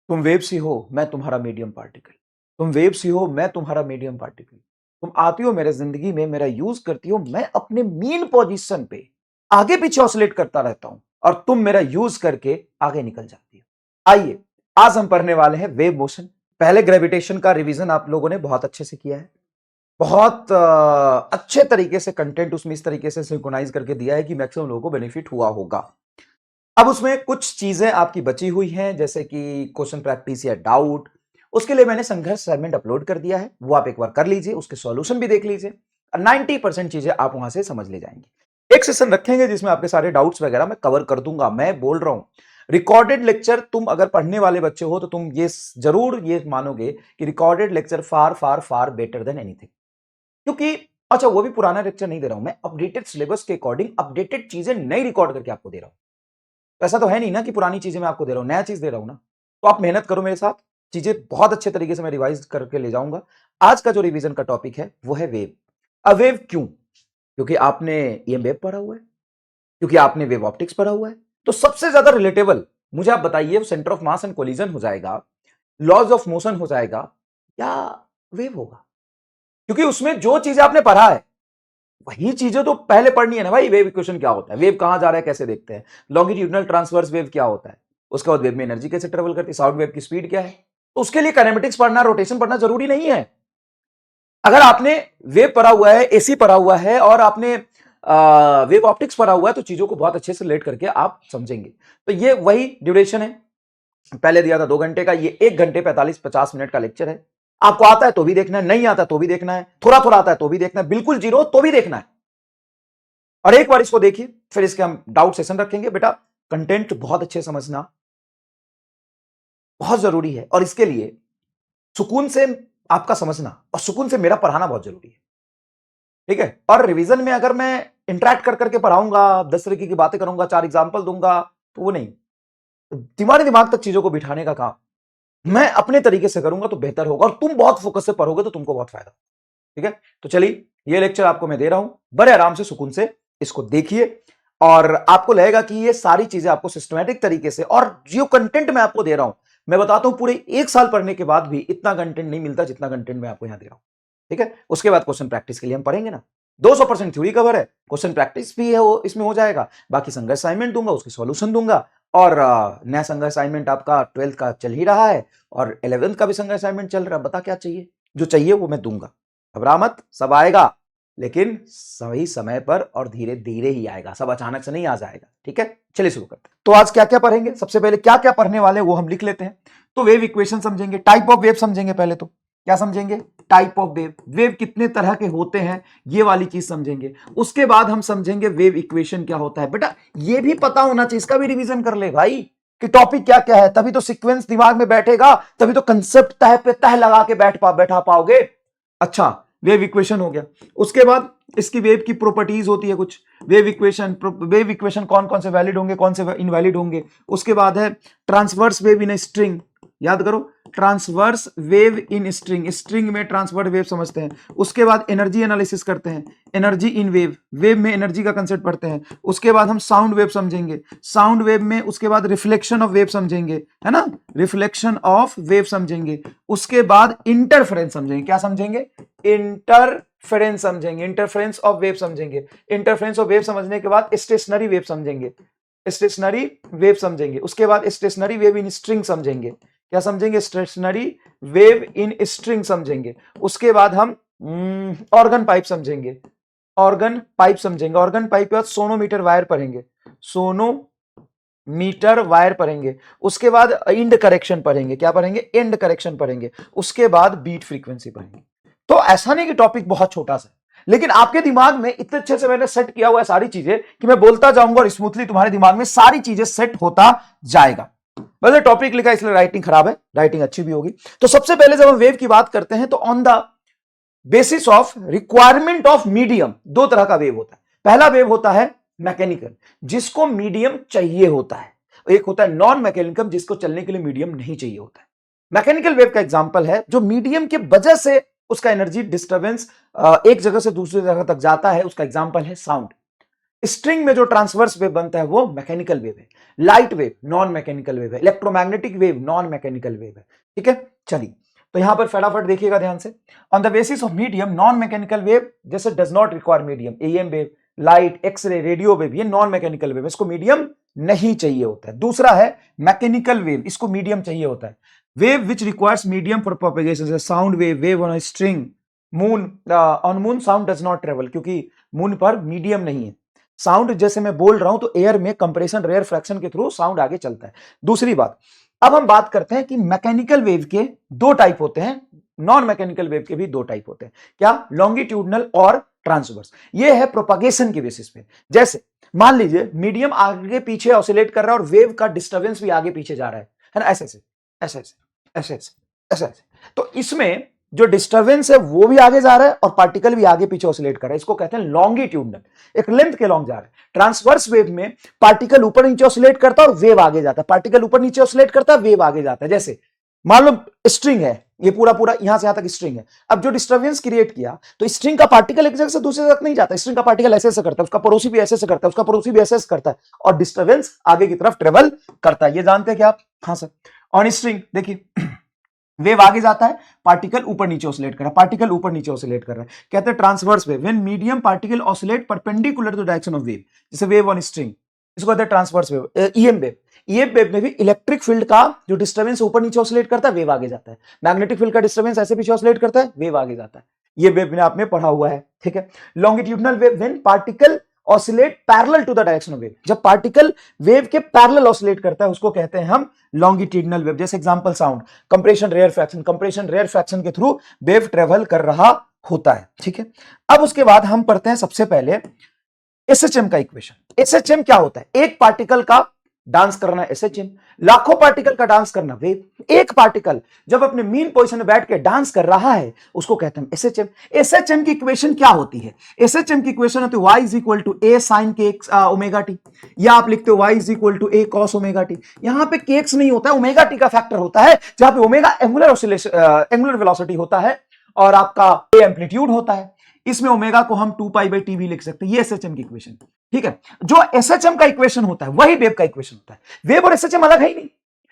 तुम वेव सी हो, मैं तुम्हारा मीडियम पार्टिकल। तुम वेव सी हो, मैं तुम्हारा मीडियम पार्टिकल। तुम आती हो मेरे जिंदगी में, मेरा यूज करती हो, मैं अपने मीन पोजीशन पे आगे पीछे ऑसिलेट करता रहता हूं और तुम मेरा यूज करके आगे निकल जाती हो। आइए, आज हम पढ़ने वाले हैं वेव मोशन। पहले ग्रेविटेशन का रिवीजन आप लोगों ने बहुत अच्छे से किया है। बहुत अच्छे तरीके से कंटेंट उसमें इस तरीके से सिंक्रोनाइज करके दिया है कि मैक्सिमम लोगों को बेनिफिट हुआ होगा। अब उसमें कुछ चीजें आपकी बची हुई हैं, जैसे कि क्वेश्चन प्रैक्टिस या डाउट। उसके लिए मैंने संघर्ष असाइनमेंट अपलोड कर दिया है, वो आप एक बार कर लीजिए, उसके सॉल्यूशन भी देख लीजिए। 90% चीजें आप वहां से समझ ले जाएंगे। एक सेशन रखेंगे जिसमें आपके सारे डाउट्स वगैरह मैं कवर कर दूंगा। मैं बोल रहा हूं, रिकॉर्डेड लेक्चर तुम अगर पढ़ने वाले बच्चे हो तो तुम ये जरूर ये मानोगे कि रिकॉर्डेड लेक्चर फार फार फार बेटर देन एनीथिंग। क्योंकि अच्छा, वो भी पुराना लेक्चर नहीं दे रहा हूं मैं, अपडेटेड सिलेबस के अकॉर्डिंग अपडेटेड चीजें नई रिकॉर्ड करके आपको दे रहा हूं। ऐसा तो है नहीं ना कि पुरानी चीजें मैं आपको दे रहा हूं, नया चीज दे रहा हूं ना। तो आप मेहनत करो मेरे साथ, चीजें बहुत अच्छे तरीके से मैं रिवाइज करके ले जाऊंगा। आज का जो रिवीजन का टॉपिक है वो है वेव। अब वेव क्यों? क्योंकि आपने ईएम वेव पढ़ा हुआ है, क्योंकि आपने वेव ऑप्टिक्स पढ़ा हुआ है। तो सबसे ज्यादा रिलेटेबल मुझे आप बताइए, centre of mass and collision हो जाएगा, लॉज ऑफ मोशन हो जाएगा, या वेव होगा? क्योंकि उसमें जो चीजें आपने पढ़ा है वही चीजें तो पहले पढ़नी है ना भाई। वेव इक्वेशन क्या होता है, वेव कहां जा रहा है कैसे देखते हैं, लॉन्गिट्यूडनल ट्रांसवर्स वेव क्या होता है, उसके बाद वेव में एनर्जी कैसे ट्रेवल करती है, साउंड वेव की स्पीड क्या है। तो उसके लिए काइनेमेटिक्स पढ़ना, रोटेशन पढ़ना जरूरी नहीं है। अगर आपने वेव पढ़ा हुआ है, एसी पढ़ा हुआ है और आपने वेव ऑप्टिक्स पढ़ा हुआ है तो चीजों को बहुत अच्छे से रिलेट करके आप समझेंगे। तो ये वही ड्यूरेशन है, पहले दिया था 2 घंटे का, ये 1 घंटे 45-50 मिनट का लेक्चर है। आपको आता है तो भी देखना है, नहीं आता तो भी देखना है, थोड़ा थोड़ा आता है तो भी देखना है, बिल्कुल जीरो तो भी देखना है। और एक बार इसको देखिए, फिर इसके हम डाउट सेशन रखेंगे। बेटा, कंटेंट बहुत अच्छे समझना बहुत जरूरी है, और इसके लिए सुकून से आपका समझना और सुकून से मेरा पढ़ाना बहुत जरूरी है। ठीक है? और रिवीजन में अगर मैं इंटरेक्ट कर करके पढ़ाऊंगा, 10 तरीके की बातें करूंगा, 4 एग्जाम्पल दूंगा, तो वो नहीं। तुम्हारे दिमाग तक चीजों को बिठाने का काम मैं अपने तरीके से करूंगा तो बेहतर होगा, और तुम बहुत फोकस से पढ़ोगे तो तुमको बहुत फायदा। ठीक है? तो चलिए, ये लेक्चर आपको मैं दे रहा हूं, बड़े आराम से सुकून से इसको देखिए, और आपको लगेगा कि ये सारी चीजें आपको सिस्टमैटिक तरीके से, और जो कंटेंट मैं आपको दे रहा हूं, मैं बताता हूं पूरे 1 साल पढ़ने के बाद भी इतना कंटेंट नहीं मिलता जितना कंटेंट मैं आपको यहां दे रहा हूं। ठीक है? उसके बाद क्वेश्चन प्रैक्टिस के लिए हम पढ़ेंगे ना। 200% थ्योरी कवर है, क्वेश्चन प्रैक्टिस भी है, वो इसमें हो जाएगा। बाकी संघर्ष असाइनमेंट दूंगा, उसके सॉल्यूशन दूंगा। और नया संघर्ष असाइनमेंट आपका 12th का चल ही रहा है, और 11th का भी संघर्ष असाइनमेंट चल रहा है। बता क्या चाहिए? जो चाहिए वो मैं दूंगा, घबरा मत, सब आएगा, लेकिन सही समय पर और धीरे धीरे ही आएगा, सब अचानक से नहीं आ जाएगा। ठीक है? चलिए शुरू करते हैं। तो आज क्या क्या पढ़ेंगे, सबसे पहले क्या क्या पढ़ने वाले वो हम लिख लेते हैं। तो वेव इक्वेशन समझेंगे, टाइप ऑफ वेव समझेंगे। पहले तो क्या समझेंगे? टाइप ऑफ वेव, वेव कितने तरह के होते हैं, ये वाली चीज समझेंगे। उसके बाद हम समझेंगे वेव इक्वेशन क्या होता है। बेटा, ये भी पता होना चाहिए, इसका भी रिवीजन कर ले भाई, कि टॉपिक क्या क्या है, तभी तो सीक्वेंस दिमाग में बैठेगा, तभी तो कंसेप्ट तह पे तह लगा के बैठा पाओगे। अच्छा, वेव इक्वेशन हो गया। उसके बाद इसकी वेव की प्रॉपर्टीज होती है कुछ। वेव इक्वेशन कौन कौन से वैलिड होंगे, कौन से इनवैलिड होंगे। उसके बाद है ट्रांसवर्स वेव इन स्ट्रिंग, याद करो, transverse wave in string, string में ट्रांसवर्स वेव समझते हैं। उसके बाद एनर्जी एनालिसिस करते हैं, एनर्जी इन वेव, वेव में एनर्जी का कंसेप्ट पढ़ते हैं। उसके बाद हम साउंड वेव समझेंगे, साउंड वेव में उसके बाद रिफ्लेक्शन ऑफ वेव समझेंगे, है ना, रिफ्लेक्शन ऑफ वेव समझेंगे। उसके बाद इंटरफेरेंस समझेंगे, क्या समझेंगे? इंटरफेरेंस समझेंगे, इंटरफेरेंस ऑफ वेव समझेंगे। इंटरफेरेंस ऑफ वेव समझने के बाद स्टेशनरी वेव समझेंगे, स्टेशनरी वेव समझेंगे। उसके बाद स्टेशनरी वेव इन स्ट्रिंग समझेंगे, क्या समझेंगे? स्टेशनरी वेव इन स्ट्रिंग समझेंगे। उसके बाद हम ऑर्गन पाइप समझेंगे, ऑर्गन पाइप समझेंगे। ऑर्गन पाइप के बाद सोनोमीटर वायर पढ़ेंगे, सोनोमीटर वायर पढ़ेंगे। उसके बाद इंड करेक्शन पढ़ेंगे, क्या पढ़ेंगे? एंड करेक्शन पढ़ेंगे। उसके बाद बीट फ्रीक्वेंसी पढ़ेंगे। तो ऐसा नहीं कि टॉपिक बहुत छोटा सा, लेकिन आपके दिमाग में इतने अच्छे से मैंने सेट किया हुआ है सारी चीजें कि मैं बोलता जाऊंगा और स्मूथली तुम्हारे दिमाग में सारी चीजें सेट होता जाएगा। वैसे टॉपिक लिखा इसलिए राइटिंग खराब है, राइटिंग अच्छी भी होगी। तो सबसे पहले जब हम वेव की बात करते हैं तो on the basis of requirement of medium, 2 तरह का वेव होता है। पहला वेव होता है मैकेनिकल, जिसको मीडियम चाहिए होता है। एक होता है नॉन मैकेनिकल, जिसको चलने के लिए मीडियम नहीं चाहिए होता है। मैकेनिकल वेव का एग्जांपल है जो मीडियम के वजह से उसका एनर्जी डिस्टर्बेंस एक जगह से दूसरी जगह तक जाता है, उसका एग्जांपल है साउंड। स्ट्रिंग में जो ट्रांसवर्स वेव बनता है वो मैकेनिकल वेव है, light wave non mechanical wave है, electromagnetic wave non mechanical wave है। ठीक है, चलिए तो यहां पर फटाफट देखिएगा ध्यान से। On the basis of medium non mechanical wave जैसे does not require medium, AM wave, light, x ray, radio wave, ये नॉन मैकेनिकल वेव, इसको मीडियम नहीं चाहिए होता है। दूसरा है मैकेनिकल वेव, इसको मीडियम चाहिए होता है। Wave which requires medium for propagation, sound wave, wave on string, moon, on moon sound does not travel, क्योंकि मून पर मीडियम नहीं है। साउंड जैसे मैं बोल रहा हूं तो एयर में कंप्रेशन रेयर फ्रैक्शन के थ्रू साउंड आगे चलता है। दूसरी बात, अब हम बात करते हैं कि मैकेनिकल वेव के दो टाइप होते हैं, नॉन मैकेनिकल वेव के भी दो टाइप होते हैं। क्या? लॉन्गिट्यूडनल और ट्रांसवर्स। ये है प्रोपागेशन के बेसिस पे। जैसे मान लीजिए मीडियम आगे पीछे ऑसिलेट कर रहा है और वेव का डिस्टर्बेंस भी आगे पीछे जा रहा है ना, ऐसे ऐसे ऐसे ऐसे ऐसे ऐसे ऐसे। तो इसमें जो डिस्टर्बेंस है वो भी आगे जा रहा है और पार्टिकल भी आगे पीछे ऑसिलेट कर रहा है, इसको कहते हैं लॉन्गिट्यूडनल, एक लेंथ के लॉन्ग जा रहा है। ट्रांसवर्स वेव में पार्टिकल ऊपर नीचे ऑसिलेट करता है और वेव आगे जाता है, पार्टिकल ऊपर नीचे ऑसिलेट करता है, वेव आगे जाता है। जैसे मान लो स्ट्रिंग है, ये पूरा पूरा यहां से यहां तक स्ट्रिंग है। अब जो डिस्टर्बेंस क्रिएट किया तो स्ट्रिंग का पार्टिकल एक जगह से दूसरी जगह तक नहीं जाता, स्ट्रिंग का पार्टिकल ऐसे ऐसे करता है, उसका पड़ोसी भी ऐसे ऐसे करता है, उसका पड़ोसी भी ऐसे ऐसे करता है और डिस्टर्बेंस आगे की तरफ ट्रेवल करता है। ये जानते हैं क्या आप? हाँ सर। ऑन स्ट्रिंग देखिए वेव आगे जाता है, पार्टिकल ऊपर नीचे ऑसिलेट कर रहा है, पार्टिकल ऊपर नीचे ऑसिलेट कर रहा है, कहते हैं transverse wave. When medium particle oscillate perpendicular to direction of wave, जैसे वेव ऑन स्ट्रिंग, इसको कहते हैं transverse wave. EM wave, EM wave में भी इलेक्ट्रिक फील्ड का जो डिस्टर्बेंस ऊपर नीचे ऑसिलेट करता है, वेव आगे जाता है। मैग्नेटिक फील्ड का डिस्टर्बेंस ऐसे पीछे ऑसिलेट करता है, वेव आगे जाता है। ये वेव में आपने पढ़ा हुआ है। ठीक है। Longitudinal wave, when particle oscillate parallel to the direction of wave, जब पार्टिकल वेव के पैरेलल ऑसिलेट करता है उसको कहते हैं हम लॉन्गिट्यूडनल वेव। जैसे example sound, compression rarefaction, compression rarefaction के थ्रू वेव ट्रेवल कर रहा होता है। ठीक है। अब उसके बाद हम पढ़ते हैं सबसे पहले एसएचएम का इक्वेशन। एसएचएम क्या होता है? एक पार्टिकल का डांस करना एसएचएम, लाखों पार्टिकल का डांस करना वेव। एक पार्टिकल जब अपने मीन पोजीशन में बैठ के डांस कर रहा है उसको कहते हैं एसएचएम। एसएचएम की इक्वेशन क्या होती है? एसएचएम की इक्वेशन होती है y is equal to A sine k omega t, या आप लिखते हो y is equal to A cos omega t. यहां पे केक्स नहीं होता है, ओमेगा टी का फैक्टर होता है, जहां पे omega angular oscillation angular velocity होता है और आपका ए एम्पलीट्यूड होता है। इसमें ओमेगा को हम 2π/t भी लिख सकते हैं। ये एसएचएम की इक्वेशन। ठीक है। जो एसएचएम का इक्वेशन होता है वही वेव का इक्वेशन होता है। वेव और एसएचएम अलग है ही नहीं।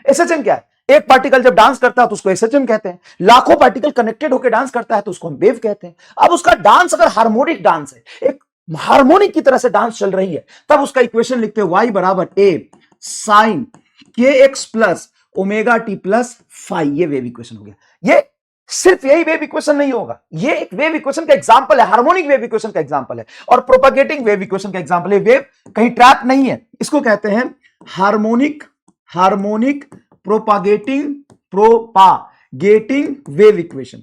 एसएचएम क्या है? एक पार्टिकल जब डांस करता है तो उसको एसएचएम कहते हैं, लाखों पार्टिकल कनेक्टेड होकर डांस करता है तो उसको हम वेव कहते हैं। अब उसका डांस अगर हार्मोनिक डांस है, एक हार्मोनिक की तरह से डांस चल रही है, तब उसका इक्वेशन लिखते हैं y बराबर ए साइन के x plus omega T plus five. ये वेव इक्वेशन हो गया। ये सिर्फ यही वेव इक्वेशन नहीं होगा, ये एक वेव इक्वेशन का एग्जांपल है, हार्मोनिक वेव इक्वेशन का एग्जांपल है और प्रोपागेटिंग वेव इक्वेशन का एग्जांपल है। वेव कहीं ट्रैप नहीं है, इसको कहते हैं harmonic propagating wave equation.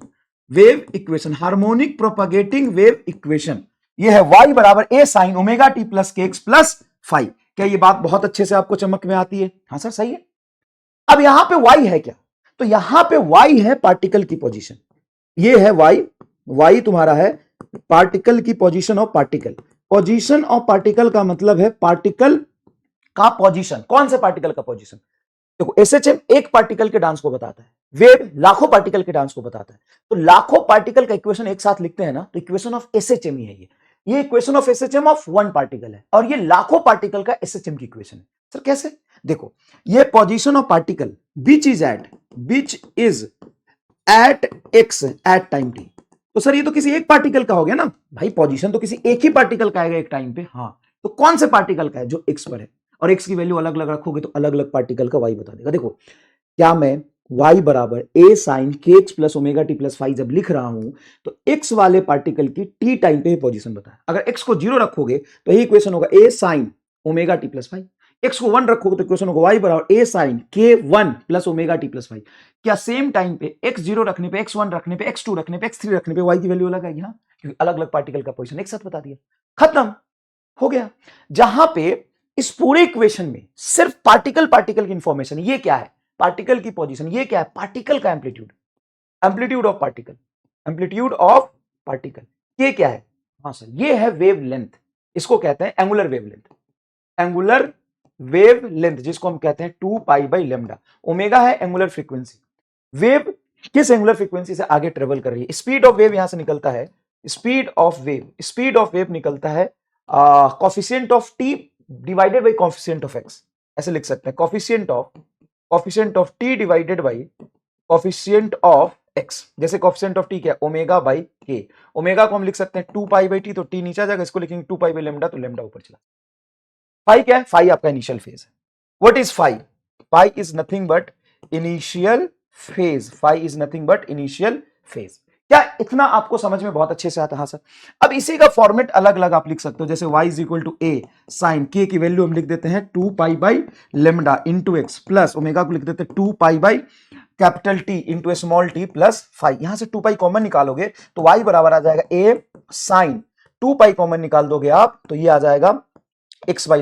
Wave equation harmonic propagating wave equation, ये है y बराबर A sine omega T plus K x plus five. क्या ये बात बहुत अच्छे से आपको चमक में आती है? हाँ सर सही है। अब यहां पे y है क्या? तो यहां पे y है पार्टिकल की पोजीशन, ये है y तुम्हारा है पार्टिकल की position of particle. Position of particle का मतलब है पार्टिकल का पोजीशन। कौन से पार्टिकल का पोजीशन? देखो एसएचएम एक पार्टिकल के डांस को बताता है, वेव लाखों पार्टिकल के डांस को बताता है। तो लाखों पार्टिकल का इक्वेशन एक साथ लिखते हैं ना, तो इक्वेशन ऑफ एसएचएम ही है ये equation of SHM of one particle है और ये लाखों पार्टिकल का एसएचएम की इक्वेशन है। सर कैसे? देखो ये position of particle which is at x at time t. तो सर ये तो किसी एक पार्टिकल का हो गया ना भाई, पोजीशन तो किसी एक ही पार्टिकल का आएगा एक टाइम पे। हाँ, तो कौन से पार्टिकल का है? जो एक्स पर है, और एक्स की वैल्यू अलग अलग रखोगे तो अलग अलग पार्टिकल का वाई बता देगा। देखो क्या मैं y बराबर ए साइन के x plus omega T plus five जब लिख रहा हूं तो x वाले पार्टिकल की टी टाइम पे पोजीशन बताया। अगर x को 0 रखोगे तो यही इक्वेशन होगा A sine omega T plus five. x को 1 रखोगे तो इक्वेशन होगा y बराबर ए साइन के 1 plus omega T plus five. क्या सेम टाइम पे x 0 रखने पे, x 1 रखने पे, x 2 रखने पे, x 3 रखने पे y की वैल्यू अलग आएगी? हाँ, क्योंकि अलग अलग पार्टिकल का पोजीशन एक साथ बता दिया, खत्म हो गया। जहां पे इस पूरे इक्वेशन में सिर्फ पार्टिकल की इंफॉर्मेशन, ये क्या है? पार्टिकल की पोजीशन। ये क्या है? पार्टिकल का एम्पलीट्यूड, एम्पलीट्यूड ऑफ पार्टिकल। ये क्या है? हाँ सर, ये है वेव लेंथ, इसको कहते हैं एंगुलर वेव लेंथ, जिसको हम कहते हैं 2π/λ। ओमेगा है एंगुलर फ्रीक्वेंसी। वेव किस एंगुलर फ्रीक्वेंसी से आगे ट्रेवल कर रही है? स्पीड ऑफ वेव यहां से निकलता है, स्पीड ऑफ वेव निकलता है coefficient of T divided by coefficient of x, ऐसे लिख सकते हैं, coefficient of T divided by coefficient of x. जैसे कॉफिशिएंट ऑफ टी क्या है, ओमेगा बाई के, ओमेगा को हम लिख सकते हैं 2 पाई बाई टी, तो टी नीचे आ जाएगा, इसको लिखेंगे 2 पाई बाई लेमडा, तो लेमडा ऊपर चला। फाई क्या है, फाई आपका इनिशियल फेज है। What is phi, phi is nothing but initial phase, phi is nothing but initial phase. क्या इतना आपको समझ में बहुत अच्छे से आता है? हाँ सर। अब इसी का फॉर्मेट अलग अलग आप लिख सकते हो, जैसे y is equal to A sine k की वैल्यू हम लिख देते हैं 2 pi by lambda into x, plus omega को लिख देते हैं 2 pi by capital T into small t plus phi. यहां से 2 पाई कॉमन निकालोगे तो y बराबर आ जाएगा ए साइन 2 पाई कॉमन निकाल दोगे आप तो ये आ जाएगा x बाई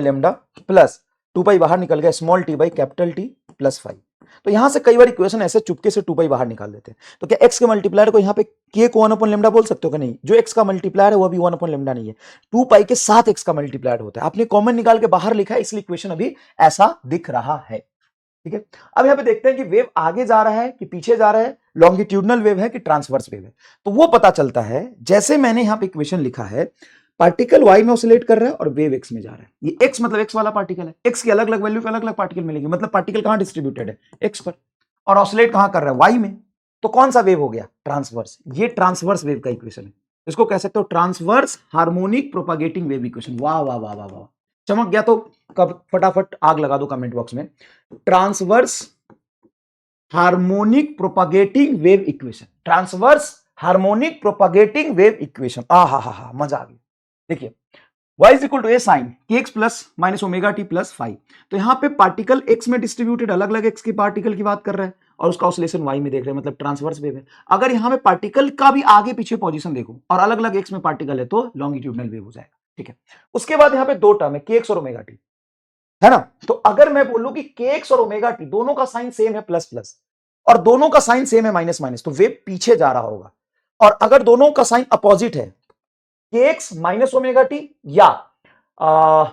लेमडा प्लस 2 पाई बाहर निकल गया small T by capital T plus five. तो यहां से कई बार इक्वेशन ऐसे चुपके से 2 पाई बाहर निकाल देते हैं। तो क्या x के मल्टीप्लायर को यहां पे k को 1 अपॉन लेमडा बोल सकते हो कि नहीं? जो x का मल्टीप्लायर है वो अभी 1 अपॉन लेमडा नहीं है, 2 पाई के साथ x का मल्टीप्लायर होता है। आपने कॉमन निकाल के बाहर लिखा है, इसलिए इक्वेशन अभी ऐसा दिख रहा है। ठीक है, अब यहां पे देखते हैं कि वेव आगे जा रहा है कि पीछे जा रहा है, लॉन्गिट्यूडनल वेव है कि ट्रांसवर्स वेव है। तो वो पता चलता है जैसे मैंने यहां पे इक्वेशन लिखा है, पार्टिकल y में ऑसिलेट कर रहा है और वेव x में जा रहा है। ये x मतलब x वाला पार्टिकल है, x की अलग अलग वैल्यू पे अलग अलग पार्टिकल मिलेंगे, मतलब पार्टिकल कहां डिस्ट्रीब्यूटेड है, x पर, और ऑसिलेट कहां कर रहा है, y में। तो कौन सा वेव हो गया, ट्रांसवर्स। ये ट्रांसवर्स वेव का इक्वेशन है, इसको कह सकते हो transverse harmonic propagating wave equation. वाह वाह वाह वाह वाह, चमक गया तो कब फटाफट आग लगा दो कमेंट बॉक्स में, transverse harmonic propagating wave equation, transverse harmonic propagating wave equation. आ हा मजा आ गया। देखिए y is equal to A sine के x plus minus omega T plus five. तो यहां पे पार्टिकल x में डिस्ट्रीब्यूटेड अलग अलग x के पार्टिकल की बात कर रहा है और उसका ऑसिलेशन y में देख रहे हैं, मतलब ट्रांसवर्स वेव है। अगर यहां पे पार्टिकल का भी आगे पीछे पोजीशन देखो और अलग अलग x में पार्टिकल है तो लॉन्गिट्यूडनल वेव हो जाएगा। ठीक है, उसके बाद यहां पे दो टर्म है, के एक्स और ओमेगा टी, है ना। तो अगर मैं बोलूं कि के एक्स और ओमेगा टी दोनों का साइन सेम है प्लस प्लस, और दोनों का साइन सेम है माइनस माइनस, तो वेव पीछे जा रहा होगा। और अगर दोनों का साइन अपोजिट है, के एक्स माइनस ओमेगा टी या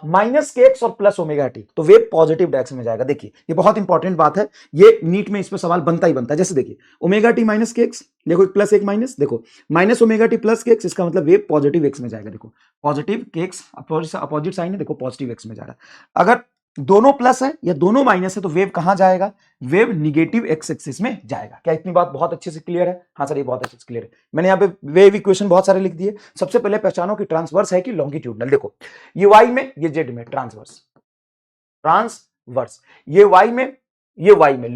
माइनस के एक्स और प्लस ओमेगा टी, तो वेव पॉजिटिव डायरेक्शन में जाएगा। देखिए ये बहुत इंपॉर्टेंट बात है, ये नीट में इस पर सवाल बनता ही बनता है। जैसे देखिए omega T minus K x, देखो एक प्लस एक माइनस, देखो minus omega T plus K x, इसका मतलब वेव पॉजिटिव एक्स में जाएगा। देखो पॉजिटिव के एक्स अपोजिट साइन है, देखो पॉजिटिव एक्स में जा रहा है। अगर दोनों प्लस है या दोनों माइनस है तो वेव कहां जाएगा, वेव निगेटिव एक्स एक्सिस में जाएगा। क्या इतनी बात बहुत अच्छे से क्लियर है? हाँ सर ये बहुत अच्छे से क्लियर है। मैंने यहाँ पे वेव इक्वेशन बहुत सारे लिख दिए। सबसे पहले पहचानो कि ट्रांसवर्स है कि लॉन्गिट्यूडनल। देखो ये y में, ये z में, ट्रांसवर्स ये y में, ये y में,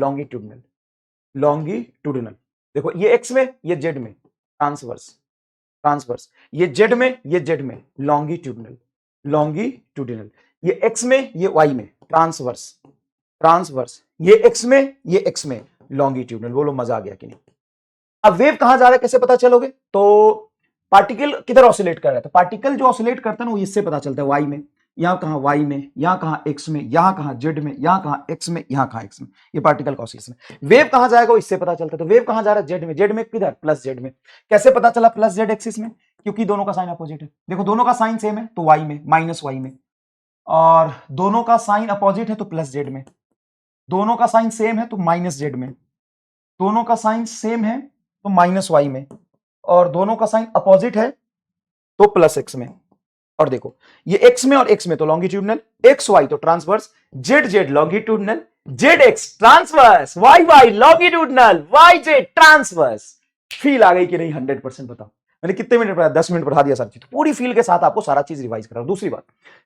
लॉन्गिट्यूडनल। देखो ये x में, ये z में, ट्रांसवर्स ये z में, ये z में, लॉन्गिट्यूडनल। ये x में, ये y में, ट्रांसवर्स ये x में, ये x में, लॉन्गिट्यूडनल। बोलो मजा आ गया कि नहीं? अब वेव कहां जा रहा है कैसे पता चलोगे? तो पार्टिकल किधर ऑसिलेट कर रहा है, तो पार्टिकल जो ऑसिलेट करता है ना वो इससे पता चलता है, y में, यहां कहां y में, यहां कहां x में, यहां कहां z में, यहां कहां x में, यहां कहां x में, ये पार्टिकल का ऑसिलेशन। वेव कहां जाएगा वो इससे पता चलता है। तो वेव कहां जा रहा है, z में किधर, प्लस z में। कैसे पता चला प्लस z एक्सिस में? क्योंकि दोनों का साइन अपोजिट है। देखो दोनों का साइन सेम है तो y में, माइनस y में, और दोनों का साइन अपोजिट है तो प्लस z में, दोनों का साइन सेम है तो माइनस z में, दोनों का साइन सेम है तो माइनस y में, और दोनों का साइन अपोजिट है तो प्लस x में। और देखो ये x में और x में तो लॉन्गिट्यूडनल, x y तो transverse, z z longitudinal, z x transverse, y y longitudinal, y z transverse. Feel आ गई कि नहीं? 100% बताओ। मैंने कितने मिनट पढ़ाया? 10 मिनट पढ़ा दिया सारी चीज, पूरी फील के साथ आपको सारा चीज रिवाइज करा। दूसरी बात,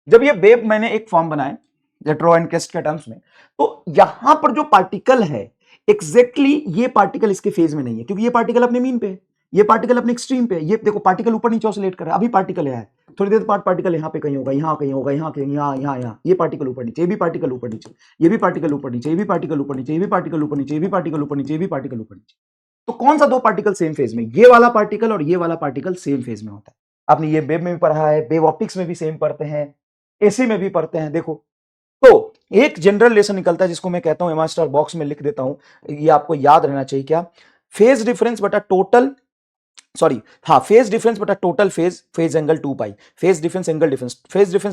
जब ये वेव मैंने एक फॉर्म बनाए रेट्रो एंड केस्ट के टर्म्स में, तो यहां पर जो पार्टिकल है एग्जैक्टली ये पार्टिकल इसके फेज में नहीं है, क्योंकि ये पार्टिकल अपने मीन पे है, ये पार्टिकल अपने एक्सट्रीम पे है। ये देखो पार्टिकल ऊपर नीचे ऑसिलेट कर रहा है, अभी पार्टिकल है, थोड़ी देर बाद पार्टिकल यहाँ पे कहीं होगा, यहाँ कहीं होगा, यहाँ कहीं, यहाँ, ये पार्टिकल ऊपर नीचे, ये भी पार्टिकल ऊपर नीचे, ये भी पार्टिकल ऊपर नीचे, ये भी पार्टिकल ऊपर नीचे, ये भी पार्टिकल ऊपर नीचे, ये भी पार्टिकल ऊपर नीचे, ये भी पार्टिकल ऊपर नीचे। तो कौन सा दो पार्टिकल सेम फेज में? ये वाला पार्टिकल और ये वाला पार्टिकल सेम फेज में होता है। आपने ये वेव में भी पढ़ा है, वेव ऑप्टिक्स में भी सेम पढ़ते हैं, एसी में भी पढ़ते हैं। देखो तो एक जनरल लेसन निकलता है जिसको मैं कहता हूं, एमआर स्टार बॉक्स में लिख देता हूं, ये आपको याद रहना चाहिए। क्या? फेज डिफरेंस बटा टोटल, फेज डिफरेंस बटा total phase angle 2 pi, phase difference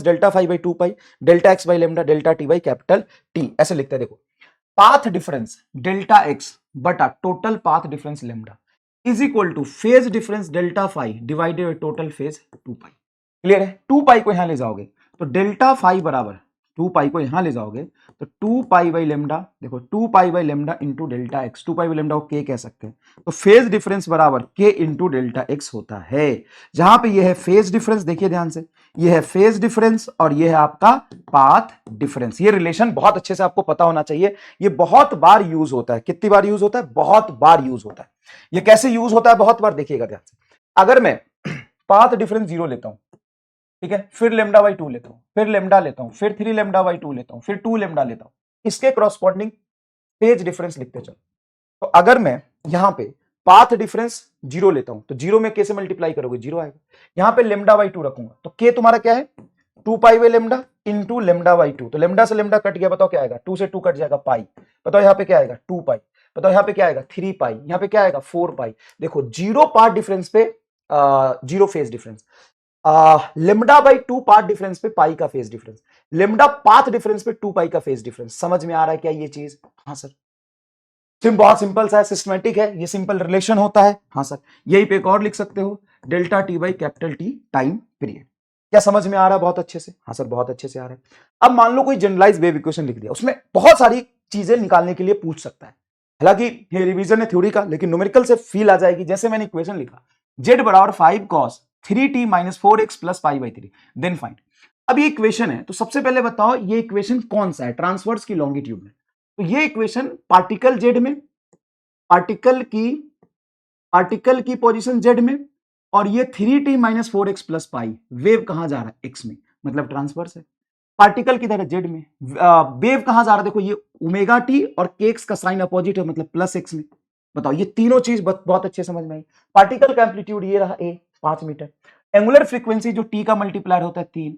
delta phi by 2 pi, delta x by lambda, delta t by capital T, ऐसे लिखते हैं। देखो पाथ डिफरेंस डेल्टा एक्स बटा total path difference lambda is equal to phase difference delta phi divided by total phase 2 pi. Clear है? 2 पाई को यहां ले जाओगे तो डेल्टा फाई बराबर 2 पाई को यहां ले जाओगे तो 2 पाई बाई लेमडा, देखो 2 pi by lambda into delta x, 2 pi by lambda को के कह सकते हैं, तो फेज डिफरेंस बराबर के इंटू डेल्टा एक्स होता है। जहां पे ये है फेज डिफरेंस, देखिए ध्यान से, ये है फेज डिफरेंस और ये है आपका पाथ डिफरेंस। ये रिलेशन बहुत अच्छे से आपको पता होना चाहिए, ये बहुत बार यूज होता है। कितनी बार यूज होता है? बहुत बार यूज होता है। ये कैसे यूज होता है? बहुत बार, देखिएगा ध्यान से। अगर मैं पाथ डिफरेंस 0 लेता हूं, ठीक है, फिर लेमडा बाई 2 लेता हूं, फिर लेमडा लेता हूं, फिर 3 लेमडा बाई 2 लेता हूं, फिर 2 लेमडा लेता हूं, इसके क्रॉसपोंडिंग फेज डिफरेंस लिखते चलो। तो अगर मैं यहां पे पाथ डिफरेंस 0 लेता हूं तो 0 में के से मल्टीप्लाई करोगे 0 आएगा। यहां पे लेमडा बाई 2 रखूंगा तो के तुम्हारा क्या है? 2 pi by lambda into lambda by 2, तो लेमडा से लेमडा कट गया, बताओ क्या आएगा? 2 से 2 कट जाएगा पाई, बताओ यहां पे क्या आएगा? 2 पाई, बताओ यहां पे क्या आएगा? 3 पाई, यहां पे क्या आएगा? 4 पाई। देखो 0 पार्ट डिफरेंस पे 0 phase difference, lambda by 2 path difference पे पाई का phase difference, lambda path difference पे 2 पाई का फेज डिफरेंस। समझ में आ रहा है क्या ये चीज? हाँ सर, बहुत सिंपल सा है, सिस्टमेटिक है, ये सिंपल रिलेशन होता है। हाँ सर, यही पे एक और लिख सकते हो, delta t by capital T time period. क्या समझ में आ रहा है? बहुत अच्छे से। हाँ सर, बहुत अच्छे से आ रहा है। अब मान लो कोई जनरलाइज वेव इक्वेशन लिख दिया, उसमें बहुत सारी चीजें निकालने के लिए पूछ सकता है। हालांकि ये रिवीजन है थ्योरी का, लेकिन न्यूमेरिकल से फील आ जाएगी। जैसे मैंने इक्वेशन लिखा, जेड बराबर 5 cos 3t minus 4x plus pi by 3, then find. अब ये इक्वेशन है, तो सबसे पहले बताओ ये इक्वेशन कौन सा है? ट्रांसवर्स की लॉन्गिट्यूड में, तो ये इक्वेशन पार्टिकल जेड में, पार्टिकल की पोजीशन जेड में, और ये 3t माइनस 4x प्लस पाई, वेव कहां जा रहा है? एक्स में, मतलब ट्रांसवर्स है। पार्टिकल किधर है? जेड में। वेव कहां जा रहा है? देखो ये ओमेगा टी और के एक्स का साइन अपोजिट है, मतलब प्लस एक्स में। बताओ, ये तीनों चीज बहुत अच्छे समझ में आई। पार्टिकल का एम्पलीट्यूड ये रहा ए 5 मीटर, एंगुलर फ्रीक्वेंसी जो टी का मल्टीप्लायर होता है 3,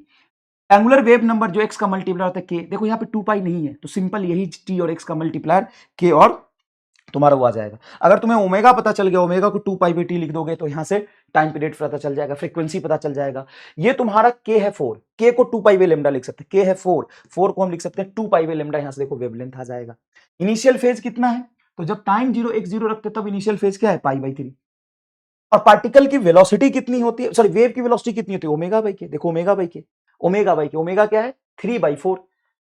एंगुलर वेव नंबर जो एक्स का मल्टीप्लायर होता है के। देखो यहाँ पे 2 पाई नहीं है, तो सिंपल यही टी और एक्स का मल्टीप्लायर के और तुम्हारा वो आ जाएगा। अगर तुम्हें ओमेगा पता चल गया, ओमेगा को 2 पाई बाई टी लिख दोगे तो यहां से टाइम पीरियड पता चल जाएगा, फ्रीक्वेंसी पता चल जाएगा। ये तुम्हारा के है 4, के को 2 पाई बाई लेमडा लिख सकते हैं, के है 4, 4 को हम लिख सकते हैं 2 पाई बाई लेमडा। यहां से देखो वेवलेंथ आ जाएगा। इनिशियल फेज कितना है? तो जब टाइम 0 x 0 रखते तब इनिशियल फेज क्या है? पाई बाई 3। और पार्टिकल की वेलोसिटी कितनी होती है, सॉरी वेव की वेलोसिटी कितनी होती है? ओमेगा बाई के। देखो ओमेगा बाई के, ओमेगा बाई के, ओमेगा क्या है? 3/4,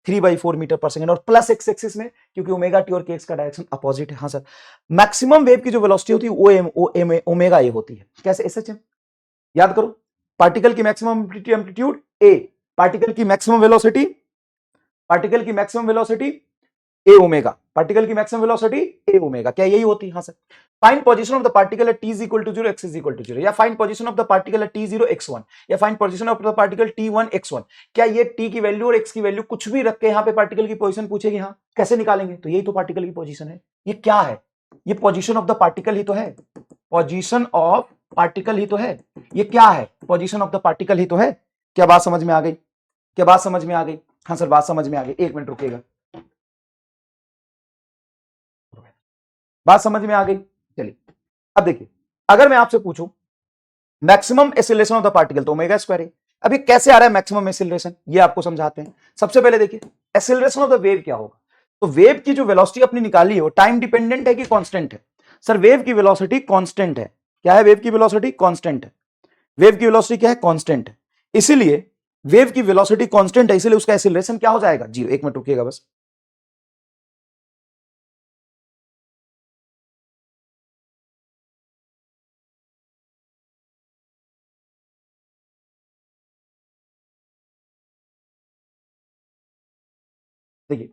3/4 मीटर पर सेकंड, और प्लस एक्स एक्सिस में, क्योंकि ओमेगा टी और के एक्स का डायरेक्शन अपोजिट है। हाँ सर, मैक्सिमम वेव की जो वेलोसिटी होती है वो ओमेगा ए होती है। कैसे? एसएचएम याद करो, पार्टिकल की मैक्सिमम एम्पलीट्यूड ए, पार्टिकल की मैक्सिमम वेलोसिटी, पार्टिकल की मैक्सिमम वेलोसिटी ए ओमेगा, पार्टिकल की मैक्सिमम वेलोसिटी ए ओमेगा, क्या यही होती है? हाँ sir. Find position of the particle at t is equal to 0, x is equal to 0, या find position of the particle at t0 x1, या find position of the particle t1 x1। क्या ये t की value और x की value कुछ भी रख के यहाँ पे पार्टिकल की पोजीशन पूछेगी? हाँ, कैसे निकालेंगे? तो यही तो पार्टिकल की पोजीशन है। ये क्या है? ये पोजीशन ऑफ द पार्टिकल ही तो है, पोजीशन ऑफ पार्टिकल ही तो है। ये क्या है? पोजीशन ऑफ द पार्टिकल ही तो है। क्या बात समझ में आ गई? क्या बात समझ में आ गई? हाँ सर, बात समझ में आ गई। एक मिनट रुकिएगा, बात समझ में आ गई। चलिए अब देखिए, अगर मैं आपसे पूछूं maximum acceleration of the particle, तो ओमेगा स्क्वायर है। अभी कैसे आ रहा है मैक्सिमम एक्सीलरेशन, ये आपको समझाते हैं। सबसे पहले देखिए एक्सीलरेशन ऑफ द वेव क्या होगा। तो वेव की जो वेलोसिटी अपनी निकाली है वो टाइम डिपेंडेंट है कि कांस्टेंट है? सर वेव की वेलोसिटी कांस्टेंट है। क्या है? वेव की वेलोसिटी कांस्टेंट है। वेव की वेलोसिटी क्या है? कांस्टेंट है। इसीलिए वेव की वेलोसिटी कांस्टेंट है, इसलिए उसका एक्सीलरेशन क्या हो जाएगा? 0। एक मिनट रुकिएगा बस। देखिए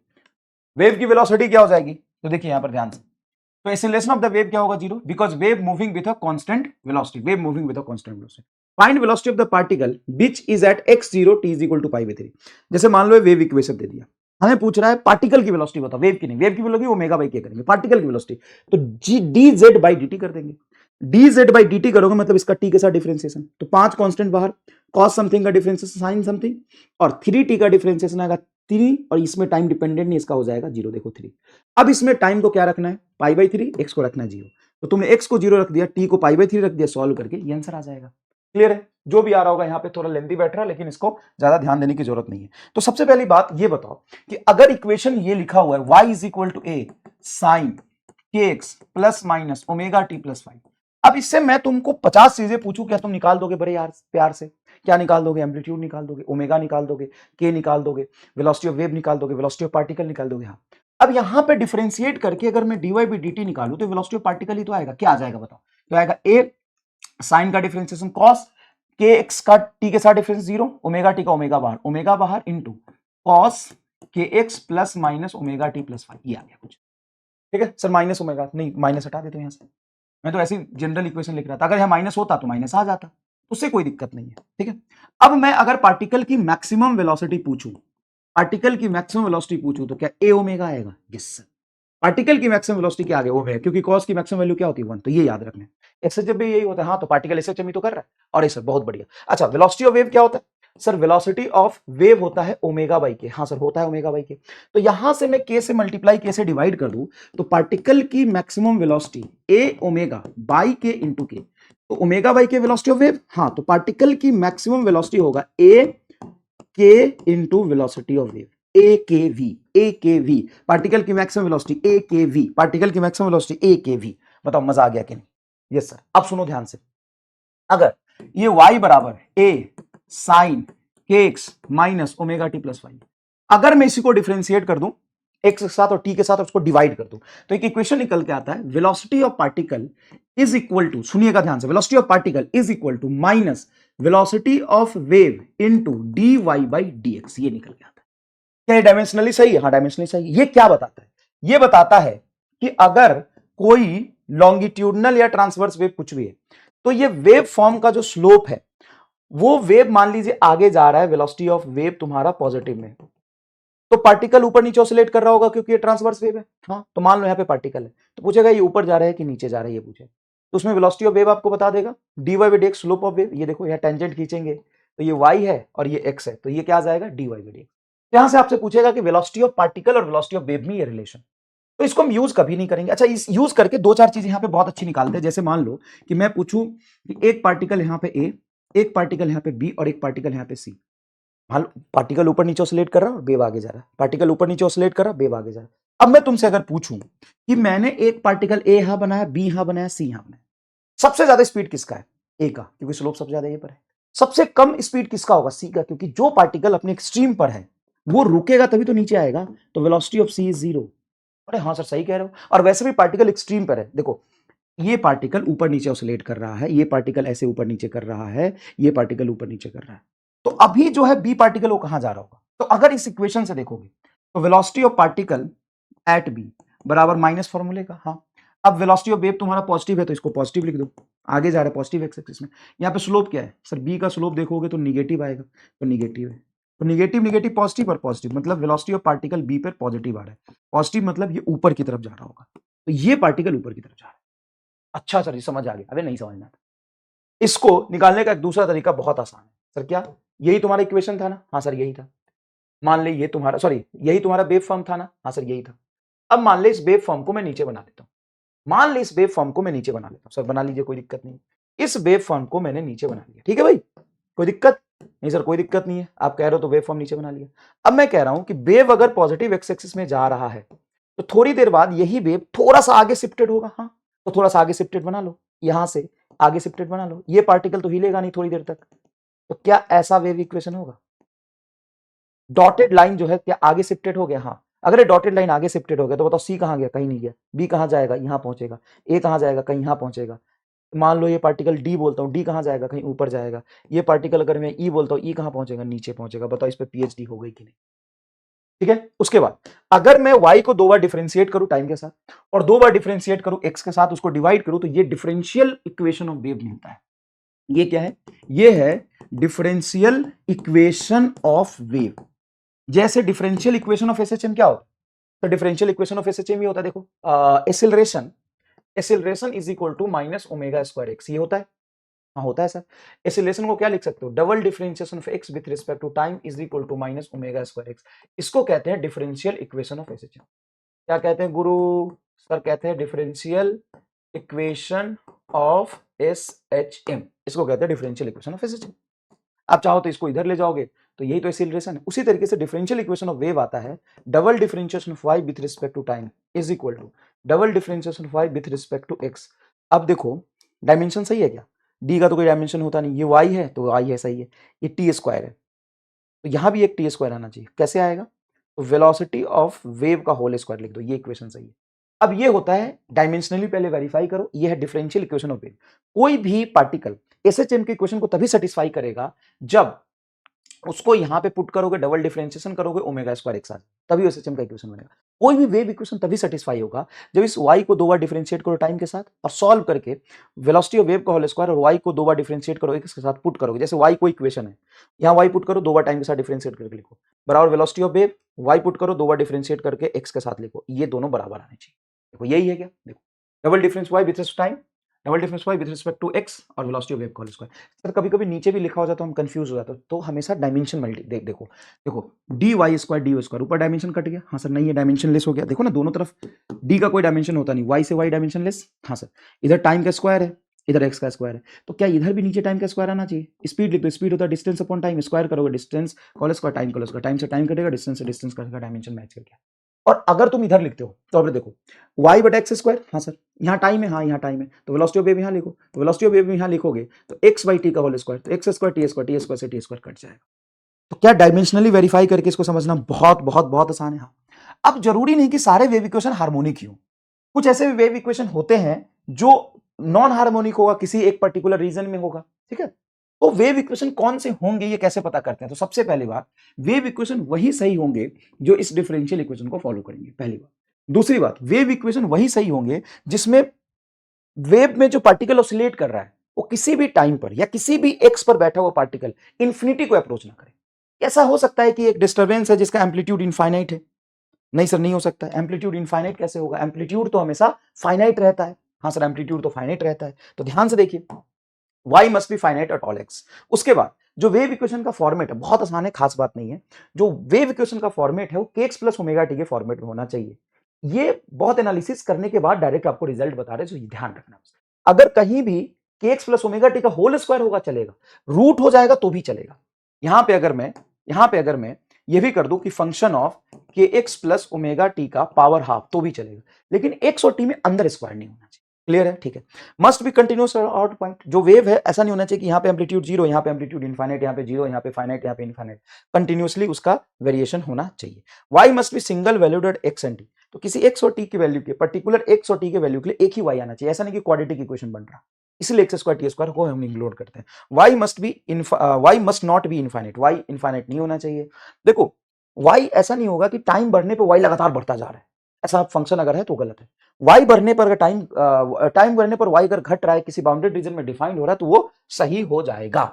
वेव की वेलोसिटी क्या हो जाएगी, तो देखिए यहां पर ध्यान से, तो एक्सीलरेशन ऑफ द वेव क्या होगा? 0, because wave moving with a constant velocity, wave moving with a constant velocity. Find velocity of the particle which is at x0 t is equal to pi by 3। जैसे मान लो wave equation दे दिया, हमें पूछ रहा है particle की velocity बताओ, wave की नहीं, वेव की वेलोसिटी ओमेगा बाई के करेंगे, पार्टिकल की वेलोसिटी तो जी dz बाई dt कर देंगे। dz बाई dt करोगे मतलब इसका t के साथ डिफरेंशिएशन, तो 5 कांस्टेंट बाहर, cos समथिंग का डिफरेंशिएशन sin समथिंग, और 3t का डिफरेंशिएशन आएगा 3, और इसमें टाइम डिपेंडेंट नहीं, इसका हो जाएगा 0। देखो 3। अब इसमें टाइम को क्या रखना है? पाई बाई 3, एक्स को रखना है 0। तो तुमने एक्स को 0 रख दिया, टी को पाई बाई 3 रख दिया, सॉल्व करके ये आंसर आ जाएगा। क्लियर है? जो भी आ रहा होगा यहाँ पे थोड़ा लेंथी बैठ रहा है, लेकिन इसको ज्यादा ध्यान देने की जरूरत नहीं है। तो सबसे पहली बात ये बताओ कि अगर इक्वेशन ये लिखा हुआ है y is equal to A sine के x plus minus omega T plus 5, अब इससे मैं तुमको 50 चीजें पूछूं, क्या तुम निकाल दोगे बड़े यार प्यार से? क्या निकाल दोगे, एम्पलीट्यूड निकाल दोगे, ओमेगा निकाल दोगे, के निकाल दोगे, वेलोसिटी ऑफ वेव निकाल दोगे, वेलोसिटी ऑफ पार्टिकल निकाल दोगे। हाँ, अब यहां पे डिफरेंशिएट करके अगर मैं dy by dt निकालू तो वेलोसिटी ऑफ पार्टिकल ही तो आएगा। क्या आ जाएगा बताओ? तो आएगा ए साइन का डिफरेंशिएशन कॉस के एक्स का टी के साथ डिफरेंस 0, ओमेगा टी का ओमेगा बाहर इंटू कॉस के x plus minus omega T plus 5, ये आ गया कुछ। ठीक है सर, माइनस ओमेगा नहीं, माइनस हटा देते यहां से, मैं तो ऐसी जनरल इक्वेशन लिख रहा था, अगर यहां माइनस होता तो माइनस आ जाता, उससे कोई दिक्कत नहीं है। ठीक है, अब मैं अगर पार्टिकल की मैक्सिमम वेलोसिटी पूछूं, पार्टिकल की मैक्सिमम वेलोसिटी पूछूं तो क्या ए ओमेगा आएगा? यस सर, पार्टिकल की मैक्सिमम वेलोसिटी क्या आ गया? ओमेगा, क्योंकि कॉस की मैक्सिमम वैल्यू क्या होती है 1, तो ये याद रखना है। एसएचएफ भी यही होता है। हाँ, तो पार्टिकल एसएचएम ही तो कर रहा है। और ये सर बहुत बढ़िया। अच्छा, वेलोसिटी ऑफ वेव क्या होता है? सर वेलोसिटी ऑफ वेव होता है ओमेगा बाई के। हाँ सर, होता है ओमेगा बाई के। तो यहां से मैं के से मल्टीप्लाई, के से डिवाइड कर दूं तो पार्टिकल की maximum velocity A omega by के इंटू के, तो ओमेगा बाई के वेलोसिटी ऑफ वेव। हाँ, तो पार्टिकल की मैक्सिमम वेलोसिटी होगा ए के इंटू वेलोसिटी ऑफ वेव, ए के वी, ए के वी, पार्टिकल की मैक्सिमम वेलोसिटी ए के वी, पार्टिकल की मैक्सिमम वेलोसिटी ए के वी। बताओ मजा आ गया कि नहीं? Yes sir. अब सुनो ध्यान से, अगर ये y बराबर ए साइन के x minus omega T plus 5, अगर मैं इसी को डिफरेंशिएट कर दूं x के साथ और t के साथ, उसको डिवाइड कर दूं, तो एक इक्वेशन निकल के आता है, velocity of particle is equal to, सुनिएगा ध्यान से, velocity of particle is equal to minus velocity of wave into dy by dx, ये निकल के आता है। क्या ये डायमेंशनली सही है? हाँ, डायमेंशनली सही है। ये क्या बताता है? ये बताता है कि अगर कोई लॉन्गिट्यूडनल या ट्रांसवर्स वेव कुछ भी है, तो ये वेव फॉर्म का जो स्लोप है, वो वेव मान लीजिए आगे जा रहा है, वेलोसिटी ऑफ वेव तुम्हारा पॉजिटिव में, तो पार्टिकल ऊपर नीचे ऑसिलेट कर रहा होगा क्योंकि ये ट्रांसवर्स वेव है। हाँ, तो मान लो यहाँ पे पार्टिकल है, तो पूछेगा ये ऊपर जा रहा है कि नीचे जा रहा है, ये पूछे, तो उसमें वेलोसिटी ऑफ वेव आपको बता देगा, dy by dx slope of wave. ये देखो यहाँ टेंजेंट खींचेंगे तो ये y है और ये x है, तो ये क्या आ जाएगा? dy by dx। यहां से आपसे पूछेगा कि वेलोसिटी ऑफ पार्टिकल और वेलोसिटी ऑफ वेव में ये रिलेशन, तो इसको हम यूज कभी नहीं करेंगे। अच्छा, इस यूज करके दो चार चीजें यहाँ पे बहुत अच्छी निकालते हैं। जैसे मान लो कि मैं पूछूं कि एक पार्टिकल यहाँ पे ए, एक पार्टिकल यहाँ पे बी और एक पार्टिकल यहाँ पे सी। मान लो पार्टिकल ऊपर नीचे ऑसिलेट कर रहा है और वेव आगे जा रहा है, पार्टिकल ऊपर नीचे ऑसिलेट कर रहा है, वेव आगे जा रहा है। अब मैं तुमसे अगर पूछूं कि मैंने एक पार्टिकल ए यहां बनाया, बी यहां बनाया, सी यहां बनाया, सबसे ज्यादा स्पीड किसका है? ए का, क्योंकि स्लोप सबसे ज्यादा ए पर है। सबसे कम स्पीड किसका होगा? सी का, क्योंकि जो पार्टिकल अपने एक्सट्रीम पर है वो रुकेगा तभी तो नीचे आएगा, तो वेलोसिटी ऑफ सी इज 0। अरे हाँ सर, सही कह रहे हो। और वैसे भी पार्टिकल एक्सट्रीम पर है, देखो ये पार्टिकल ऊपर नीचे ऑसिलेट कर रहा है, ये पार्टिकल ऐसे ऊपर नीचे कर रहा है, ये पार्टिकल ऊपर नीचे कर रहा है, तो अभी जो है बी पार्टिकल वो कहां जा रहा होगा? तो अगर इस इक्वेशन से देखोगे तो velocity of particle at B बराबर माइनस फॉर्मूले का। हाँ, अब वेलोसिटी ऑफ वेव तुम्हारा पॉजिटिव है तो इसको पॉजिटिव लिख दो, आगे जा रहा है पॉजिटिव एक्स एक्सिस में। यहाँ पे स्लोप क्या है सर? बी का स्लोप देखोगे तो निगेटिव आएगा, तो निगेटिव है, तो निगेटिव निगेटिव पॉजिटिव और पॉजिटिव, मतलब वेलोसिटी ऑफ पार्टिकल बी पर पॉजिटिव आ रहा है। पॉजिटिव मतलब ये ऊपर की तरफ जा रहा होगा, तो ये पार्टिकल ऊपर की तरफ जा रहा है। अच्छा सर, ये समझ आ गया। अबे नहीं समझना था। इसको निकालने का एक दूसरा तरीका बहुत आसान है। सर क्या? यही तुम्हारा इक्वेशन था ना? हाँ सर, यही था। मान ले ये तुम्हारा, सॉरी, यही तुम्हारा वेव फॉर्म था ना? हाँ सर, यही था। अब मान ले इस वेव फॉर्म को मैं नीचे बना देता हूं, मान ले इस वेव फॉर्म को मैं नीचे बना लेता हूं। सर बना लीजिए, कोई दिक्कत नहीं। इस वेव फॉर्म को मैंने नीचे बना लिया, ठीक है भाई, कोई दिक्कत नहीं? सर कोई दिक्कत नहीं है, आप कह रहे हो तो वेव फॉर्म नीचे बना लिया। अब मैं कह रहा हूं कि वेव अगर पॉजिटिव एक्स एक्सिस में जा रहा है तो थोड़ी देर बाद यही वेव थोड़ा सा आगे शिफ्टेड होगा। हाँ, तो थोड़ा सा आगे शिफ्टेड बना लो, यहां से आगे शिफ्टेड बना लो, ये पार्टिकल तो हिलेगा नहीं थोड़ी देर तक, तो क्या ऐसा वेव इक्वेशन होगा? डॉटेड लाइन जो है क्या आगे शिफ्टेड हो गया? हाँ, अगर ये डॉटेड लाइन आगे शिफ्टेड हो गया तो बताओ सी कहां गया? कहीं नहीं गया। बी कहां जाएगा? यहां पहुंचेगा। ए कहां जाएगा? कहीं यहां पहुंचेगा। मान लो ये पार्टिकल डी बोलता हूं, डी कहां जाएगा? कहीं ऊपर जाएगा। ये पार्टिकल अगर मैं ई बोलता हूं, ई कहां पहुंचेगा? नीचे पहुंचेगा। बताओ इस पे पीएचडी हो गई कि नहीं? ठीक है, उसके बाद अगर मैं y को 2 बार डिफरेंशिएट करूं टाइम के साथ और 2 बार डिफरेंशिएट करूं x के साथ, उसको डिवाइड करूं, तो ये डिफरेंशियल इक्वेशन ऑफ वेव मिलता है। ये क्या है? ये है डिफरेंशियल इक्वेशन ऑफ वेव। जैसे डिफरेंशियल इक्वेशन ऑफ एसएचएम क्या होता है? तो डिफरेंशियल इक्वेशन ऑफ एसएचएम ये होता है, देखो acceleration, acceleration is equal to minus omega square x, ये होता है। हाँ, होता है सर। एक्सेलरेशन को क्या लिख सकते हो? Double differentiation of x with respect to time is equal to minus omega square x. इसको कहते हैं डिफरेंशियल इक्वेशन ऑफ एसएचएम। क्या कहते हैं गुरु? सर कहते हैं डिफरेंशियल इक्वेशन ऑफ एसएचएम, इसको कहते हैं डिफरेंशियल इक्वेशन ऑफ एसएचएम। आप चाहो तो इसको इधर ले जाओगे तो यही तो एक्सेलरेशन है। उसी तरीके से डिफरेंशियल इक्वेशन ऑफ वेव आता है, double differentiation of y with respect to time is equal to double differentiation of y with respect to x। अब देखो डायमेंशन सही है क्या? डी का तो कोई डायमेंशन होता नहीं, ये वाई है तो आई है, सही है, ये टी स्क्वायर है तो यहां भी एक टी स्क्वायर आना चाहिए, कैसे आएगा, तो वेलोसिटी ऑफ वेव का होल स्क्वायर लिख दो, ये इक्वेशन सही है। अब ये होता है डायमेंशनली पहले वेरीफाई करो, ये है डिफरेंशियल इक्वेशन ऑफ वेव। कोई भी पार्टिकल एसएचएम के इक्वेशन को तभी सेटिस्फाई करेगा जब उसको यहां पे पुट करोगे, डबल डिफरेंशिएशन करोगे, ओमेगा स्क्वायर एक साथ, तभी एसएचएम का इक्वेशन बनेगा। कोई भी वेव इक्वेशन तभी सेटिस्फाई होगा जब इस y को 2 बार डिफरेंशिएट करो टाइम के साथ और सॉल्व करके वेलोसिटी ऑफ वेव का होल स्क्वायर और y को 2 बार डिफरेंशिएट करो x के साथ पुट करोगे। जैसे y को इक्वेशन है, यहाँ y पुट करो 2 बार टाइम के साथ डिफरेंशिएट करके लिखो, बराबर velocity of wave, y put करो 2 बार डिफरेंशिएट करके x के साथ लिखो, ये दोनों बराबर आने चाहिए। देखो यही है क्या, देखो double difference y with time, double difference y with respect to x और वेलोसिटी ऑफ वेव का होल स्क्वायर। सर कभी कभी नीचे भी लिखा हो जाता है, हम कंफ्यूज हो जाते हैं, तो हमेशा डायमेंशन मल्टी देखो देखो d y square d square, ऊपर डायमेंशन कट गया, हाँ सर नहीं है डायमेंशन लेस हो गया, देखो ना दोनों तरफ डी का कोई डायमेंशन होता नहीं, वाई से वाई डायमेंशन लेस, हाँ सर इधर टाइम का स्क्वायर है, इधर एक्स का स्क्वायर है, तो क्या इधर भी नीचे टाइम का स्क्वायर आना चाहिए। स्पीड लिख दो, स्पीड होता है डिस्टेंस अपॉन टाइम, स्क्वायर करोगे distance call square time call square, time से टाइम कटेगा, डिस्टेंस से डिस्टेंस कटेगा, डायमेंशन मैच करके। और अगर तुम इधर लिखते हो तो अब देखो y बटा एक्स स्क्वायर, हाँ सर यहाँ टाइम है, हाँ यहाँ टाइम है, तो वेलोसिटी ऑफ वेव यहाँ लिखो, तो वेलोसिटी ऑफ वेव यहाँ लिखोगे तो x बाई टी का होल स्क्वायर, तो एक्स स्क्वायर टी स्क्वायर से टी स्क्वायर कट जाएगा। तो क्या डायमेंशनली वेरीफाई करके इसको समझना बहुत बहुत बहुत आसान है। हाँ अब जरूरी नहीं कि सारे वेव इक्वेशन हार्मोनिक ही हो, कुछ ऐसे भी वेव इक्वेशन होते हैं जो नॉन हार्मोनिक होगा, किसी एक पर्टिकुलर रीजन में होगा, ठीक है। तो वेव इक्वेशन कौन से होंगे ये कैसे पता करते हैं, तो सबसे पहली बात वेव इक्वेशन वही सही होंगे जो इस डिफरेंशियल इक्वेशन को फॉलो करेंगे, पहली बात। दूसरी बात, वेव इक्वेशन वही सही होंगे जिसमें वेव में जो पार्टिकल ऑसिलेट कर रहा है वो किसी भी टाइम पर या किसी भी एक्स पर बैठा हुआ पार्टिकल इंफिनिटी को अप्रोच ना करे। ऐसा हो सकता है कि एक डिस्टर्बेंस है जिसका एम्पलीट्यूड इनफाइनाइट है, नहीं सर नहीं हो सकता, एम्पलीट्यूड इनफाइनाइट कैसे होगा, एम्पलीट्यूड तो हमेशा फाइनाइट रहता है, हाँ सर एम्पलीट्यूड तो फाइनाइट रहता है, तो ध्यान से देखिए y must be finite at all x। उसके बाद जो वेव इक्वेशन का फॉर्मेट है बहुत आसान है, खास बात नहीं है, जो वेव इक्वेशन का फॉर्मेट है वो kx प्लस ओमेगा टी के फॉर्मेट में होना चाहिए। ये बहुत एनालिसिस करने के बाद डायरेक्ट आपको रिजल्ट बता रहे हैं, तो ध्यान रखना। अगर कहीं भी kx प्लस ओमेगा टी का होल स्क्वायर होगा चलेगा, रूट हो जाएगा तो भी चलेगा। यहां पे अगर मैं ये भी कर दूं कि function of kx plus omega t का पावर हाफ तो भी चलेगा, लेकिन x और t में अंदर स्क्वायर नहीं होना चाहिए। क्लियर है, ठीक है। Must be continuous out point, जो वेव है ऐसा नहीं होना चाहिए कि यहाँ पे एम्पलीट्यूड जीरो, यहाँ पे एम्पलीट्यूड इनफाइनाइट, यहाँ पे जीरो, यहाँ पे फाइनाइट, यहाँ पे इनफाइनाइट, कंटिन्यूअसली उसका वेरिएशन होना चाहिए। y must be single valued at x and t, तो किसी x और t की वैल्यू के पर्टिकुलर x और t के वैल्यू के लिए एक ही y आना चाहिए, ऐसा नहीं कि क्वाड्रेटिक इक्वेशन बन रहा, इसलिए एक्स स्क्वायर टी स्क्वायर को हम इंक्लूड करते हैं। y must not be infinite, y infinite नहीं होना चाहिए। देखो y ऐसा नहीं होगा कि टाइम बढ़ने पे y लगातार बढ़ता जा रहा है, ऐसा फंक्शन अगर है तो गलत है। y बढ़ने पर अगर टाइम बढ़ने पर y अगर घट रहा है, किसी बाउंडेड रीजन में डिफाइंड हो रहा है, तो वो सही हो जाएगा।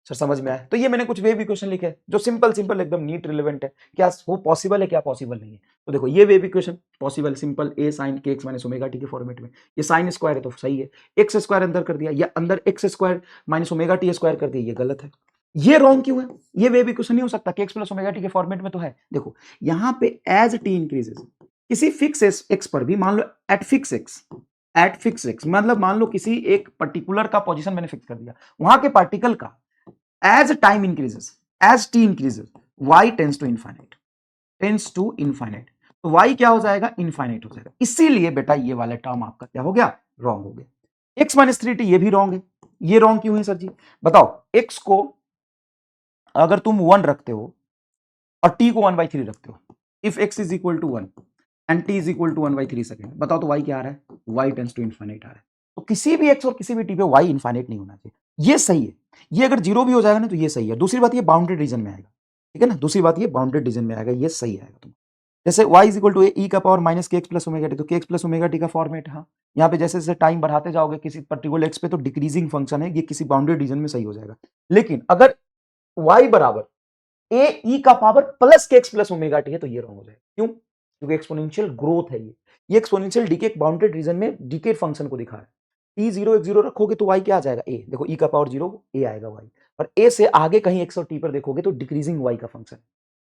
सर समझ में आया, तो ये मैंने कुछ वेव इक्वेशन लिखे हैं जो सिंपल एकदम नीट रिलेवेंट है, क्या वो पॉसिबल है क्या पॉसिबल नहीं है। तो देखो ये wave equation possible, simple, a sin kx minus omega T के फॉर्मेट में, ये साइन स्क्वायर है तो सही है, एक्स स्क्वायर अंदर कर दिया, या अंदर x square minus omega T square कर दिया, ये गलत है। ये रॉन्ग क्यों है, ये वेव इक्वेशन नहीं हो सकता कि x प्लस ओमेगा टी के फॉर्मेट में तो है। देखो यहां पे एज टी इंक्रीजेस, किसी फिक्स एक्स पर भी, मान लो एट फिक्स एक्स मतलब मान लो किसी एक पर्टिकुलर का पोजीशन मैंने फिक्स कर दिया, वहां के पार्टिकल का as time increases, as t increases, y tends to infinite, तो y क्या हो जाएगा, इनफाइनाइट हो जाएगा। इसीलिए बेटा ये वाला टर्म आपका क्या हो गया, रॉन्ग हो गया। x माइनस 3t ये भी रॉन्ग है, ये रॉन्ग क्यों है सर जी, बताओ। x को अगर तुम 1 रखते हो और t को 1/3 रखते हो, if x is equal to 1 and t is equal to 1/3 second, बताओ तो y क्या आ रहा है, y टेंस टू इनफाइनाइट आ रहा है। तो किसी भी x और किसी भी t पे y इनफाइनाइट नहीं होना चाहिए, ये सही है। ये अगर जीरो भी हो जाएगा ना तो ये सही है। दूसरी बात ये बाउंडेड रीजन में आएगा, ठीक है ना, दूसरी बात ये बाउंडेड रीजन में आएगा, ये सही आएगा तुम। जैसे y is equal to e का power minus kx plus omega t, तो kx प्लस ओमेगा टी का फॉर्मेट, हाँ यहाँ पे जैसे जैसे टाइम बढ़ाते जाओगे किसी पर्टिकुलर x पे तो डिक्रीजिंग फंक्शन है, ये किसी बाउंडेड रीजन में सही हो जाएगा। लेकिन अगर y बराबर ए ई का power plus K x plus omega T है तो ये रॉन्ग हो जाएगा। क्यों, क्योंकि एक्सपोनेंशियल ग्रोथ है, ये एक्सपोनेंशियल डीके एक बाउंडेड रीजन में डीके फंक्शन को दिखा है। टी जीरो एक जीरो रखोगे तो वाई क्या आ जाएगा, ए, देखो ई का पावर जीरो, ए आएगा वाई, और ए से आगे कहीं एक्स और टी पर देखोगे तो डिक्रीजिंग वाई का फंक्शन।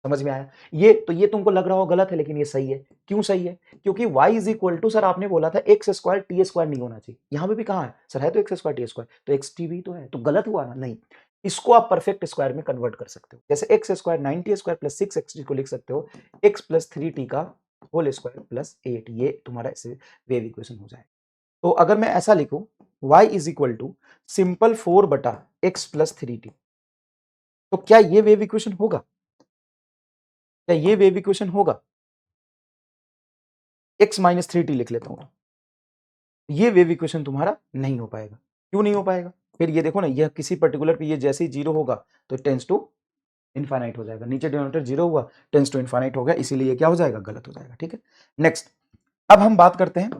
समझ में आया, ये तो ये तुमको लग रहा हो गलत है, लेकिन ये सही है। क्यों सही है, क्योंकि y is equal to, sir आपने बोला था एक्स स्क्वायर टी स्क्वायर नहीं होना चाहिए, यहां पे भी कहा है सर, है तो एक्स स्क्वायर टी स्क्वायर, तो एक्स टी भी तो है, तो गलत हुआ ना, नहीं। इसको आप परफेक्ट स्क्वायर में कन्वर्ट कर सकते हो, जैसे x square 9t square plus 6x को लिख सकते हो x प्लस 3t का होल स्क्वायर प्लस 8, ये तुम्हारा ऐसे वेव इक्वेशन हो जाए। तो अगर मैं ऐसा लिखूं y is equal to simple 4/x+3t। तो क्या ये वेव इक्वेशन होगा? क्या ये वेव इक्वेशन होगा? x-3t लिख लेता हूं। ये वेव इक्वेशन तुम्हारा नहीं हो पाएगा। क्यों नहीं हो पाएगा? फिर ये देखो ना, यह किसी पर्टिकुलर पे ये जैसे ही जीरो होगा तो टेंस टू इनफाइनाइट हो जाएगा। नीचे डिनोमिनेटर जीरो हुआ, टेंस टू इनफाइनाइट हो गया, इसीलिए ये क्या हो जाएगा? गलत हो जाएगा। ठीक है, नेक्स्ट। अब हम बात करते हैं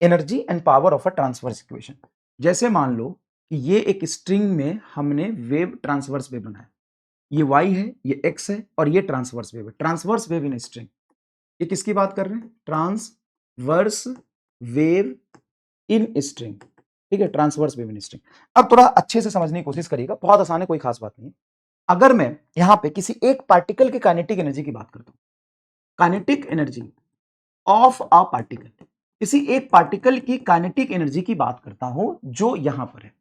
energy and power of a transverse equation. जैसे मान लो कि ये एक स्ट्रिंग में हमने वेव ट्रांसवर्स वेव बनाया, ये y है, ये x है और ये ट्रांसवर्स वेव है। ट्रांसवर्स वेव इन स्ट्रिंग, ये किसकी बात कर रहे हैं? Transverse wave in string. ठीक है, ट्रांसवर्स वेव इन स्ट्रिंग। अब थोड़ा अच्छे से समझने की कोशिश करिएगा, बहुत आसान है, कोई खास बात नहीं है। अगर मैं यहां पे किसी एक पार्टिकल की काइनेटिक एनर्जी की बात करता हूं, kinetic energy of a particle, किसी एक पार्टिकल की काइनेटिक एनर्जी की बात करता हूं जो यहां पर है,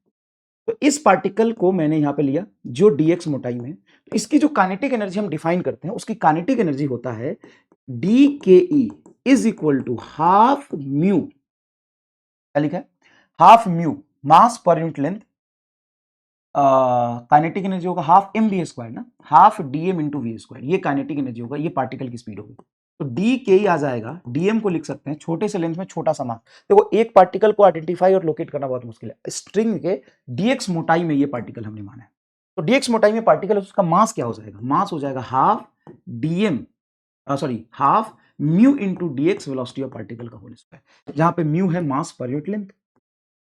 तो इस पार्टिकल को मैंने यहां पे लिया जो dx मोटाई में, तो इसकी जो काइनेटिक एनर्जी हम डिफाइन करते हैं, उसकी काइनेटिक एनर्जी होता है dke is equal to half mu, क्या लिखा है? हाफ म्यू मास पर यूनिट लेंथ, काइनेटिक एनर्जी होगा हाफ एम बी स्क्वायर ना, half DM into V square, ये काइनेटिक एनर्जी होगा, ये पार्टिकल की स्पीड होगी। तो डी के ही आ जाएगा, डीएम को लिख सकते हैं छोटे से लेंथ में छोटा सा मास। देखो एक पार्टिकल को आइडेंटिफाई और लोकेट करना बहुत मुश्किल है। स्ट्रिंग के डीएक्स मोटाई में ये पार्टिकल हमने माना है, तो डीएक्स मोटाई में पार्टिकल, उसका मास क्या हो जाएगा? मास हो जाएगा half dm, sorry half mu into dx velocity of particle का होल स्क्वायर, जहां पे म्यू है मास पर यूनिट लेंथ,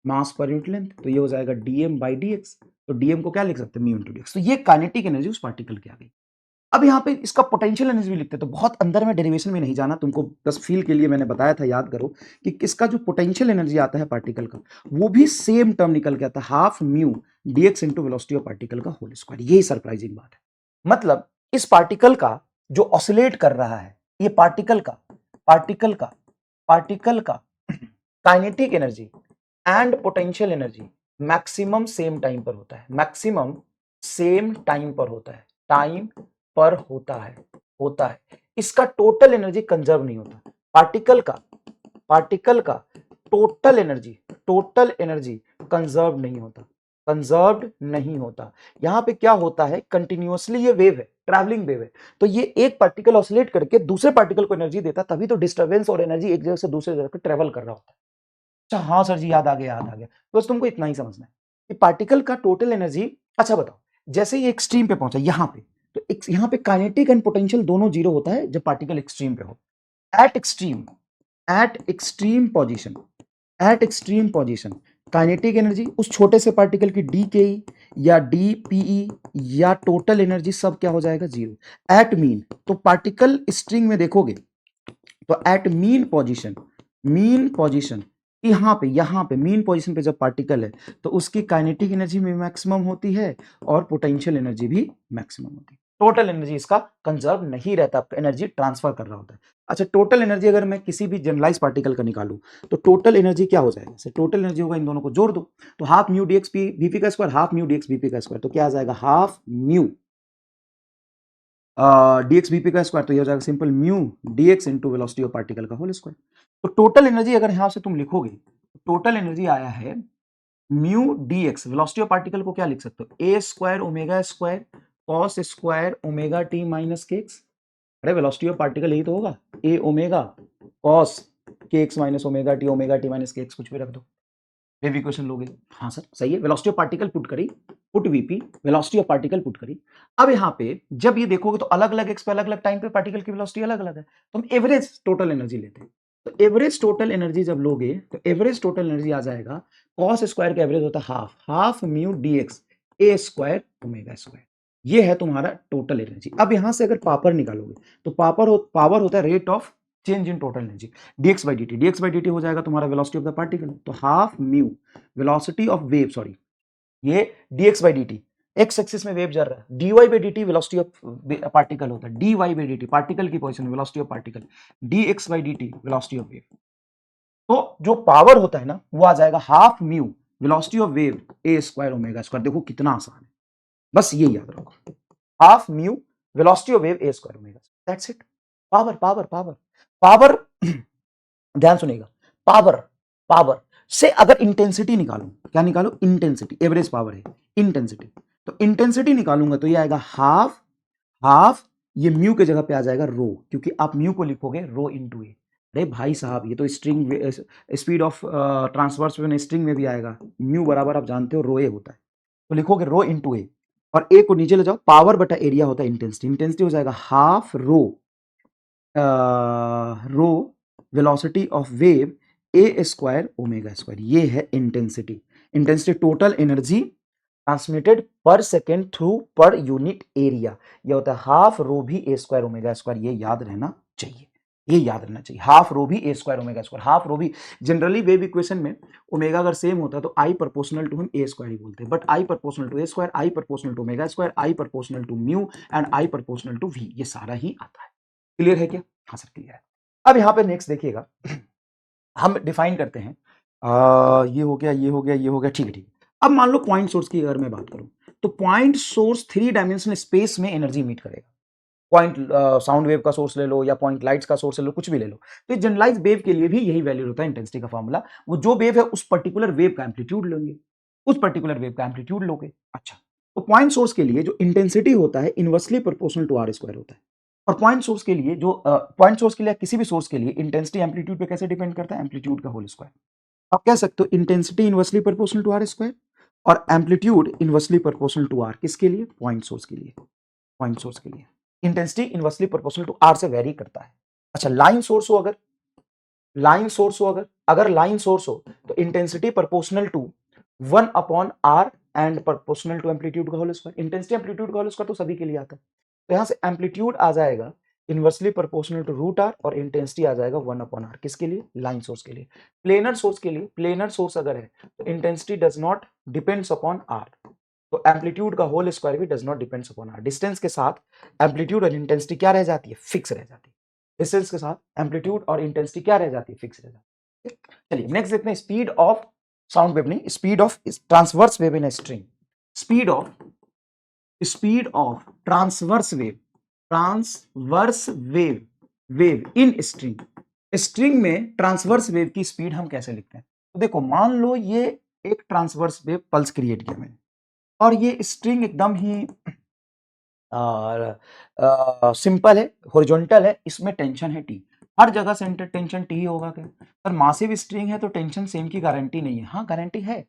मास पर यूनिट लेंथ, तो ये हो जाएगा डीएम बाई डीएक्स। तो डीएम को क्या लिख सकते हैं? Mu into dx. तो ये काइनेटिक एनर्जी उस पार्टिकल की आ गई। अब यहाँ पे इसका पोटेंशियल एनर्जी भी लिखते हैं, तो बहुत अंदर में डेरिवेशन में नहीं जाना, तुमको बस फील के लिए मैंने बताया था, याद करो कि किसका जो पोटेंशियल एनर्जी आता है पार्टिकल का, वो भी सेम टर्म निकल के आता है, half mu dx into velocity of particle का होल स्क्वायर। यही सरप्राइजिंग बात है। मतलब इस पार्टिकल का जो ऑसिलेट कर रहा है, ये पार्टिकल का kinetic energy and potential energy maximum same time पर होता है, मैक्सिमम सेम टाइम पर होता है, टाइम पर होता है। इसका टोटल एनर्जी कंजर्व नहीं होता। पार्टिकल का टोटल एनर्जी कंजर्व्ड नहीं होता। यहां पे क्या होता है? कंटिन्यूअसली ये वेव है, ट्रैवलिंग वेव है, तो ये एक पार्टिकल ऑसिलेट करके दूसरे पार्टिकल को एनर्जी देता, तभी तो डिस्टर्बेंस और एनर्जी एक जगह से दूसरे जगह पर ट्रेवल कर रहा होता है। अच्छा हाँ सर जी, याद आ गया। बस तुमको इतना ही समझना है कि पार्टिकल का टोटल एनर्जी। अच्छा बताओ, जैसे ये एक्सट्रीम पे पहुंचा यहां पे, तो यहां पे काइनेटिक एंड पोटेंशियल दोनों जीरो होता है जब पार्टिकल एक्सट्रीम पे हो। Eight extreme position kinetic energy उस छोटे से पार्टिकल की डी के या डी पीई या टोटल एनर्जी सब क्या हो जाएगा? जीरो। एट मीन, तो पार्टिकल स्ट्रिंग में देखोगे तो एट मीन पोजीशन यहां पे मीन पोजीशन पे जब पार्टिकल है तो उसकी काइनेटिक एनर्जी भी मैक्सिमम होती है और पोटेंशियल एनर्जी भी मैक्सिमम होती है। टोटल एनर्जी इसका कंजर्व नहीं रहता, आपका एनर्जी ट्रांसफर कर रहा होता है। अच्छा, टोटल एनर्जी अगर मैं किसी भी जनरलाइज पार्टिकल का निकालूं तो टोटल एनर्जी क्या हो जाएगा? टोटल एनर्जी होगा, इन दोनों को जोड़ दो तो हाफ म्यू डीएक्स बीपी का square, half mu DX BP का स्क्वायर, तो क्या आ जाएगा? हाफ म्यू डीएक्स बीपी का स्क्वायर, तो ये हो जाएगा simple mu dx into velocity of particle का होल स्क्वायर। तो टोटल एनर्जी अगर यहां से तुम लिखोगे, टोटल एनर्जी आया है mu DX, velocity of particle को क्या लिख सकते हो? A square omega square cos square omega T minus K x. अरे वेलोसिटी ऑफ पार्टिकल यही तो होगा, ए ओमेगा कॉस के x minus omega T minus K x, कुछ भी रख दो, वेव इक्वेशन लोगे। हाँ सर सही है, वेलोसिटी ऑफ पार्टिकल पुट करी, put VP, velocity of particle put करी। अब यहाँ पे जब ये देखोगे तो अलग अलग एक्स पे अलग अलग टाइम पे पार्टिकल की वेलोसिटी अलग अलग है, तो हम एवरेज टोटल एनर्जी लेते हैं। तो एवरेज टोटल एनर्जी जब लोगे तो एवरेज टोटल एनर्जी आ जाएगा, कॉस स्क्वायर का एवरेज होता है हाफ म्यू डीएक्स ए स्क्वायर ओमेगा स्क्वायर। ये है तुम्हारा टोटल एनर्जी। अब यहां से अगर पावर निकालोगे तो पावर होता है rate of change in total energy, dx by dt हो जाएगा तुम्हारा वेलोसिटी ऑफ द पार्टिकल। तो half mu velocity of wave, sorry ये dx by dt, x axis में वेव जा रहा है, dy by dt velocity of particle होता है, dy by dt पार्टिकल की position velocity of particle, dx by dt velocity of wave. तो जो पावर होता है ना वो आ जाएगा half mu velocity of wave A square omega square. देखो कितना आसान है, बस ये याद रखो, half mu velocity of wave A square omega, that's it. Power power power power ध्यान सुनिएगा, पावर पावर से अगर इंटेंसिटी निकालूं, क्या निकालो, इंटेंसिटी, एवरेज पावर है इंटेंसिटी, तो इंटेंसिटी निकालूंगा तो ये आएगा हाफ, हाफ ये म्यू के जगह पे आ जाएगा रो, क्योंकि आप म्यू को लिखोगे रो इंटू ए। अरे भाई साहब ये तो स्ट्रिंग स्पीड ऑफ ट्रांसवर्स में स्ट्रिंग में भी आएगा, म्यू बराबर आप जानते हो रो ए होता है, तो लिखोगे रो इंटू ए, और ए को नीचे ले जाओ, पावर बटा एरिया होता है इंटेंसिटी, इंटेंसिटी हो जाएगा half rho, rho velocity of wave A square omega square, ये है intensity. Intensity total energy transmitted per second through per unit area, ये होता है हाफ रो भी ए स्क्वायर ओमेगा स्क्वायर, ये याद रहना चाहिए, ये याद रहना चाहिए, हाफ रो भी A square omega square, half rho भी जनरली वेव इक्वेशन में ओमेगा अगर सेम होता है तो आई प्रोपोर्शनल टू हम ए स्क्वायर ही बोलते हैं, but I proportional to a square, I proportional to omega square, I proportional to mu and I proportional to v, ये सारा ही आता है। क्लियर है क्या? हाँ सर क्लियर है। अब यहां पे नेक्स्ट देखिएगा, हम डिफाइन करते हैं, ये हो गया, ये हो गया, ये हो गया, ठीक है ठीक है। अब मान लो पॉइंट सोर्स की अगर मैं बात करूं, तो पॉइंट सोर्स 3 डायमेंशनल स्पेस में एनर्जी मीट करेगा। पॉइंट साउंड वेव का सोर्स ले लो या पॉइंट लाइट्स का सोर्स ले लो, कुछ भी ले लो, तो जनरलाइज वेव के लिए भी यही वैल्यू होता है इंटेंसिटी का फॉर्मूला, वो जो वेव है उस पर्टिकुलर वेव का एम्पलीट्यूड लेंगे, उस पर्टिकुलर वेव का एम्पलीट्यूड लोगे। अच्छा, तो पॉइंट सोर्स के लिए जो इंटेंसिटी होता है inversely proportional to are square होता है, और पॉइंट सोर्स के लिए जो पॉइंट सोर्स के लिए किसी भी सोर्स के लिए इंटेंसिटी एम्पलीट्यूड पे कैसे डिपेंड करता है, एम्पलीट्यूड का होल स्क्वायर। आप कह सकते हो intensity inversely proportional to are square और amplitude inversely proportional to R, किसके लिए, पॉइंट सोर्स के लिए, पॉइंट सोर्स के लिए intensity inversely proportional to r से वेरी करता है। अच्छा, लाइन सोर्स हो, अगर लाइन सोर्स हो, अगर लाइन सोर्स हो तो intensity proportional to 1 upon r and proportional to amplitude का होल स्क्वायर, इंटेंसिटी एम्पलीट्यूड का होल स्क्वायर तो सभी के लिए आता है, तो यहां से एम्पलीट्यूड आ जाएगा inversely proportional to root r और इंटेंसिटी आ जाएगा 1 अपॉन आर, किसके लिए, लाइन सोर्स के लिए। प्लेनर सोर्स के लिए, प्लेनर सोर्स अगर है तो intensity does not depends upon r, तो एम्पलीट्यूड का होल स्क्वायर भी does not depends upon r. Distance के साथ एम्पलीट्यूड और इंटेंसिटी क्या रह जाती है, फिक्स रह जाती है, डिस्टेंस के साथ एम्पलीट्यूड और इंटेंसिटी क्या रह जाती है, फिक्स रह जाती है। चलिए नेक्स्ट देखते हैं, स्पीड ऑफ साउंड वेव, नहीं speed of transverse wave in string, speed of transverse wave, transverse wave in string, string में ट्रांसवर्स वेव की स्पीड हम कैसे लिखते हैं, तो देखो मान लो ये एक ट्रांसवर्स वेव पल्स क्रिएट किया मैंने, और ये स्ट्रिंग एकदम ही सिंपल है, हॉरिजॉन्टल है, इसमें टेंशन है टी, हर जगह सेंटर टेंशन टी होगा क्या, पर मासिव स्ट्रिंग है तो टेंशन सेम की गारंटी नहीं है, हाँ गारंटी है,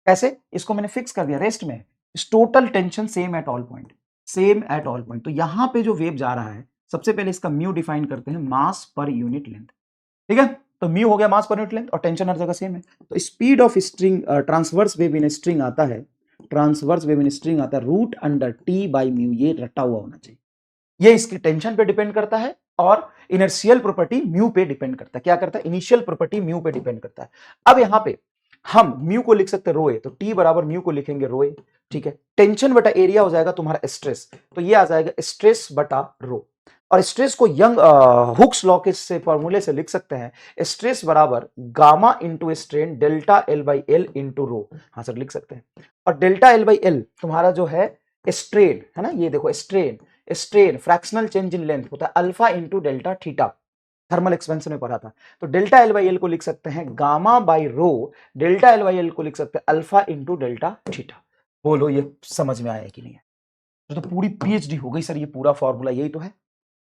कैसे, इसको मैंने फिक्स कर दिया, रेस्ट में total tension same at all point, same at all point, तो यहां पे जो वेव जा रहा है, सबसे पहले इसका म्यू डिफाइन करते हैं, मास पर यूनिट लेंथ, ठीक है, तो म्यू हो गया मास पर यूनिट लेंथ और टेंशन हर जगह सेम है, तो speed of string transverse wave in string आता है, ट्रांसवर्स वेव इन स्ट्रिंग आता है root under T by mu, ये रटा हुआ होना चाहिए, ये इसकी टेंशन पे डिपेंड करता है और इनर्शियल प्रॉपर्टी म्यू पे डिपेंड करता है, क्या करता है, इनिशियल प्रॉपर्टी म्यू पे डिपेंड करता है। अब यहां पे हम म्यू को लिख सकते हैं रो ए, तो टी बराबर म्यू को लिखेंगे रो ए, ठीक है, टेंशन बटा एरिया हो जाएगा तुम्हारा स्ट्रेस, तो ये आ जाएगा स्ट्रेस बटा रो, और स्ट्रेस को यंग हुक्स लॉ के से फॉर्मूले से लिख सकते हैं, स्ट्रेस बराबर gamma into strain delta L by L into rho, हाँ सर लिख सकते हैं, और डेल्टा एल बाई एल तुम्हारा जो है स्ट्रेन है ना, ये देखो strain fractional change in length होता है alpha into delta theta, thermal expansion में पढ़ा था, तो डेल्टा एल बाई एल को लिख सकते हैं gamma by row, delta L by L को लिख सकते हैं अल्फा इंटू डेल्टा थीटा। बोलो ये समझ में आया कि नहीं है, तो पूरी पीएचडी हो गई सर, ये पूरा फॉर्मूला यही तो है।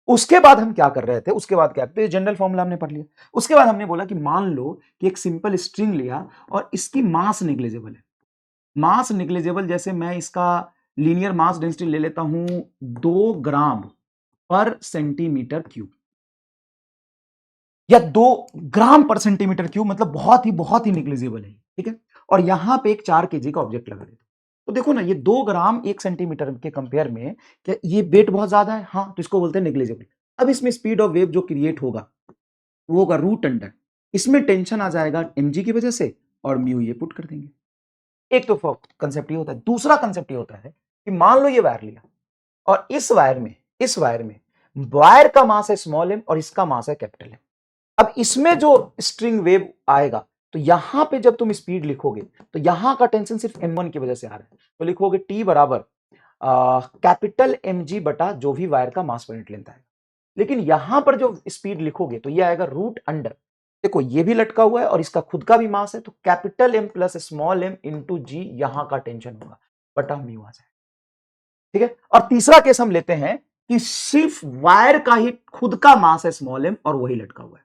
उसके बाद हम क्या कर रहे थे, उसके बाद क्या, तो जनरल फॉर्मूला हमने पढ़ लिया, उसके बाद हमने बोला कि मान लो कि एक सिंपल स्ट्रिंग लिया और इसकी मास निग्लिजिबल है, मास निग्लिजिबल, जैसे मैं इसका लीनियर मास डेंसिटी ले लेता हूं 2 ग्राम पर सेंटीमीटर क्यूब, या 2 ग्राम पर सेंटीमीटर क्यूब, मतलब बहुत ही निग्लिजिबल है, ठीक है, और यहां पे एक 4 केजी का ऑब्जेक्ट लगा देता, तो देखो ना ये 2 ग्राम 1 सेंटीमीटर के कंपेयर में क्या ये वेट बहुत ज्यादा है, हाँ तो इसको बोलते हैं निग्लिजिबल। अब इसमें स्पीड ऑफ वेव जो क्रिएट होगा वो होगा रूट अंडर, इसमें टेंशन आ जाएगा mg की वजह से और म्यू ये पुट कर देंगे, एक तो कंसेप्ट ये होता है, दूसरा कंसेप्ट ये होता है कि मान लो ये वायर लिया और इस वायर में वायर का मास है स्मॉल m और इसका मास है कैपिटल M, अब इसमें जो स्ट्रिंग वेव आएगा तो यहां पे जब तुम स्पीड लिखोगे तो यहां का टेंशन सिर्फ m1 की वजह से आ रहा है, तो लिखोगे T बराबर कैपिटल mg बटा जो भी वायर का मास पर यूनिट लेंथ आएगा, लेकिन यहां पर जो स्पीड लिखोगे तो ये आएगा रूट अंडर देखो ये भी लटका हुआ है और इसका खुद का भी मास है, तो capital M plus small m into G यहां का टेंशन होगा, बटा म्यू आ जाए। ठीक है, और तीसरा केस हम लेते हैं कि सिर्फ वायर का ही खुद का मास है स्मॉल m और वही लटका हुआ है।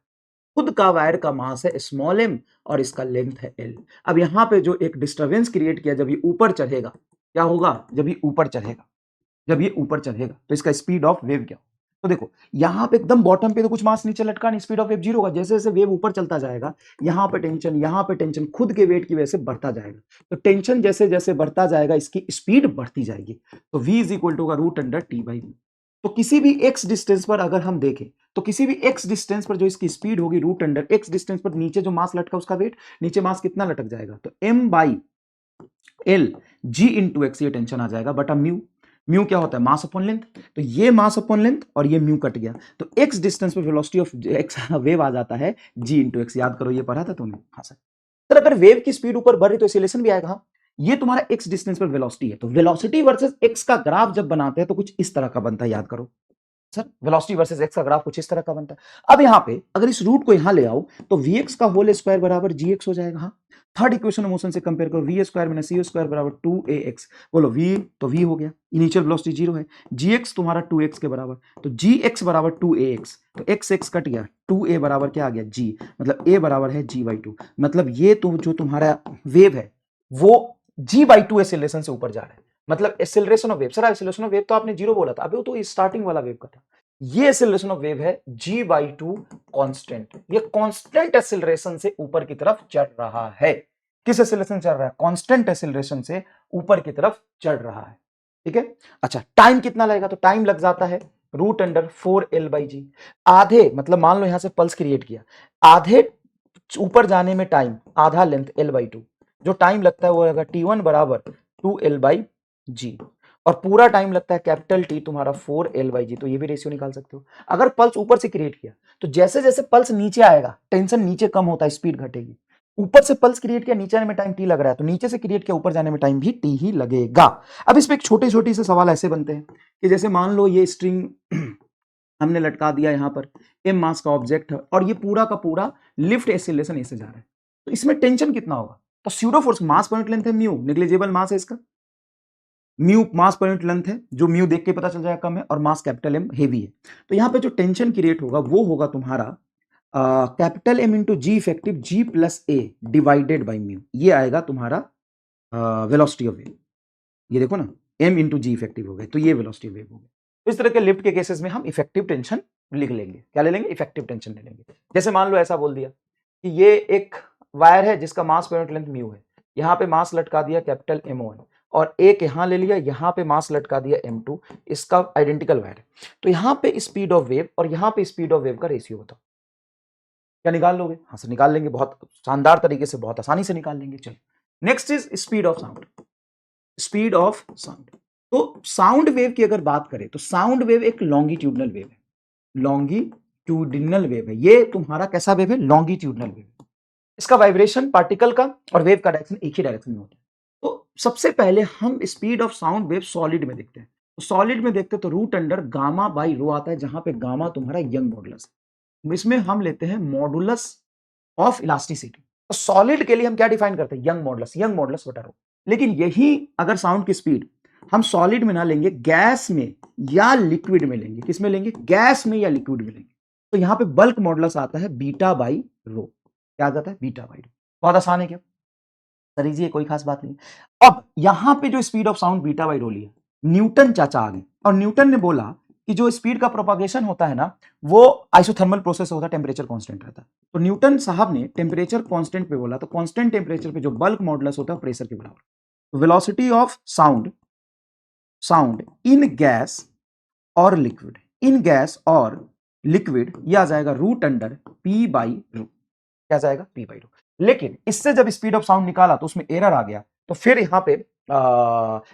खुद का वायर का मास है स्मॉल m और इसका लेंथ है l। अब यहां पे जो एक डिस्टरबेंस क्रिएट किया, जब ये ऊपर चढ़ेगा क्या होगा, जब ये ऊपर चढ़ेगा, जब ये ऊपर चढ़ेगा तो इसका स्पीड ऑफ वेव क्या? तो देखो यहां पे एकदम बॉटम पे तो कुछ मास नीचे लटका नहीं, स्पीड ऑफ वेव जीरो होगा। जैसे जैसे वेव ऊपर चलता जाएगा, यहां पे टेंशन खुद के वेट की वजह से बढ़ता जाएगा, तो टेंशन जैसे जैसे बढ़ता जाएगा इसकी स्पीड बढ़ती जाएगी। तो v इज इक्वल टू होगा root under T by v. तो किसी भी x डिस्टेंस पर अगर हम देखें, तो किसी भी x डिस्टेंस पर जो इसकी स्पीड होगी रूट अंडर x डिस्टेंस पर नीचे जो मास लटका उसका वेट, नीचे मास कितना लटक जाएगा, तो m by L G into x, ये टेंशन आ जाएगा बटा म्यू। म्यू क्या होता है, मास अपॉन लेंथ, तो ये मास अपॉन लेंथ और ये म्यू कट गया, तो एक्स डिस्टेंस पे वेलोसिटी ऑफ एक्स वेव आ जाता है जी इंटू एक्स। याद करो ये पढ़ा था तुमने। हाँ सर अगर वेव की स्पीड ऊपर बढ़ रही तो एक्सीलरेशन भी आएगा। हाँ, ये तुम्हारा एक्स डिस्टेंस पर वेलोसिटी है, तो वेलोसिटी वर्सेस एक्स का ग्राफ जब बनाते हैं तो कुछ इस तरह का बनता है, याद करो सर। वेलोसिटी वर्सेस एक्स का ग्राफ कुछ इस तरह का बनता है। अब यहां पे अगर इस रूट को यहां ले आओ तो vx का होल स्क्वायर बराबर gx हो जाएगा। हाँ, थर्ड इक्वेशन मोशन से कंपेयर करो, v square minus c square बराबर 2ax। बोलो v, तो v हो गया, इनिशियल वेलोसिटी जीरो है, gx तुम्हारा 2x के बराबर, तो gx बराबर 2ax, तो x कट गया, 2a बराबर क्या आ गया g, मतलब a बराबर है g/2। मतलब ये जो तुम्हारा वेव है वो g/2 एक्सेलरेशन से ऊपर जा रहा है, मतलब acceleration of wave. Sir acceleration of wave तो आपने जीरो बोला था, अभी वो तो स्टार्टिंग वाला वेव का था। ये एक्सेलरेशन ऑफ वेव है g/2 कांस्टेंट, ये कांस्टेंट एक्सेलरेशन से ऊपर की तरफ चढ़ रहा है। किस एक्सेलरेशन चढ़ रहा है, कांस्टेंट एक्सेलरेशन से ऊपर की तरफ चढ़ रहा है। ठीक है, अच्छा टाइम कितना लगेगा, तो टाइम लग जाता है रूट अंडर 4l/g। आधे मतलब मान लो यहां से पल्स क्रिएट किया, आधे ऊपर जाने में टाइम, आधा लेंथ l/2, जो टाइम लगता है वो रहेगा t1 बराबर 2l/g, और पूरा टाइम लगता है कैपिटल टी तुम्हारा 4l/g। तो ये भी रेशियो निकाल सकते हो। अगर पल्स ऊपर से क्रिएट किया तो जैसे जैसे पल्स नीचे आएगा टेंशन नीचे कम होता है, स्पीड घटेगी। ऊपर से पल्स क्रिएट किया, नीचे आने में टाइम टी लग रहा है, तो नीचे से क्रिएट किया ऊपर जाने में टाइम भी टी ही लगेगा। अब इस पे एक छोटे छोटे से सवाल ऐसे बनते हैं कि जैसे मान लो ये स्ट्रिंग हमने लटका दिया यहाँ पर, m मास का ऑब्जेक्ट है और ये पूरा का पूरा लिफ्ट एक्सीलरेशन ऐसे जा रहा है, तो इसमें टेंशन कितना होगा, तो स्यूडो फोर्स, मास पर यूनिट लेंथ है म्यू, नेग्लिजिबल मास है इसका, म्यू मास पर यूनिट लेंथ है, जो म्यू देख के पता चल जाएगा कम है, और मास कैपिटल एम हेवी है। तो यहाँ पे जो टेंशन क्रिएट होगा वो होगा तुम्हारा capital M into g effective g plus a divided by mu, ये आएगा तुम्हारा वेलोसिटी ऑफ वेव। ये देखो ना, m इंटू जी इफेक्टिव हो गए, तो ये वेलोसिटी वेव हो गई। तो इस तरह के लिफ्ट के केसेस में हम इफेक्टिव टेंशन लिख लेंगे, क्या ले लेंगे, इफेक्टिव टेंशन ले लेंगे। जैसे मान लो ऐसा बोल दिया कि ये एक वायर है जिसका मास पर यूनिट लेंथ म्यू है, यहाँ पे मास लटका दिया कैपिटल M1 और एक यहाँ ले लिया, यहाँ पे मास लटका दिया M2, इसका आइडेंटिकल वायर है। तो यहाँ पे स्पीड ऑफ वेव और यहाँ पे स्पीड ऑफ वेव का रेशियो बताओ, क्या निकाल लोगे? हाँ सर निकाल लेंगे, बहुत शानदार तरीके से, बहुत आसानी से निकाल लेंगे। चलो next is speed of sound. Speed of sound, तो साउंड वेव की अगर बात करें तो साउंड वेव एक लॉन्गिट्यूडनल वेव है, लॉन्गिट्यूडिनल वेव है। ये तुम्हारा कैसा वेव है, लॉन्गिट्यूडनल वेव। इसका वाइब्रेशन पार्टिकल का और वेव का डायरेक्शन एक ही डायरेक्शन में होता है। तो सबसे पहले हम speed of sound wave solid में देखते हैं, तो सॉलिड में देखते हैं तो root under gamma by rho आता है, जहां पे गामा तुम्हारा यंग मॉडुलस है, इसमें हम लेते हैं मॉडुलस ऑफ इलास्टिसिटी। तो सॉलिड के लिए हम क्या डिफाइन करते हैं, यंग मॉडुलस बटा रो। लेकिन यही अगर साउंड की स्पीड हम सॉलिड में ना लेंगे, गैस में या लिक्विड में लेंगे, किस में लेंगे, गैस में या लिक्विड में लेंगे, तो यहां पे बल्क मॉडुलस आता है बीटा बाई रो। क्या आ जाता है, बीटा बाई रो। बहुत आसान है क्या सर, इजी है, कोई खास बात नहीं। अब यहां पे जो speed of sound beta by rho लिया, न्यूटन चाचा आ गए और न्यूटन ने बोला कि जो स्पीड का प्रोपागेशन होता है ना वो आइसोथर्मल प्रोसेस होता है, टेम्परेचर कांस्टेंट रहता है। तो न्यूटन साहब ने टेम्परेचर कांस्टेंट पे बोला, तो कांस्टेंट टेम्परेचर पे जो बल्क मॉडुलस होता है प्रेशर के बराबर। Velocity of sound in gas और लिक्विड, इन गैस और लिक्विड ये आ जाएगा root under P by rho, क्या जाएगा, पी बाई रो। लेकिन इससे जब स्पीड ऑफ साउंड निकाला तो उसमें एरर आ गया, तो फिर यहां पे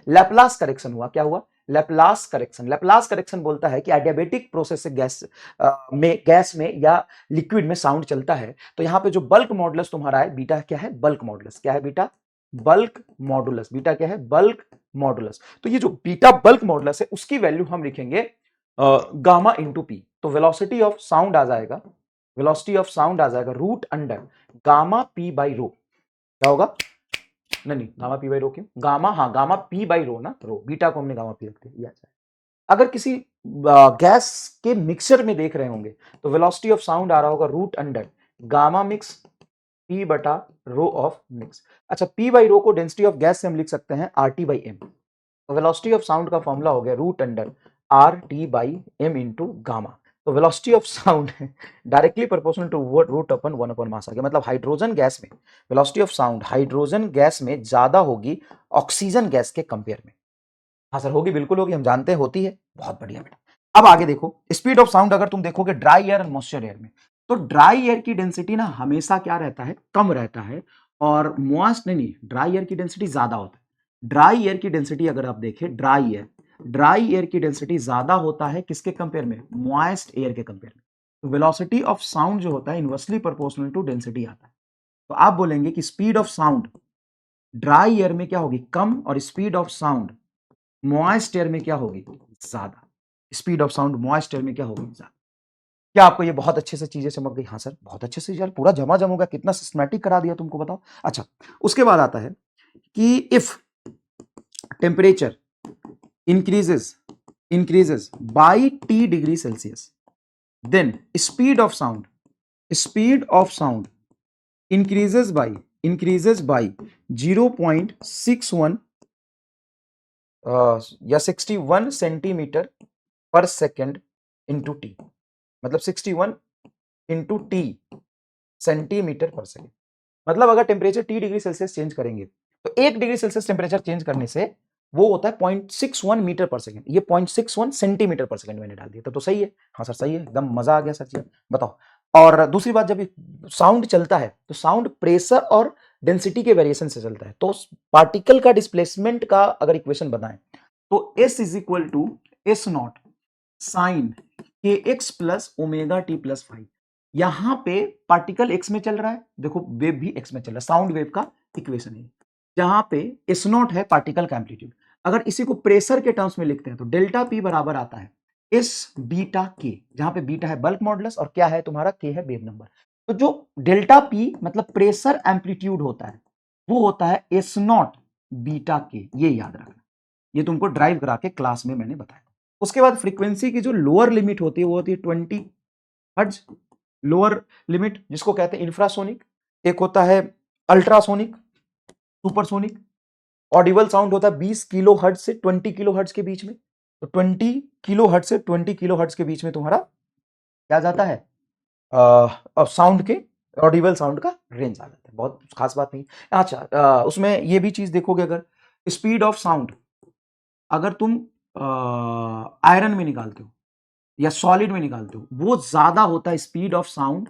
लैप्लास करेक्शन हुआ। क्या हुआ, लैप्लास करेक्शन। लैप्लास करेक्शन बोलता है कि एडियाबेटिक प्रोसेस से गैस में या लिक्विड में साउंड चलता है, तो यहां पे जो बल्क मॉडुलस तुम्हारा है बीटा, क्या है, बल्क मॉडुलस, क्या है बीटा, बल्क मॉडुलस, बीटा क्या है, बल्क मॉडुलस। तो ये जो बीटा बल्क मॉडुलस है उसकी वैल्यू हम लिखेंगे गामा इंटू पी, तो वेलोसिटी ऑफ साउंड आ जाएगा वेलोसिटी ऑफ साउंड आ जाएगा root under gamma P by rho. क्या होगा? नहीं गामा पी बाई रो क्यों? गामा, हाँ गामा पी बाई रो ना, रो बीटा को हमने गामा पी रख दिया। अगर किसी गैस के मिक्सचर में देख रहे होंगे तो वेलोसिटी ऑफ साउंड आ रहा होगा root under gamma mix P बटा रो ऑफ मिक्स। अच्छा, पी बाई रो को डेंसिटी ऑफ गैस से हम लिख सकते हैं आर टी बाई एम। तो वेलोसिटी ऑफ साउंड का फॉर्मूला हो गया root under R T by M into gamma. तो velocity of sound directly proportional to root अपन 1 मास आ गया। मतलब हाइड्रोजन गैस में velocity of sound hydrogen gas में ज्यादा होगी ऑक्सीजन गैस के कंपेयर में। हाँ सर होगी, बिल्कुल होगी, हम जानते हैं होती है। बहुत बढ़िया बेटा। अब आगे देखो, स्पीड ऑफ साउंड अगर तुम देखोगे ड्राई एयर और मॉइस्चर एयर में, तो ड्राई एयर की डेंसिटी ना हमेशा क्या रहता है? कम रहता है। और मॉइस्ट नहीं, ड्राई एयर की डेंसिटी ज्यादा होता है। ड्राई एयर की डेंसिटी अगर आप देखें, ड्राई एयर की डेंसिटी ज्यादा होता है किसके कंपेयर में? मॉइस्ट एयर के कंपेयर में। तो वेलोसिटी ऑफ साउंड जो होता है इनवर्सली प्रोपोर्शनल टू डेंसिटी आता है। तो आप बोलेंगे कि speed of sound dry air में क्या होगी? कम, और speed of sound moist air में क्या होगी? ज्यादा। Speed of sound moist air में क्या होगी? ज्यादा। क्या आपको ये बहुत अच्छे से चीजें समझ गई? हाँ सर बहुत अच्छे से, यार पूरा जमा जम हो गया, कितना सिस्टमैटिक करा दिया तुमको, बताओ। अच्छा, उसके बाद आता है कि if temperature increases by t degree Celsius, then speed of sound increases by 0.61 या 61 सेंटीमीटर पर सेकेंड इंटू टी। मतलब 61 इंटू टी सेंटीमीटर पर सेकेंड। मतलब अगर temperature T degree Celsius change करेंगे तो 1 डिग्री सेल्सियस टेम्परेचर चेंज करने से वो होता है 0.61 मीटर पर सेकेंड। ये 0.61 सेंटीमीटर पर सेकेंड मैंने डाल दिया, तो सही है। हाँ सर सही है, एकदम मजा आ गया सर जी। बताओ। और दूसरी बात, जब साउंड चलता है तो साउंड प्रेशर और डेंसिटी के वेरिएशन से चलता है। तो पार्टिकल का डिस्प्लेसमेंट का अगर इक्वेशन बनाएं तो S is equal to S naught sine के x plus omega T plus 5। यहां पे पार्टिकल एक्स में चल रहा है, देखो वेव भी एक्स में चल रहा है, साउंड वेव का इक्वेशन है। जहां पे एस नॉट है पार्टिकल का एम्पलीट्यूड। अगर इसी को प्रेशर के टर्म्स में लिखते हैं तो डेल्टा पी बराबर आता है एस बीटा के, जहां पे बीटा है बल्क मॉडुलस और क्या है तुम्हारा? के है वेव नंबर। तो जो डेल्टा पी मतलब प्रेशर एम्पलीट्यूड होता है वो होता है एस नॉट बीटा के, ये याद रखना। ये तुमको ड्राइव करा के क्लास में मैंने बताया। उसके बाद फ्रीक्वेंसी की जो लोअर लिमिट होती है वो होती है 20 हर्ट्ज, लोअर लिमिट जिसको कहते हैं इंफ्रासोनिक। एक होता है अल्ट्रासोनिक, सुपरसोनिक। ऑडिबल साउंड होता है 20 किलो हर्ट्ज से 20 किलो हर्ट्ज के बीच में। तो 20 किलो हर्ट्ज से 20 किलो हर्ट्ज के बीच में तुम्हारा क्या जाता है? साउंड के ऑडिबल साउंड का रेंज आ जाता है, बहुत खास बात नहीं। अच्छा, उसमें ये भी चीज देखोगे, अगर स्पीड ऑफ साउंड अगर तुम आयरन में निकालते हो या सॉलिड में निकालते हो वो ज्यादा होता है speed of sound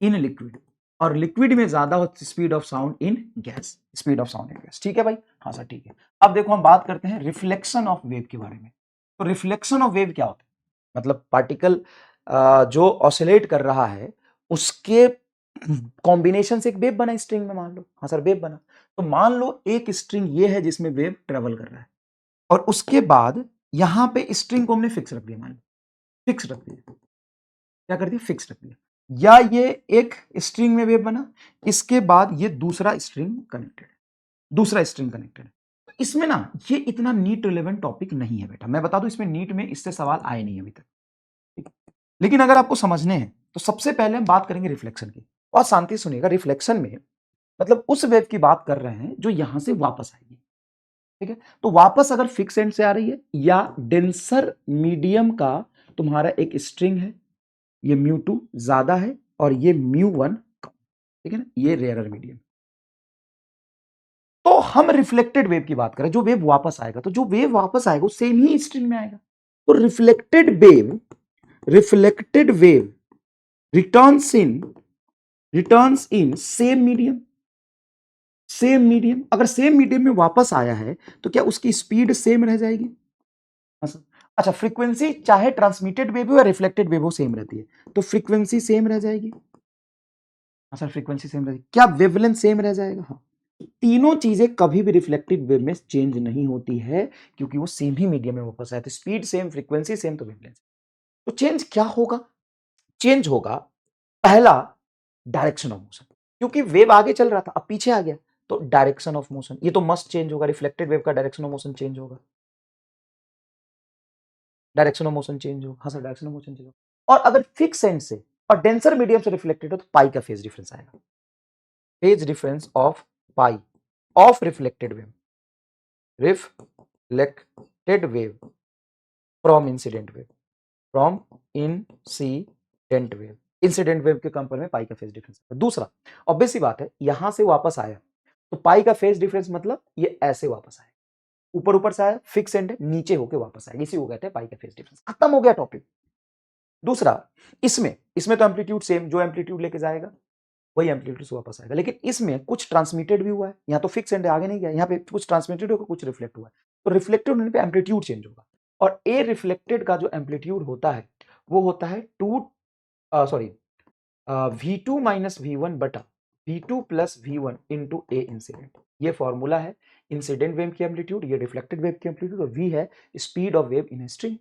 in liquid, और लिक्विड में ज्यादा होता है speed of sound in gas. Speed of sound in gas, ठीक है भाई? हाँ सर ठीक है। अब देखो हम बात करते हैं रिफ्लेक्शन ऑफ वेव के बारे में। तो रिफ्लेक्शन ऑफ वेव क्या होता है? मतलब पार्टिकल जो ऑसिलेट कर रहा है उसके कॉम्बिनेशन से एक वेव बना स्ट्रिंग में, मान लो। हाँ सर वेव बना। तो मान लो एक स्ट्रिंग ये है जिसमें वेव ट्रेवल कर रहा है, और उसके बाद यहां पे स्ट्रिंग को हमने फिक्स रख दिया, मान लो फिक्स रख दिया। क्या कर दिया? फिक्स रख दिया। या ये एक स्ट्रिंग में वेव बना, इसके बाद ये दूसरा स्ट्रिंग कनेक्टेड है, दूसरा स्ट्रिंग कनेक्टेड है। तो इसमें ना ये इतना नीट रिलेवेंट टॉपिक नहीं है बेटा, मैं बता दूं इसमें नीट में इससे सवाल आए नहीं अभी तक, ठीक? लेकिन अगर आपको समझने हैं तो सबसे पहले हम बात करेंगे रिफ्लेक्शन की। और शांति से सुनिएगा, रिफ्लेक्शन में मतलब उस वेव की बात कर रहे हैं जो यहां से वापस आएगी, ठीक है? तो वापस अगर फिक्स एंड से आ रही है या डेंसर मीडियम का तुम्हारा एक स्ट्रिंग है, ये μ2 ज्यादा है और ये μ1 कम, ठीक है ना? ये रेयरर मीडियम। तो हम रिफ्लेक्टेड वेव की बात करें, जो वेव वापस आएगा, तो जो वेव वापस आएगा वो सेम ही स्ट्रिंग में आएगा। तो reflected wave returns in same medium. अगर सेम मीडियम में वापस आया है तो क्या उसकी स्पीड सेम रह जाएगी? अच्छा, फ्रीक्वेंसी चाहे ट्रांसमिटेड वेव हो या रिफ्लेक्टेड वेव हो सेम रहती है, तो फ्रीक्वेंसी सेम रह जाएगी। अच्छा, फ्रीक्वेंसी सेम रहेगी। क्या वेवलेंथ सेम रह जाएगा? हाँ। तीनों चीजें कभी भी रिफ्लेक्टिव वेव में चेंज नहीं होती है क्योंकि वो सेम ही मीडियम में वापस आए, तो स्पीड सेम, फ्रीक्वेंसी सेम, तो वेवलेंथ। तो चेंज क्या होगा? चेंज होगा पहला डायरेक्शन ऑफ मोशन, क्योंकि वेव आगे चल रहा था अब पीछे आ गया, तो डायरेक्शन ऑफ मोशन ये तो मस्ट चेंज होगा, रिफ्लेक्टेड वेव का डायरेक्शन ऑफ मोशन चेंज होगा, डायरेक्शन ऑफ मोशन चेंज होगा, हाँ sir direction of motion change होगा। और अगर फिक्स एंड से और डेंसर मीडियम से रिफ्लेक्टेड हो तो पाई का फेज डिफरेंस आएगा, phase difference of pi of reflected wave, reflected wave from incident wave, from incident wave, incident wave के कंपेयर में पाई का फेज डिफरेंस। दूसरा ऑब्वियस सी बात है, यहां से वापस आया तो पाई का फेज डिफरेंस मतलब ये ऐसे वापस आया, ऊपर ऊपर से आया, फिक्स एंड नीचे होके वापस आएगा, इसी को कहते हैं पाई का फेज डिफरेंस। खत्म हो गया टॉपिक। दूसरा इसमें इसमें तो एम्पलीट्यूड सेम, जो एम्पलीट्यूड लेके जाएगा वही एम्पलीट्यूड से वापस आएगा, लेकिन इसमें कुछ ट्रांसमिटेड भी हुआ है, यहाँ तो फिक्स एंड आगे नहीं गया, यहाँ पे कुछ ट्रांसमिटेड होगा कुछ रिफ्लेक्ट हुआ है, तो रिफ्लेक्टेड होने पे एम्पलीट्यूड चेंज होगा, और ए रिफ्लेक्टेड का जो एम्पलीट्यूड होता है वो होता है V2 माइनस V1 बटा V2 प्लस V1 इंटू ए इंसिडेंट। ये फॉर्मूला है इंसिडेंट वेव की एम्पलीट्यूड, ये रिफ्लेक्टेड वेव की एम्पलीट्यूड, और V है speed of wave in string.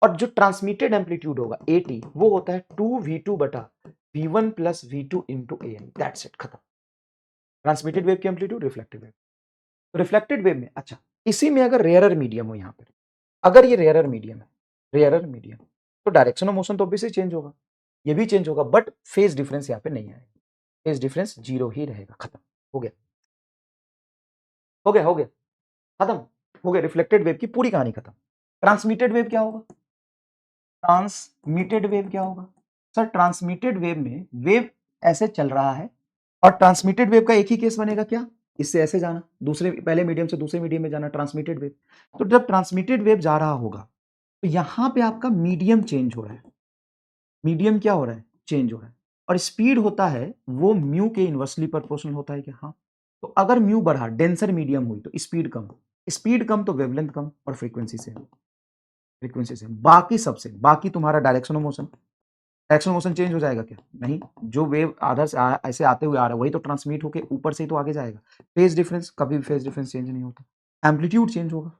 और जो ट्रांसमिटेड एम्पलीट्यूड होगा AT वो होता है 2V2 बटा V1 plus V2 into A, that's it, खत्म। ट्रांसमिटेड वेव की एम्पलीट्यूड, रिफ्लेक्टेड वेव। तो रिफ्लेक्टेड वेव में अच्छा, इसी में अगर रेयरर मीडियम हो, यहाँ पर अगर ये रेयरर मीडियम है, रेयरर मीडियम, तो डायरेक्शन ऑफ मोशन तो ऑब्वियसली चेंज होगा, ये भी चेंज होगा, बट फेज डिफरेंस यहाँ पे नहीं आएगा, फेज डिफरेंस 0 ही रहेगा, खत्म हो गया, हो गया, हो गया, खत्म हो गया, रिफ्लेक्टेड वेव की पूरी कहानी खत्म। ट्रांसमिटेड वेव क्या होगा? ट्रांसमिटेड वेव क्या होगा सर? ट्रांसमिटेड वेव में वेव ऐसे चल रहा है, और ट्रांसमिटेड वेव का एक ही केस बनेगा, क्या? इससे ऐसे जाना, दूसरे पहले मीडियम से दूसरे मीडियम में जाना, ट्रांसमिटेड वेव। तो जब ट्रांसमिटेड वेव जा रहा होगा तो यहां पे आपका मीडियम चेंज हो रहा है, मीडियम क्या हो रहा है? चेंज हो रहा है, और स्पीड होता है वो म्यू के इनवर्सली प्रोपोर्शनल होता है, क्या? हाँ। तो अगर म्यू बढ़ा, डेंसर मीडियम हुई तो स्पीड कम, स्पीड कम तो वेवलेंथ कम, और फ्रीक्वेंसी सेम, फ्रीक्वेंसी सेम, बाकी सबसे, बाकी तुम्हारा direction of motion, direction motion change हो जाएगा क्या? नहीं, जो वेव आधर से ऐसे आते हुए आ रहा है वही तो ट्रांसमिट होके ऊपर से ही तो आगे जाएगा। फेज डिफरेंस, कभी भी फेज डिफरेंस चेंज नहीं होता, एम्पलीट्यूड चेंज होगा,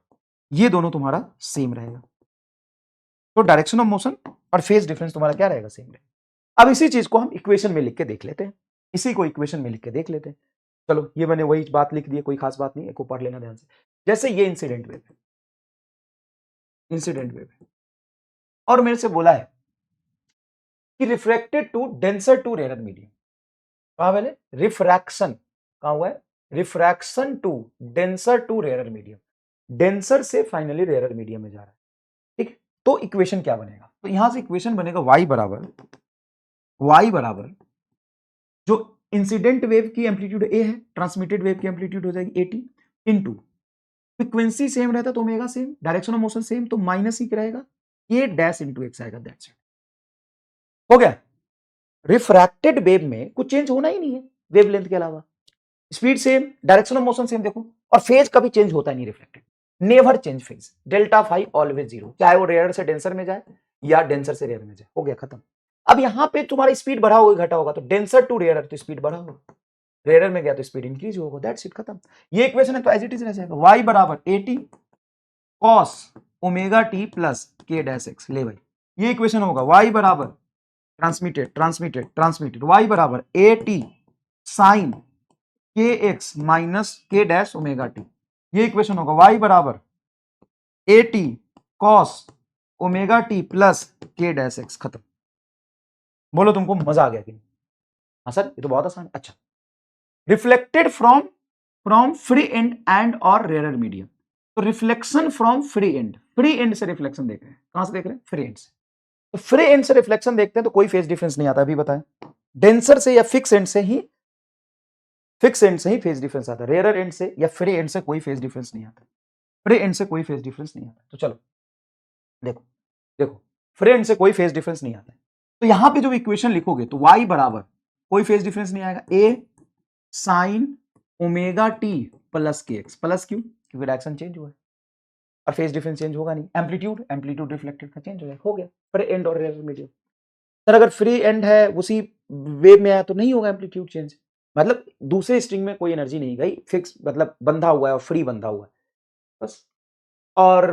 ये दोनों तुम्हारा सेम रहेगा। तो डायरेक्शन ऑफ मोशन और फेज डिफरेंस तुम्हारा क्या रहेगा? सेम रहेगा। अब इसी चीज को हम इक्वेशन में लिख के देख लेते हैं, इसी को इक्वेशन में लिख के देख लेते हैं। चलो, ये मैंने वही बात लिख दी है, कोई खास बात नहीं है, को पढ़ लेना ध्यान से। जैसे ये इंसिडेंट वेव है, इंसिडेंट वेव है, और मेरे से बोला है कि refracted to denser to rare medium, कहा मैंने? रिफ्रैक्शन कहा हुआ है, refraction to denser to rare medium, denser से फाइनली रेयर मीडियम में जा रहा है, ठीक। तो इक्वेशन क्या बनेगा? तो यहां से इक्वेशन बनेगा y बराबर जो इंसिडेंट वेव की एम्पलीट्यूड a है, ट्रांसमिटेड वेव की एम्पलीट्यूड हो जाएगी AT, इंटू फ्रीक्वेंसी सेम रहता तो omega same, direction of motion same, तो माइनस ही रहेगा, a डैश इंटू x आएगा, दैट्स इट, हो गया। रिफ्रैक्टेड वेव में कुछ चेंज होना ही नहीं है वेवलेंथ के अलावा, speed same, direction of motion same, देखो, और फेज कभी चेंज होता नहीं reflected, never change phase, delta phi always zero, चाहे वो रेयर से डेंसर में जाए या डेंसर से रेयर में जाए, हो गया, खत्म। अब यहां पे तुम्हारा स्पीड बढ़ा होगा घटा होगा, तो डेंसर टू रेयर तो स्पीड बढ़ा होगा, रेयर में गया तो स्पीड इंक्रीज होगा, दैट्स इट, खत्म। ये इक्वेशन है तो एज इट इज रह जाएगा, y बराबर AT cos omega T plus के डैश एक्स, ले भाई, ये इक्वेशन होगा, y बराबर ट्रांसमिटेड ट्रांसमिटेड ट्रांसमिटेड, y बराबर AT साइन के एक्स माइनस के डैश ओमेगा टी, ये इक्वेशन होगा, y बराबर AT cos omega T plus के डैश एक्स, खत्म। बोलो तुमको मजा आ गया कि नहीं? हाँ सर, ये तो बहुत आसान है। अच्छा, reflected from from free and और रेयर मीडियम, तो रिफ्लेक्शन फ्रॉम फ्री एंड से रिफ्लेक्शन देख रहे हैं, कहां से देख रहे हैं? फ्री एंड से। तो फ्री एंड से रिफ्लेक्शन देखते हैं तो कोई फेज डिफरेंस नहीं आता, अभी बताएं, डेंसर से या फिक्स एंड से ही फेज डिफरेंस आता है, रेयर एंड से या फ्री एंड से कोई फेज डिफरेंस नहीं आता, फ्री एंड से कोई फेज डिफरेंस नहीं आता। तो चलो देखो, देखो, फ्री एंड से कोई फेज डिफरेंस नहीं आता है, तो यहां पे जो इक्वेशन लिखोगे तो y बराबर कोई फेज डिफरेंस नहीं आएगा, a sign omega T plus K x, plus क्यों? क्योंकि डायरेक्शन चेंज हुआ है, और फेज डिफरेंस चेंज होगा नहीं, एम्पलीट्यूड रिफ्लेक्टेड का चेंज हो जाएगा, हो गया, फ्री एंड और रेयर मीडियम। सर अगर फ्री एंड है उसी वेव में आया तो नहीं होगा एम्पलीट्यूड चेंज, मतलब दूसरे स्ट्रिंग में कोई एनर्जी नहीं गई, फिक्स मतलब बंधा हुआ है और फ्री बंधा हुआ है बस। और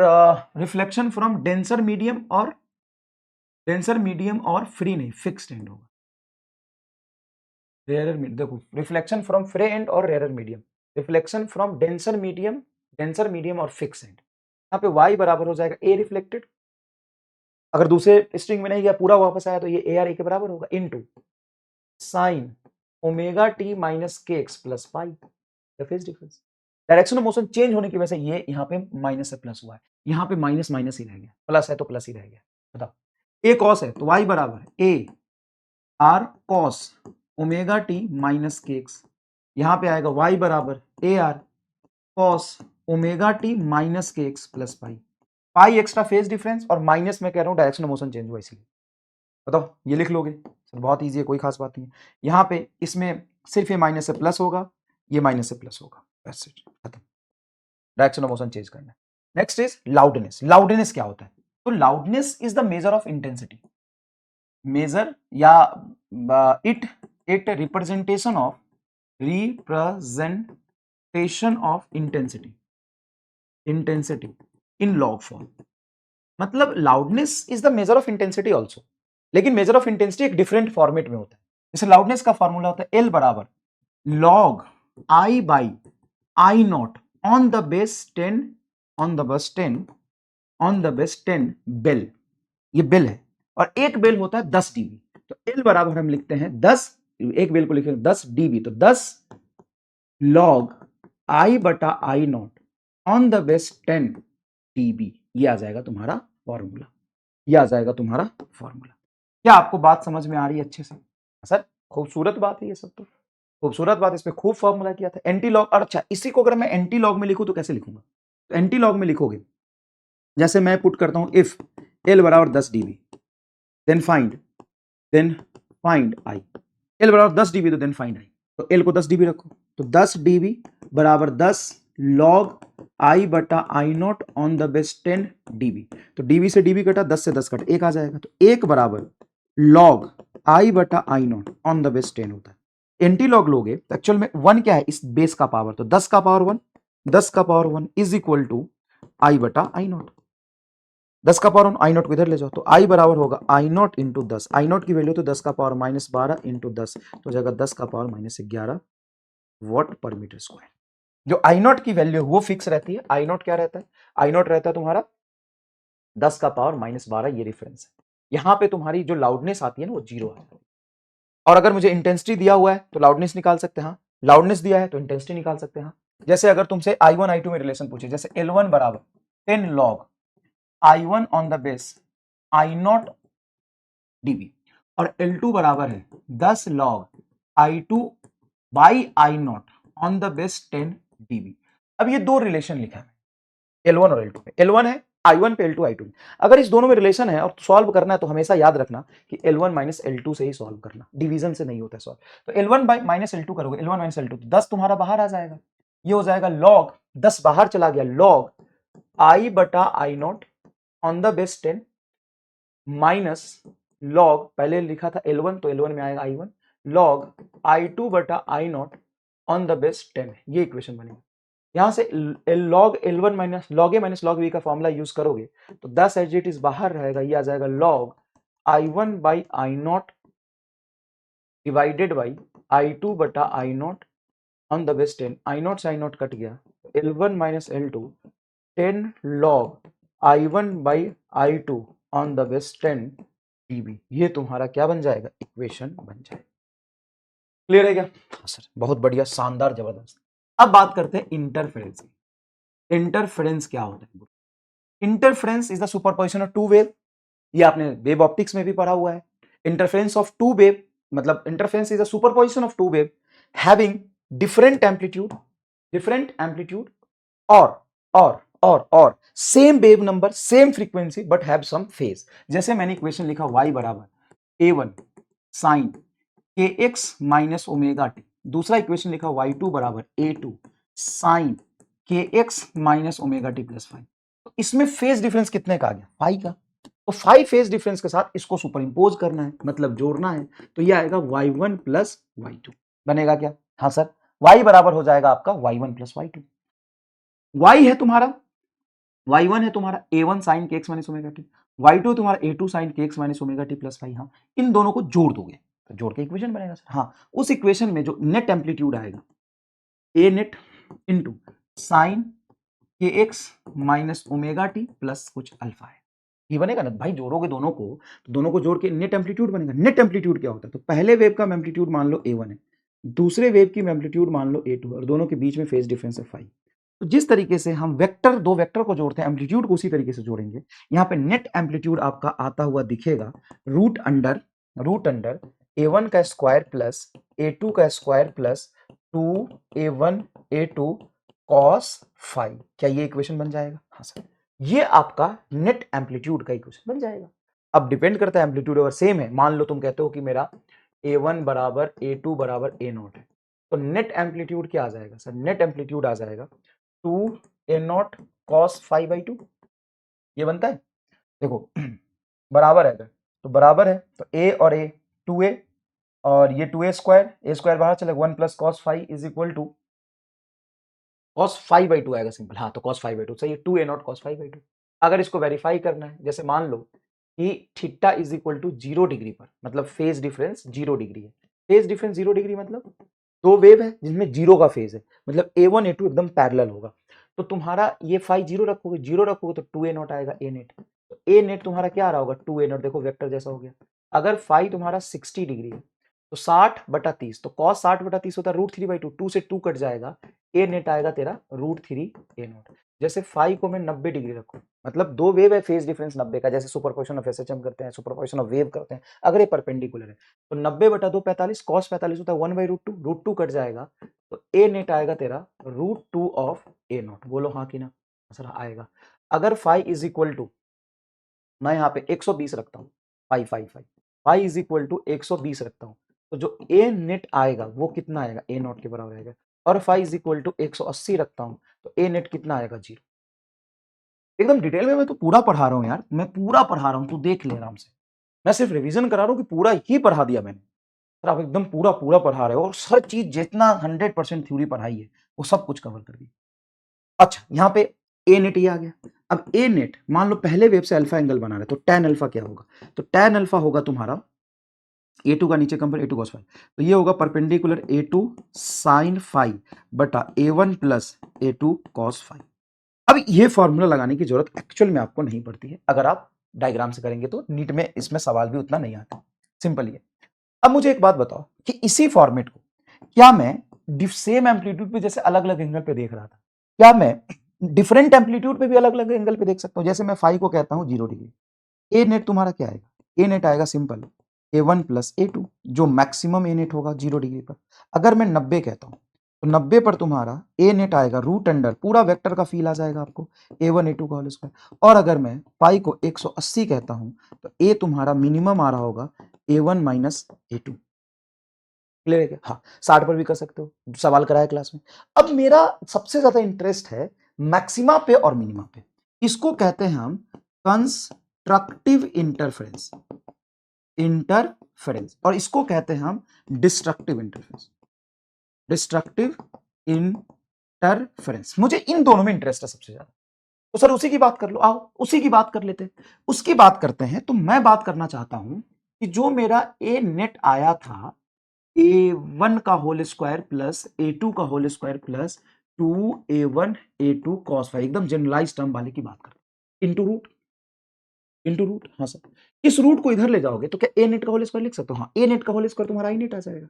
रिफ्लेक्शन फ्रॉम डेंसर मीडियम और फ्री नहीं, फिक्स्ड एंड होगा, रेयर मीडियम, देखो रिफ्लेक्शन फ्रॉम फ्रे एंड और rare medium, reflection from denser medium और फिक्स एंड। यहाँ पे y बराबर हो जाएगा ए रिफ्लेक्टेड, अगर दूसरे स्ट्रिंग में नहीं गया पूरा वापस आया तो ये ए आर ए के बराबर होगा, into sine omega T minus K x plus pi, phase difference. Direction of motion change होने की वजह से ये यहाँ पे माइनस से प्लस हुआ है, यहाँ पे माइनस माइनस ही रह गया, प्लस है तो प्लस ही रह गया। बताओ ए कॉस है तो y बराबर है A R cos omega T minus K x, यहाँ पे आएगा y बराबर A R cos omega T minus K x plus pi, pi extra phase difference और माइनस में कह रहा हूँ डायरेक्शन ऑफ मोशन चेंज हुआ इसलिए। बताओ ये लिख लोगे सर, बहुत ईजी है, कोई खास बात नहीं है। यहाँ पे इसमें सिर्फ ये माइनस से प्लस होगा, ये माइनस से प्लस होगा, खत्म, डायरेक्शन ऑफ मोशन चेंज करना है। Next is loudness. लाउडनेस क्या होता है? तो loudness is the measure of intensity, measure या it representation of intensity in log form. मतलब loudness is the measure of intensity also, लेकिन मेजर ऑफ इंटेंसिटी एक डिफरेंट फॉर्मेट में होता है। जैसे लाउडनेस का फॉर्मूला होता है एल बराबर log I by I not on the base 10 bel, ये बेल है और एक बेल होता है 10 डीबी, तो एल बराबर हम लिखते हैं 10, एक बेल को लिखते हैं 10 डीबी, तो 10 लॉग आई बटा I not on the base 10 DB, ये आ जाएगा तुम्हारा फॉर्मूला, ये आ जाएगा तुम्हारा फॉर्मूला। क्या आपको बात समझ में आ रही है अच्छे से? सर खूबसूरत बात है ये सब, तो खूबसूरत बात, इस पे खूब फॉर्मूला किया था एंटी लॉग। और अच्छा, इसी को अगर मैं एंटी लॉग में लिखूं तो कैसे लिखूंगा? तो एंटी लॉग में लिखोगे जैसे मैं पुट करता हूं इफ एल बराबर 10 dB then find I, L बराबर 10 डीबी तो देन फाइंड आई, तो एल को 10 डीबी रखो, तो 10 डीबी बराबर 10 लॉग आई बटा I not on the base 10 dB, तो डीबी से डीबी कटा, 10 से 10 कटा, एक आ जाएगा, तो एक बराबर लॉग आई बटा I not on the base 10 होता है। एंटी लॉग लोगे तो एक्चुअल में 1 क्या है इस बेस का पावर, तो 10 का पावर 1, 10 का पावर 1 इज इक्वल टू आई बटा आई नॉट, 10 का पावर 1 आई नॉट को इधर ले जाओ, तो आई बराबर होगा आई नॉट इंटू 10, आई नॉट की वैल्यू तो 10 का पावर माइनस 12 इंटू 10, तो जाएगा 10 का पावर माइनस 11 वॉट पर मीटर स्क्वायर। जो आई नॉट की वैल्यू वो फिक्स रहती है, आई नॉट क्या रहता है? आई नॉट रहता है तुम्हारा 10 का पावर माइनस 12, ये रेफरेंस है। यहां पे तुम्हारी जो लाउडनेस आती है ना वो 0 है, और अगर मुझे इंटेंसिटी दिया हुआ है तो लाउडनेस निकाल सकते हैं, लाउडनेस दिया है तो इंटेंसिटी निकाल सकते हैं। जैसे अगर तुमसे I1 I2 में रिलेशन पूछे, जैसे L1 बराबर 10 log I1 on the base I not dB और L2 बराबर है 10 log I2 by I not on the base 10 dB. अब ये दो रिलेशन लिखा है L1 और L2 पे, L1 है I1 पे, L2 I2 पे। अगर इस दोनों में रिलेशन है और सॉल्व करना है तो हमेशा याद रखना कि L1 माइनस L2 से ही सॉल्व करना, डिवीजन से नहीं होता है सॉल्व। तो L1 माइनस L2 करोगे, L1 माइनस L2 तो 10 तुम्हारा बाहर आ जाएगा, ये हो जाएगा लॉग 10 बाहर चला गया, लॉग I बटा I not on the base 10 minus log, पहले लिखा था L1 तो L1 में आएगा I1, लॉग I2 बटा I not on the base 10, ये इक्वेशन बनेगी। यहां से लॉग L1 माइनस लॉग ए माइनस लॉग बी का फॉर्मूला यूज करोगे तो 10 एज इट इज बाहर रहेगा, ये आ जाएगा log I1 by I not divided by I2 बटा I not on the base 10, I not से आई नॉट कट गया, L1 minus L2 10 log I1 by I2 on the base 10 dB, ये तुम्हारा क्या बन जाएगा? इक्वेशन बन जाएगा। क्लियर है क्या? हाँ सर, बहुत बढ़िया, शानदार, जबरदस्त। अब बात करते हैं इंटरफेरेंस की। इंटरफेरेंस क्या होता है? Interference is the superposition of two wave, ये आपने वेव ऑप्टिक्स में भी पढ़ा हुआ है। इंटरफेरेंस ऑफ टू वेव मतलब interference is the superposition of two wave having different amplitude और same wave number, same frequency but have some phase. जैसे मैंने इक्वेशन लिखा y बराबर a1 sine kx minus omega t, दूसरा equation लिखा y2 बराबर a2 sine kx minus omega T plus 5। तो इसमें फेज डिफरेंस कितने का आ गया? 5 का। तो 5 फेज डिफरेंस के साथ इसको सुपर इंपोज करना है, मतलब जोड़ना है, तो ये आएगा y1 प्लस y2 बनेगा क्या? हाँ सर, y बराबर हो जाएगा आपका y1 प्लस y2। y है तुम्हारा, y1 है तुम्हारा a1 sine kx minus omega t, y2 तुम्हारा a2 sine kx minus omega T plus 5। हाँ, इन दोनों को जोड़ दोगे तो जोड़ के इक्वेशन बनेगा सर। हाँ, उस इक्वेशन में जो नेट एम्पलीट्यूड आएगा ए नेट इंटू साइन के x minus omega T plus कुछ अल्फा है, ये बनेगा ना भाई। जोड़ोगे दोनों को तो दोनों को जोड़ के नेट एम्पलीट्यूड बनेगा। नेट एम्पलीट्यूड क्या होता है? तो पहले वेव का एम्पलीट्यूड मान लो a1 है, दूसरे वेव की एम्पलीट्यूड मान लो a2 और दोनों के बीच में फेज डिफरेंस है फाई। तो जिस तरीके से हम वेक्टर दो वेक्टर को जोड़ते हैं एम्पलीट्यूड को उसी तरीके से जोड़ेंगे। यहाँ पे नेट एम्पलीट्यूड आपका आता हुआ दिखेगा रूट अंडर a1 का स्क्वायर प्लस a2 का square plus 2a1 a2 cos phi. क्या ये इक्वेशन बन जाएगा? हाँ सर, ये आपका नेट एम्पलीट्यूड का इक्वेशन बन जाएगा। अब डिपेंड करता है एम्पलीट्यूड अगर सेम है, मान लो तुम कहते हो कि मेरा a1 बराबर a2 बराबर a0 है, तो नेट एम्पलीट्यूड क्या आ जाएगा सर? नेट एम्पलीट्यूड आ जाएगा 2a0 cos फाई बाई 2। ये बनता है, देखो बराबर है अगर, तो बराबर है तो a और a 2a और ये 2a स्क्वायर बाहर चलेगा 1 plus cos phi is equal to cos phi by 2 आएगा सिंपल। हाँ, तो कॉस फाई बाई 2 सही है, 2a0 cos फाई बाई 2। अगर इसको वेरीफाई करना है, जैसे मान लो कि theta is equal to 0 degree पर, मतलब फेज डिफरेंस 0 डिग्री है। फेज डिफरेंस 0 डिग्री मतलब दो वेव है जिसमें 0 का फेज है, मतलब a1 a2 एकदम पैरेलल होगा। तो तुम्हारा ये फाई 0 रखोगे तो 2a0 आएगा a नेट। तो a नेट तुम्हारा क्या आ रहा होगा? 2a0, देखो वेक्टर जैसा हो गया। अगर फाई तुम्हारा 60 डिग्री है तो 60/30, तो cos 60/30 होता है √3/2, 2 से 2 कट जाएगा, ए नेट आएगा तेरा √3a0। जैसे फाई को मैं 90 डिग्री रखूं, मतलब दो वेव है, फेज डिफरेंस 90 का, जैसे सुपरपोजिशन ऑफ एसएचएम करते हैं, सुपरपोजिशन ऑफ वेव करते हैं। अगर ये परपेंडिकुलर है तो 90/2 45, cos 45 होता है 1/√2, √2 कट जाएगा, तो ए नेट आएगा तेरा √2 ऑफ a0। बोलो हाँ कि ना? सर आएगा। अगर फाई इज इक्वल टू, मैं यहाँ पे 120 रखता हूँ, फाई इज इक्वल टू 120 रखता हूँ, तो जो ए नेट आएगा वो कितना आएगा? ए नॉट के बराबर आएगा। और फाई इज इक्वल टू 180 रखता हूँ तो ए नेट कितना आएगा? 0। एकदम डिटेल में मैं तो पूरा पढ़ा रहा हूँ यार, मैं पूरा पढ़ा रहा हूँ, तू देख ले आराम से। मैं सिर्फ रिवीजन करा रहा हूँ कि पूरा ही पढ़ा दिया मैंने। सर आप एकदम पूरा पूरा पढ़ा रहे हो और हर चीज जितना 100% थ्योरी पढ़ाई है वो सब कुछ कवर कर दी। अच्छा, यहाँ पे ए नेट ये आ गया। अब ए नेट मान लो पहले वेव से अल्फा एंगल बना रहे, तो tan अल्फा क्या होगा? तो tan अल्फा होगा तुम्हारा a2 का नीचे कंपेयर a2 cos फाई, तो ये होगा परपेंडिकुलर a2 sin फाई बटा a1 plus a2 cos phi. अब ये फॉर्मूला लगाने की जरूरत एक्चुअल में आपको नहीं पड़ती है, अगर आप डायग्राम से करेंगे तो नीट में इसमें सवाल भी उतना नहीं आता। सिंपल ये। अब मुझे एक बात बताओ कि इसी फॉर्मेट को क्या मैं सेम एम्पलीट्यूड पे, जैसे अलग अलग एंगल पे देख रहा था, क्या मैं डिफरेंट एम्पलीट्यूड पे भी अलग अलग एंगल पे देख सकता हूं? जैसे मैं फाई को कहता हूं 0 डिग्री, ए नेट तुम्हारा क्या आएगा? ए नेट आएगा सिंपल a1 प्लस a2, जो मैक्सिमम ए नेट होगा 0 डिग्री पर। अगर मैं 90 कहता हूं तो 90 पर तुम्हारा ए नेट आएगा रूट अंडर, पूरा वेक्टर का फील आ जाएगा आपको, a1 a2 का होल स्क्वायर। और अगर मैं पाई को 180 कहता हूं तो ए तुम्हारा मिनिमम आ रहा होगा a1 माइनस a2। क्लियर है क्या? हाँ, 60 पर भी कर सकते हो, सवाल कराया क्लास में। अब मेरा सबसे ज्यादा इंटरेस्ट है मैक्सिमा पे और मिनिमा पे। इसको कहते हैं हम कंस्ट्रक्टिव इंटरफेरेंस, और इसको कहते हैं हम डिस्ट्रक्टिव इंटरफेरेंस। मुझे इन दोनों में इंटरेस्ट है सबसे ज्यादा। तो सर उसी की बात कर लो, आओ उसी की बात कर लेते हैं। उसकी बात करते हैं तो मैं बात करना चाहता हूं कि जो मेरा ए नेट आया था a1 का होल स्क्वायर प्लस a2 का whole square plus 2a1 a2 cos phi, एकदम जनरलाइज टर्म वाले की बात करते हैं, इंटू रूट। हाँ सर, इस रूट को इधर ले जाओगे तो क्या ए नेट का होल स्क्वायर लिख सकते हो? हाँ, ए नेट का होल स्क्वायर तुम्हारा आई नेट आ जाएगा।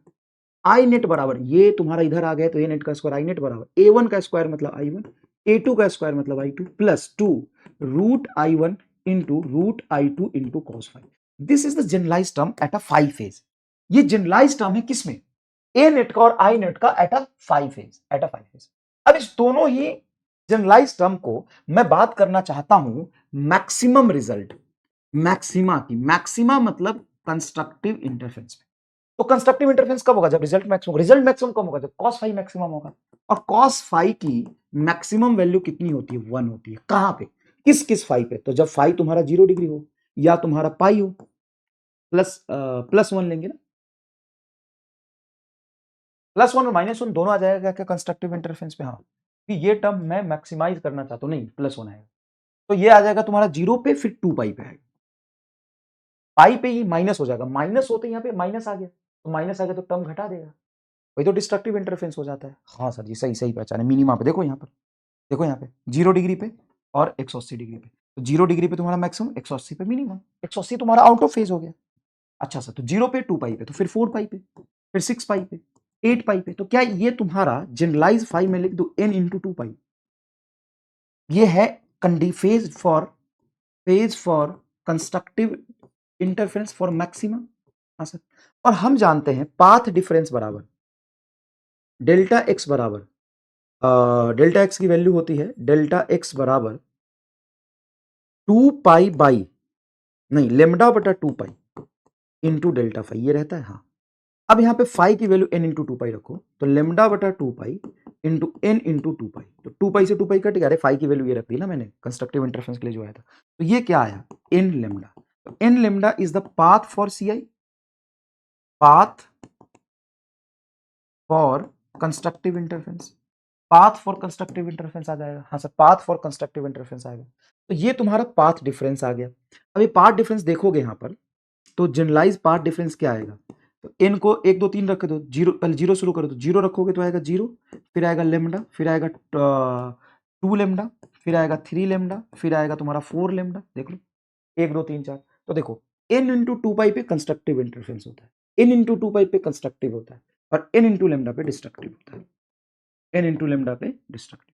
आई नेट बराबर, ये तुम्हारा इधर आ गया तो ए नेट का स्क्वायर आई नेट बराबर a1 का स्क्वायर मतलब i1, a2 का स्क्वायर मतलब i2 plus 2 root i1 into root i2 into cos phi. This is the generalize term at a phi phase. ये जनरलाइज टर्म है किसमें? ए नेट का और आई नेट का एट अ फाई फेज, अब इस दोनों ही जनरलाइज टर्म को मैं बात करना चाहता हूं मैक्सिमम रिजल्ट, मैक्सिमा की। मैक्सिमा मतलब कंस्ट्रक्टिव इंटरफेरेंस में। तो कंस्ट्रक्टिव इंटरफेरेंस कब होगा? जब रिजल्ट मैक्सिमम कब होगा? जब cos फाई मैक्सिमम होगा। और cos फाई की मैक्सिमम वैल्यू कितनी होती है? 1 होती है। कहां पे? किस फाई पे? तो जब फाई तुम्हारा 0 डिग्री हो या तुम्हारा पाई हो, प्लस 1 लेंगे ना, +1 और -1 दोनों आ जाएगा क्या कंस्ट्रक्टिव इंटरफेरेंस पे? हाँ, कि ये टर्म मैं मैक्सिमाइज करना चाहता हूं, नहीं +1 आएगा तो ये आ जाएगा तुम्हारा 0 पे, फिर 2 पाई पे आएगा, पाई पे ही माइनस हो जाएगा, माइनस होते यहां पे माइनस आ गया तो माइनस आएगा तो टर्म घटा देगा, वही तो डिस्ट्रक्टिव इंटरफेरेंस हो जाता है। हाँ सर जी, सही सही पहचाने। मिनिमा पे देखो, यहाँ पर देखो, यहाँ पे 0 डिग्री पे और 180 डिग्री पे, तो 0 डिग्री पे तुम्हारा मैक्सिमम, 180 पे मिनिमम। 180 तुम्हारा आउट ऑफ फेज हो गया। अच्छा सर, तो 0 पे 2 पाई पे, तो फिर 4 पाई पे, फिर 6 पाई पे, 8 पाई पे, तो क्या ये तुम्हारा जनरलाइज 5 में लिख दो n इंटू 2 पाई, ये है कंडी phase for constructive interference for maximum. हाँ सर, और हम जानते हैं पाथ डिफरेंस बराबर डेल्टा एक्स बराबर डेल्टा एक्स की वैल्यू होती है डेल्टा एक्स बराबर 2 पाई बाई, नहीं, लेमडा बटा 2 पाई इंटू डेल्टा फाई, ये रहता है। हाँ, अब यहाँ पे फाई की वैल्यू n इंटू 2 पाई रखो, तो लेमडा बटा 2 पाई इंटू n इंटू 2 पाई, तो 2 पाई से 2 पाई कट गया। अरे फाई की वैल्यू ये रख दी ना मैंने कंस्ट्रक्टिव इंटरफेरेंस के लिए जो आया था, तो ये क्या आया, n लेमडा। तो n lambda is the path for C, path for constructive interference, path for constructive interference आ जाएगा। हाँ sir, path for constructive interference आएगा। तो ये तुम्हारा पाथ डिफरेंस आ गया। अब ये पाथ डिफरेंस देखोगे यहाँ पर, तो जनरलाइज पाथ डिफरेंस क्या आएगा, तो n को 1 2 3 रख दो, जीरो, पहले जीरो शुरू करो, तो जीरो रखोगे तो आएगा जीरो, फिर आएगा लेमडा, फिर आएगा 2 लेमडा, फिर आएगा 3 लेमडा, फिर आएगा तुम्हारा 4 लेमडा। देख लो 1 2 3 4, तो देखो n इंटू 2 पाई पे कंस्ट्रक्टिव इंटरफेरेंस होता है, n इंटू 2 पाई पे कंस्ट्रक्टिव होता है, और n इंटू लेमडा पे डिस्ट्रक्टिव होता है, n इंटू लेमडा पे डिस्ट्रक्टिव।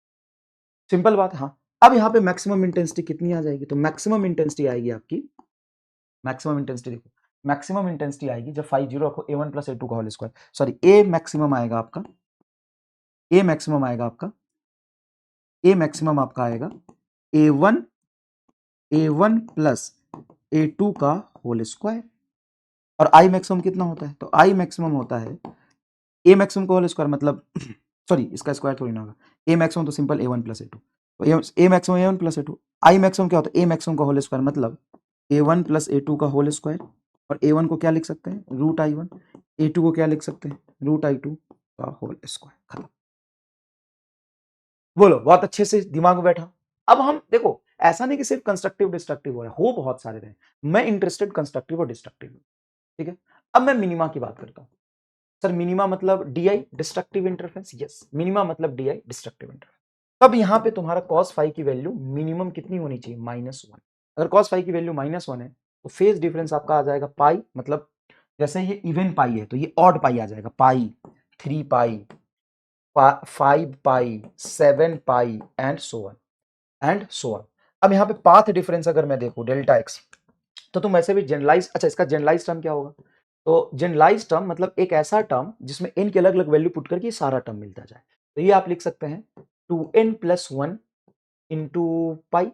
सिंपल बात है। हाँ, अब यहाँ पे मैक्सिमम इंटेंसिटी कितनी आ जाएगी, तो मैक्सिमम इंटेंसिटी आएगी आपकी, मैक्सिमम इंटेंसिटी देखो, मैक्सिमम इंटेंसिटी आएगी जब 5 जीरो रखो a1 प्लस a2 का whole square, sorry a maximum आएगा आपका, a मैक्सिमम आएगा आपका, a मैक्सिमम आपका आएगा a1 प्लस a2 का होल स्क्वायर, और i मैक्सिमम कितना होता है, तो i मैक्सिमम होता है a मैक्सिमम का होल स्क्वायर, मतलब सॉरी इसका स्क्वायर थोड़ी ना होगा, a मैक्सिमम तो सिंपल a1 प्लस a2, तो a maximum a1 plus a2, i maximum क्या होता है, a मैक्सिमम का होल स्क्वायर, मतलब a1 प्लस a2 का होल स्क्वायर, और a1 को क्या लिख सकते हैं, रूट i1, a2 को क्या लिख सकते हैं, रूट i2 का होल स्क्वायर। खत्म। बोलो, बहुत अच्छे से दिमाग में बैठा। अब हम देखो, ऐसा नहीं कि सिर्फ कंस्ट्रक्टिव डिस्ट्रक्टिव हो रहा है, हो बहुत सारे रहे, मैं इंटरेस्टेड कंस्ट्रक्टिव और डिस्ट्रक्टिव, ठीक है। अब मैं मिनिमा की बात करता हूं। सर मिनिमा मतलब D destructive interference, yes, minima मतलब डी डिस्ट्रक्टिव इंटरफेरेंस। तब यहां पे तुम्हारा cos फाई की वैल्यू मिनिमम कितनी होनी चाहिए, -1। अगर cos फाई की वैल्यू -1 है, तो फेज डिफरेंस आपका आ जाएगा पाई, मतलब जैसे ये इवन पाई है तो ये ऑड पाई आ जाएगा, पाई, 3 पाई, 5 पाई, 7 पाई, एंड सो ऑन। अब यहाँ पे पाथ डिफरेंस अगर मैं देखूं डेल्टा एक्स, तो तुम ऐसे भी जनरलाइज, अच्छा इसका जनरलाइज टर्म क्या होगा, तो जनरलाइज टर्म मतलब एक ऐसा टर्म जिसमें n की अलग अलग वैल्यू पुट करके सारा टर्म मिलता जाए, तो ये आप लिख सकते हैं 2n प्लस 1 इंटू पाई,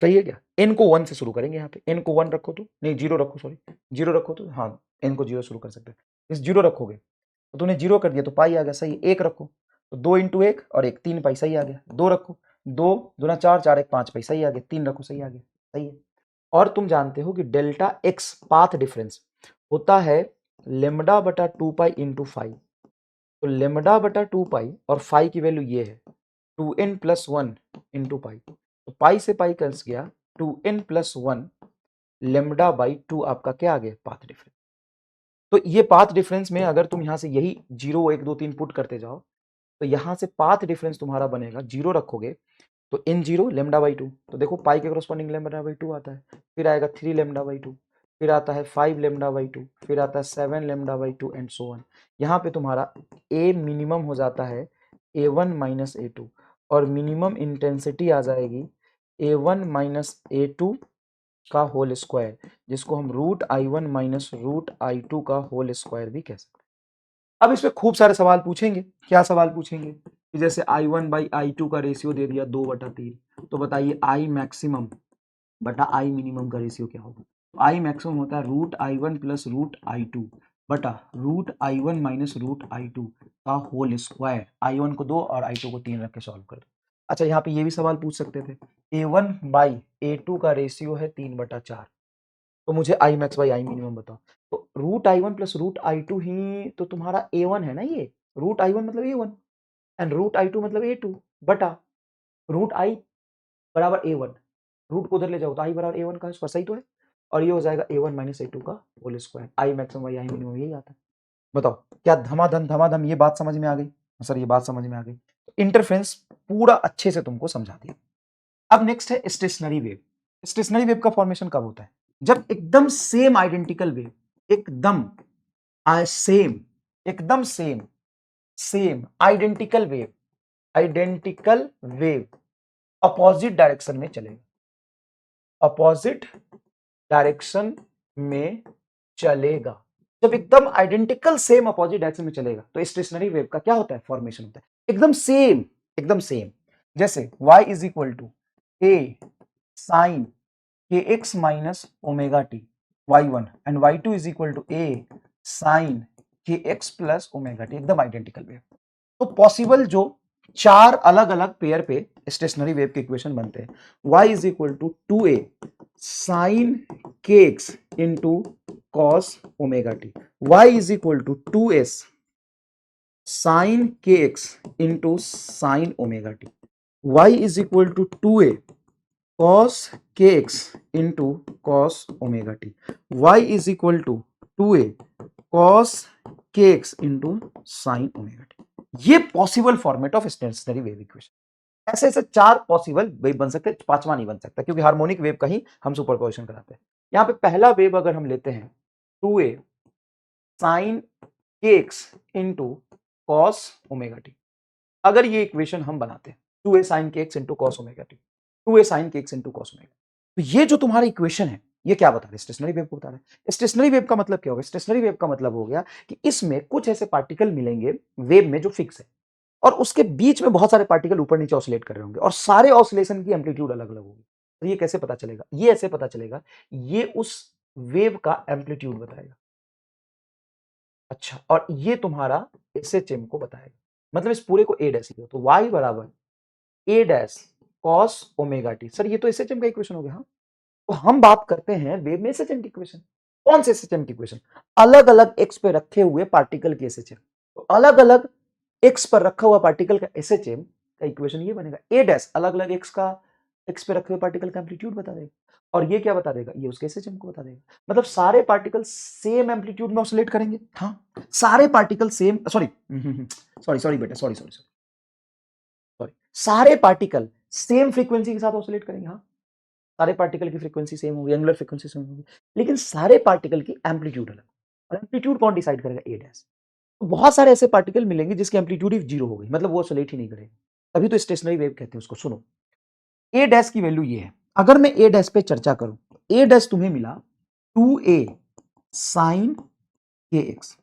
सही है क्या। n को 1 से शुरू करेंगे, यहाँ पे n को 1 रखो, तो नहीं 0 रखो, सॉरी 0 रखो, तो हाँ n को 0 शुरू कर सकते हैं। इस 0 रखोगे तो तूने 0 कर दिया तो पाई आ गया, सही। 1 रखो तो 2 इंटू 1 और 1 3 पाई, सही आ गया। 2 रखो, 2 दूना 4, 4 1 5 पाई, सही आ गया। 3 रखो, सही आ गया, सही है। और तुम जानते हो कि डेल्टा एक्स पाथ डिफरेंस होता है लेमडा बटा 2 पाई इंटू 5, तो लेमडा बटा 2 पाई और 5 की वैल्यू ये है 2n प्लस 1 इंटू पाई, तो पाई से पाई कैंसिल गया, 2n प्लस 1 लेमडा बाई 2 आपका क्या आ गया, पाथ डिफरेंस। तो ये पाथ डिफरेंस में अगर तुम यहां से यही 0 1 2 3 पुट करते जाओ, तो यहां से पाथ डिफरेंस तुम्हारा बनेगा, 0 रखोगे तो n0 लेमडा बाई 2, तो देखो पाई के कॉरस्पॉन्डिंग लेमडा बाई 2 आता है, फिर आएगा 3 लेमडा बाई 2, फिर आता है 5 लेमडा बाई 2, फिर आता है 7 lambda by 2 and so on. यहाँ पे तुम्हारा a मिनिमम हो जाता है a1 माइनस a2, और मिनिमम इंटेंसिटी आ जाएगी a1 माइनस a2 का होल स्क्वायर, जिसको हम root i1 minus root i2 का होल स्क्वायर भी कह सकते हैं। अब इसमें खूब सारे सवाल पूछेंगे। क्या सवाल पूछेंगे कि जैसे i1 बाई i2 का रेशियो दे दिया 2/3, तो बताइए i मैक्सिमम बटा i मिनिमम का रेशियो क्या होगा। तो i मैक्सिमम होता है root i1 plus root i2 बटा root i1 minus root i2 का होल स्क्वायर। i1 को 2 और i2 को 3 रख के सॉल्व कर दो। अच्छा, यहाँ पे ये भी सवाल पूछ सकते थे, a1 बाई a2 का रेशियो है 3/4, तो मुझे I max by I minimum बताओ। तो root i1 plus root i2 ही तो तुम्हारा a1 है ना, ये रूट i1 मतलब a1 एंड रूट i2 मतलब a2 बटा रूट i बराबर a1, रूट को उधर ले जाओ तो i बराबर a1 का स्क्वायर, सही तो है। और ये हो जाएगा a1 माइनस a2 का whole square. I maximum I minimum यही आता है। बताओ क्या धमाधम ये बात समझ में आ गई? सर ये बात समझ में आ गई। इंटरफेरेंस पूरा अच्छे से तुमको समझा दिया। अब नेक्स्ट है स्टेशनरी वेव। स्टेशनरी वेव का फॉर्मेशन कब होता है? जब एकदम सेम आइडेंटिकल वेव, एकदम सेम, एकदम same same identical wave opposite direction में चलेगा, अपोजिट डायरेक्शन में चलेगा। जब एकदम आइडेंटिकल सेम अपोजिट डायरेक्शन में चलेगा तो स्टेशनरी वेव का क्या होता है? फॉर्मेशन होता है एकदम सेम, एकदम सेम। जैसे y is equal to a sine के x minus omega t y1 and y2 is equal to a sine के एक्स प्लस ओमेगा टी, एकदम आइडेंटिकल वेव। तो पॉसिबल जो चार अलग अलग पेयर पे स्टेशनरी वेव के इक्वेशन बनते हैं, y is equal to 2a sine के x into cos omega t, y is equal to 2s sine के x into sine omega t, y is equal to 2a cos kx into cos omega t, y is equal to 2a cos kx into sine omega t. ये possible format of stationary wave equation. ऐसे ऐसे चार possible wave बन सकते हैं, पांचवा नहीं बन सकता क्योंकि हार्मोनिक वेव का ही हम सुपरपोजिशन कराते हैं। यहां पे पहला वेव अगर हम लेते हैं 2a sine kx into cos omega t, अगर ये इक्वेशन हम बनाते हैं 2a sine kx into cos omega t, 2a sine kx into cos omega, तो ये जो तुम्हारा इक्वेशन है ये क्या बता रहा है? स्टेशनरी वेव को बता रहा है। स्टेशनरी वेव का मतलब क्या होगा? स्टेशनरी वेव का मतलब हो गया कि इसमें कुछ ऐसे पार्टिकल मिलेंगे वेव में जो फिक्स है और उसके बीच में बहुत सारे पार्टिकल ऊपर नीचे ऑसिलेट कर रहे होंगे और सारे ऑसिलेशन की एम्पलीट्यूड अलग अलग होगी। तो ये कैसे पता चलेगा? ये ऐसे पता चलेगा, ये उस वेव का एम्पलीट्यूड बताएगा। अच्छा, और ये तुम्हारा एसएचएम को बताएगा। मतलब इस पूरे को ए डैश लिखो तो y बराबर a dash cos omega t. Sir ये तो एसएचएम का इक्वेशन हो गया। हाँ, तो हम बात करते हैं वेव में एसएचएम की इक्वेशन। कौन से एसएचएम की इक्वेशन? अलग अलग एक्स पे रखे हुए पार्टिकल के एसएचएम। तो अलग अलग एक्स पर रखा हुआ पार्टिकल का एसएचएम का इक्वेशन ये बनेगा। ए डैश अलग अलग एक्स का, एक्स पे रखे हुए पार्टिकल का एम्पलीट्यूड बता देगा और ये क्या बता देगा? ये उसके एसएचएम को बता देगा। मतलब सारे पार्टिकल सेम एम्पलीट्यूड में ऑसिलेट करेंगे। हाँ, सारे पार्टिकल सेम, सॉरी बेटा, सॉरी, सारे पार्टिकल सेम फ्रीक्वेंसी के साथ ऑसिलेट करेंगे। हाँ, सारे पार्टिकल की फ्रीक्वेंसी सेम होगी, एंगुलर फ्रीक्वेंसी सेम होगी, लेकिन सारे पार्टिकल की एम्पलीट्यूड अलग। और एम्पलीट्यूड कौन डिसाइड करेगा? ए डैश। तो बहुत सारे ऐसे पार्टिकल मिलेंगे जिसकी एम्पलीट्यूड ही जीरो होगी, मतलब वो ऑसिलेट ही नहीं करेगा, तभी तो स्टेशनरी वेव कहते हैं उसको। सुनो, ए डैश की वैल्यू ये है। अगर मैं ए डैश पे चर्चा करूं, ए डैश तुम्हें मिला 2a साइन के एक्स।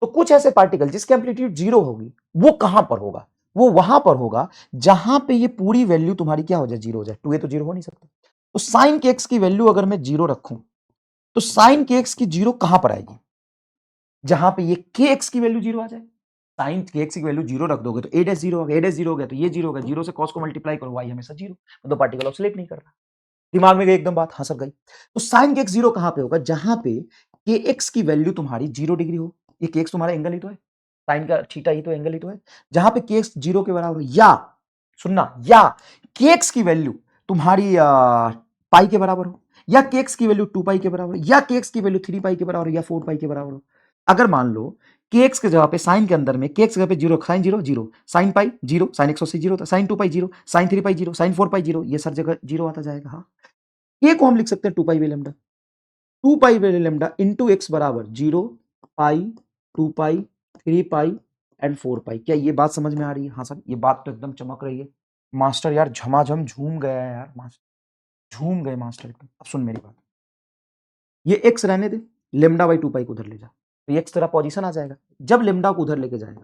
तो कुछ ऐसे पार्टिकल जिसकी एम्पलीट्यूड जीरो होगी वो कहां पर होगा? वो वहां पर होगा जहां पे ये पूरी वैल्यू तुम्हारी क्या हो जाए? जीरो हो जाए। 2a तो जीरो हो नहीं सकता। तो साइन के एक्स की वैल्यू अगर मैं जीरो रखूं तो साइन के एक्स की जीरो कहां पर आएगी? जहां पे ये के एक्स की वैल्यू जीरो आ जाए। साइन के एक्स की वैल्यू जीरो रख दोगे तो ए डैश जीरो हो गया, ए डैश जीरो हो गया तो ये जीरो हो गया, जीरो से कॉस को मल्टीप्लाई करो, वाई हमेशा जीरो, तो पार्टिकल ऑसिलेट नहीं कर रहा। दिमाग में गई एकदम बात? हाँ सर गई। तो साइन के एक्स जीरो कहां पे होगा? जहां पे के एक्स की वैल्यू तुम्हारी 0 डिग्री हो। ये के एक्स तुम्हारा एंगल ही तो है, साइन का थीटा ही तो एंगल ही तो है। जहां पे के एक्स 0 के बराबर हो, या सुनना, या के एक्स की वैल्यू तुम्हारी पाई के बराबर हो, या के एक्स की वैल्यू 2 पाई के बराबर हो, या के एक्स की वैल्यू 3 पाई के बराबर हो, या 4 पाई के बराबर हो। अगर मान लो के एक्स के जगह पे साइन के अंदर में के एक्स के जगह पे zero, sine zero zero, sine pi zero, sine 180 zero, sine 2 pi zero, sine 3 pi zero, sine 4 pi zero, ये सर जगह जीरो आता जाएगा। हाँ, ये को हम लिख सकते हैं 2 pi by lambda, 2 pi by lambda into x बराबर 0 पाई 2 पाई 3 पाई एंड 4 पाई। क्या ये बात समझ में आ रही है? हाँ सर ये बात तो एकदम चमक रही है। मास्टर यार झमाझम झूम गया है यार, मास्टर झूम गए मास्टर एकदम। अब सुन मेरी बात, ये एक्स रहने दे, लेमडा बाई 2 पाई को उधर ले जा, तो एक्स तेरा पोजीशन आ जाएगा। जब लेमडा को उधर लेके जाएगा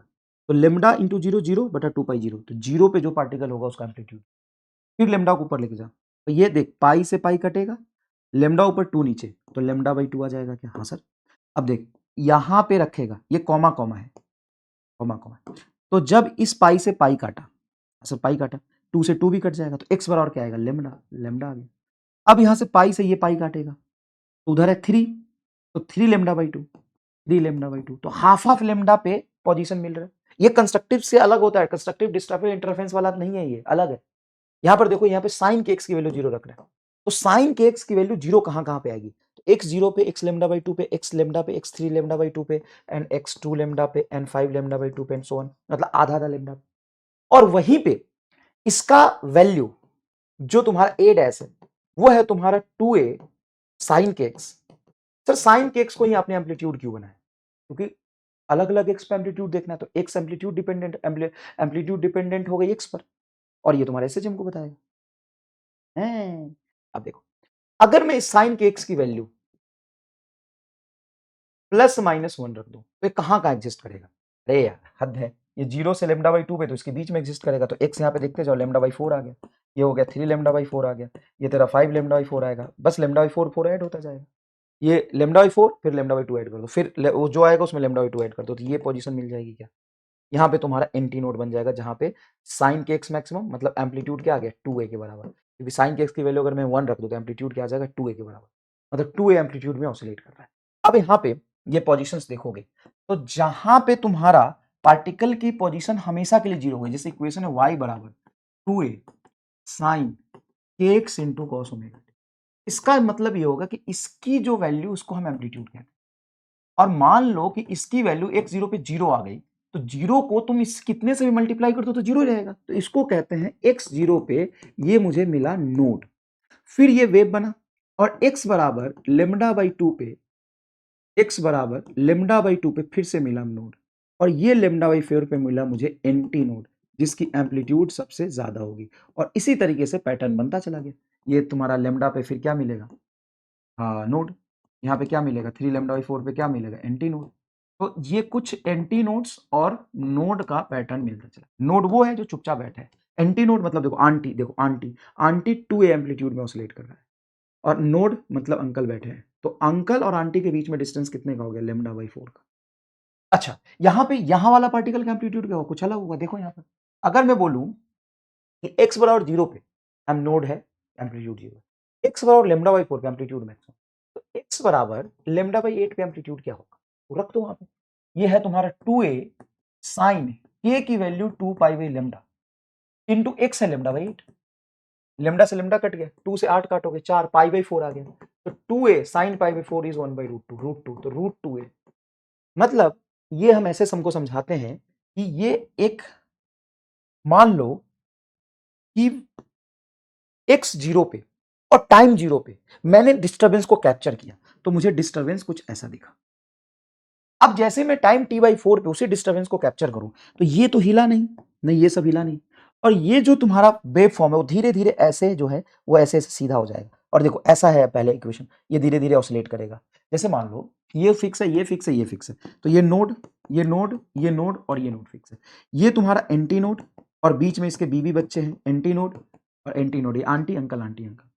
तो लेमडा इंटू जीरो जीरो बटा 2 पाई जीरो, तो जीरो पे जो पार्टिकल होगा उसका एम्पलीट्यूड। फिर लेमडा को ऊपर लेके जा, तो ये देख पाई से पाई कटेगा, लेमडा ऊपर 2 नीचे, तो लेमडा बाई 2 आ जाएगा क्या? हाँ सर। अब देख यहां पे रखेगा, ये कॉमा कॉमा है, कॉमा कॉमा, तो जब इस पाई से पाई काटा, सर पाई काटा, 2 से 2 भी कट जाएगा, तो एक्स बराबर क्या आएगा? लेमडा, लेमडा आ गया। अब यहां से पाई से ये पाई काटेगा तो उधर है 3, तो 3 लेमडा बाई 2, 3 लेमडा बाई 2, तो हाफ हाफ लेमडा पे पोजीशन मिल रहा है। ये कंस्ट्रक्टिव से अलग होता है, कंस्ट्रक्टिव डिस्ट्रक्टिव इंटरफेरेंस वाला नहीं है, ये अलग है। यहां पर देखो, यहां पे साइन के एक्स की वैल्यू जीरो रख रहे हैं, तो साइन के एक्स की वैल्यू जीरो कहां कहां पे आएगी? x 0 पे x लेमडा बाई 2 पे x लेमडा पे x 3 लेमडा बाई 2 पे एंड x 2 लेमडा पे एंड 5 लेमडा बाई 2 पे एंड सो ऑन, मतलब आधा आधा लेमडा। और वहीं पे इसका वैल्यू जो तुम्हारा a डैश है वो है तुम्हारा 2a साइन के x। सर साइन के x को ही आपने एम्पलीट्यूड क्यों बनाया? क्योंकि अलग अलग x पे एम्पलीट्यूड देखना है, तो x एम्पलीट्यूड डिपेंडेंट हो गई x पर, और ये तुम्हारा एसएच हमको बताएगा। अब देखो, अगर मैं इस साइन के x की वैल्यू +-1 रख दूं तो ये कहां का एग्जिस्ट करेगा? अरे यार हद है, ये 0 से लेमडा बाई 2 पे तो इसके बीच में एग्जिस्ट करेगा, तो x यहां पे देखते जाओ, लेमडा बाई 4 आ गया, ये हो गया 3 लेमडा बाई 4 आ गया, ये तेरा 5 लेमडा बाई 4 आएगा, बस लेमडा बाई 4 ऐड होता जाएगा, ये लेमडा बाई 4 फिर लेमडा बाई 2 ऐड कर दो, फिर वो जो आएगा उसमें लेमडा बाई 2 ऐड कर दो, तो ये पोजीशन मिल जाएगी क्या? यहाँ पे तुम्हारा एंटी नोड बन जाएगा, जहां पे साइन के एक्स मैक्सिमम मतलब एम्पलीट्यूड क्या आ गया 2a के बराबर, क्योंकि साइन के एक्स की वैल्यू अगर मैं 1 रख दूं तो एम्पलीट्यूड क्या आ जाएगा 2a के बराबर, मतलब 2a एम्पलीट्यूड में ऑसिलेट कर रहा है। अब यहाँ पे ये पोजीशंस देखोगे तो जहां पे तुम्हारा पार्टिकल की पोजीशन हमेशा के लिए 0 होगी, जैसे इक्वेशन है y बराबर 2a साइन के एक्स इंटू कॉस ओमेगा, इसका मतलब ये होगा कि इसकी जो वैल्यू उसको हम एम्पलीट्यूड कहते हैं, और मान लो कि इसकी वैल्यू x 0 पे 0 आ गई, तो 0 को तुम इस कितने से भी मल्टीप्लाई कर दो तो 0 रहेगा, तो इसको कहते हैं x 0 पे ये मुझे मिला नोड, फिर ये वेव बना, और x बराबर लेमडा बाई 2 पे x बराबर लेमडा बाई 2 पे फिर से मिला नोड, और ये लेमडा बाई 4 पे मिला मुझे एंटी नोड, जिसकी एम्पलीट्यूड सबसे ज्यादा होगी, और इसी तरीके से पैटर्न बनता चला गया। ये तुम्हारा लेमडा पे फिर क्या मिलेगा? हाँ नोड, यहाँ पे क्या मिलेगा 3 लेमडा बाई 4 पे क्या मिलेगा? Anti node. तो ये कुछ एंटी नोड्स और नोड का पैटर्न मिलता चला। नोड वो है जो चुपचाप बैठा है, एंटी नोड मतलब देखो आंटी, देखो आंटी आंटी 2a एम्पलीट्यूड में ऑसिलेट कर रहा है, और नोड मतलब अंकल बैठे हैं, तो अंकल और आंटी के बीच में डिस्टेंस कितने का हो गया? लेमडा बाई 4 का। अच्छा, यहाँ पे यहाँ वाला पार्टिकल का एम्पलीट्यूड क्या होगा? कुछ अलग होगा। देखो यहाँ पर अगर मैं बोलूं कि x बराबर 0 पे हम नोड है, एम्पलीट्यूड 0, x बराबर लेमडा बाई 4 पे एम्पलीट्यूड मैक्सिमम, तो x बराबर लेमडा बाई 8 पे एम्पलीट्यूड क्या होगा? तो रख दो वहां पे, ये है तुम्हारा 2a साइन k की value 2 pi by lambda into x है लेमडा बाई 8, लेमडा से लेमडा कट गया, 2 से 8 काटोगे 4, पाई बाई 4 आ गया, तो 2a sine pi by 4 is 1 by √2, तो √2a, मतलब ये हम ऐसे सम को समझाते हैं कि ये एक, मान लो कि x 0 पे और टाइम 0 पे मैंने डिस्टर्बेंस को कैप्चर किया, तो मुझे डिस्टर्बेंस कुछ ऐसा दिखा। अब जैसे मैं टाइम t/4 पे उसी डिस्टर्बेंस को कैप्चर करूं, तो ये तो हिला नहीं, नहीं ये सब हिला नहीं, और ये जो तुम्हारा वेव फॉर्म है वो धीरे धीरे ऐसे जो है वो ऐसे ऐसे सीधा हो जाएगा, और देखो ऐसा है पहले इक्वेशन, ये धीरे धीरे ऑसिलेट करेगा। जैसे मान लो ये फिक्स है, ये फिक्स है, ये फिक्स है, तो ये नोड, ये नोड, ये नोड और ये नोड फिक्स है, ये तुम्हारा एंटी नोड, और बीच में इसके बीबी बच्चे हैं एंटी नोड और एंटी नोड, ये आंटी अंकल आंटी अंकल।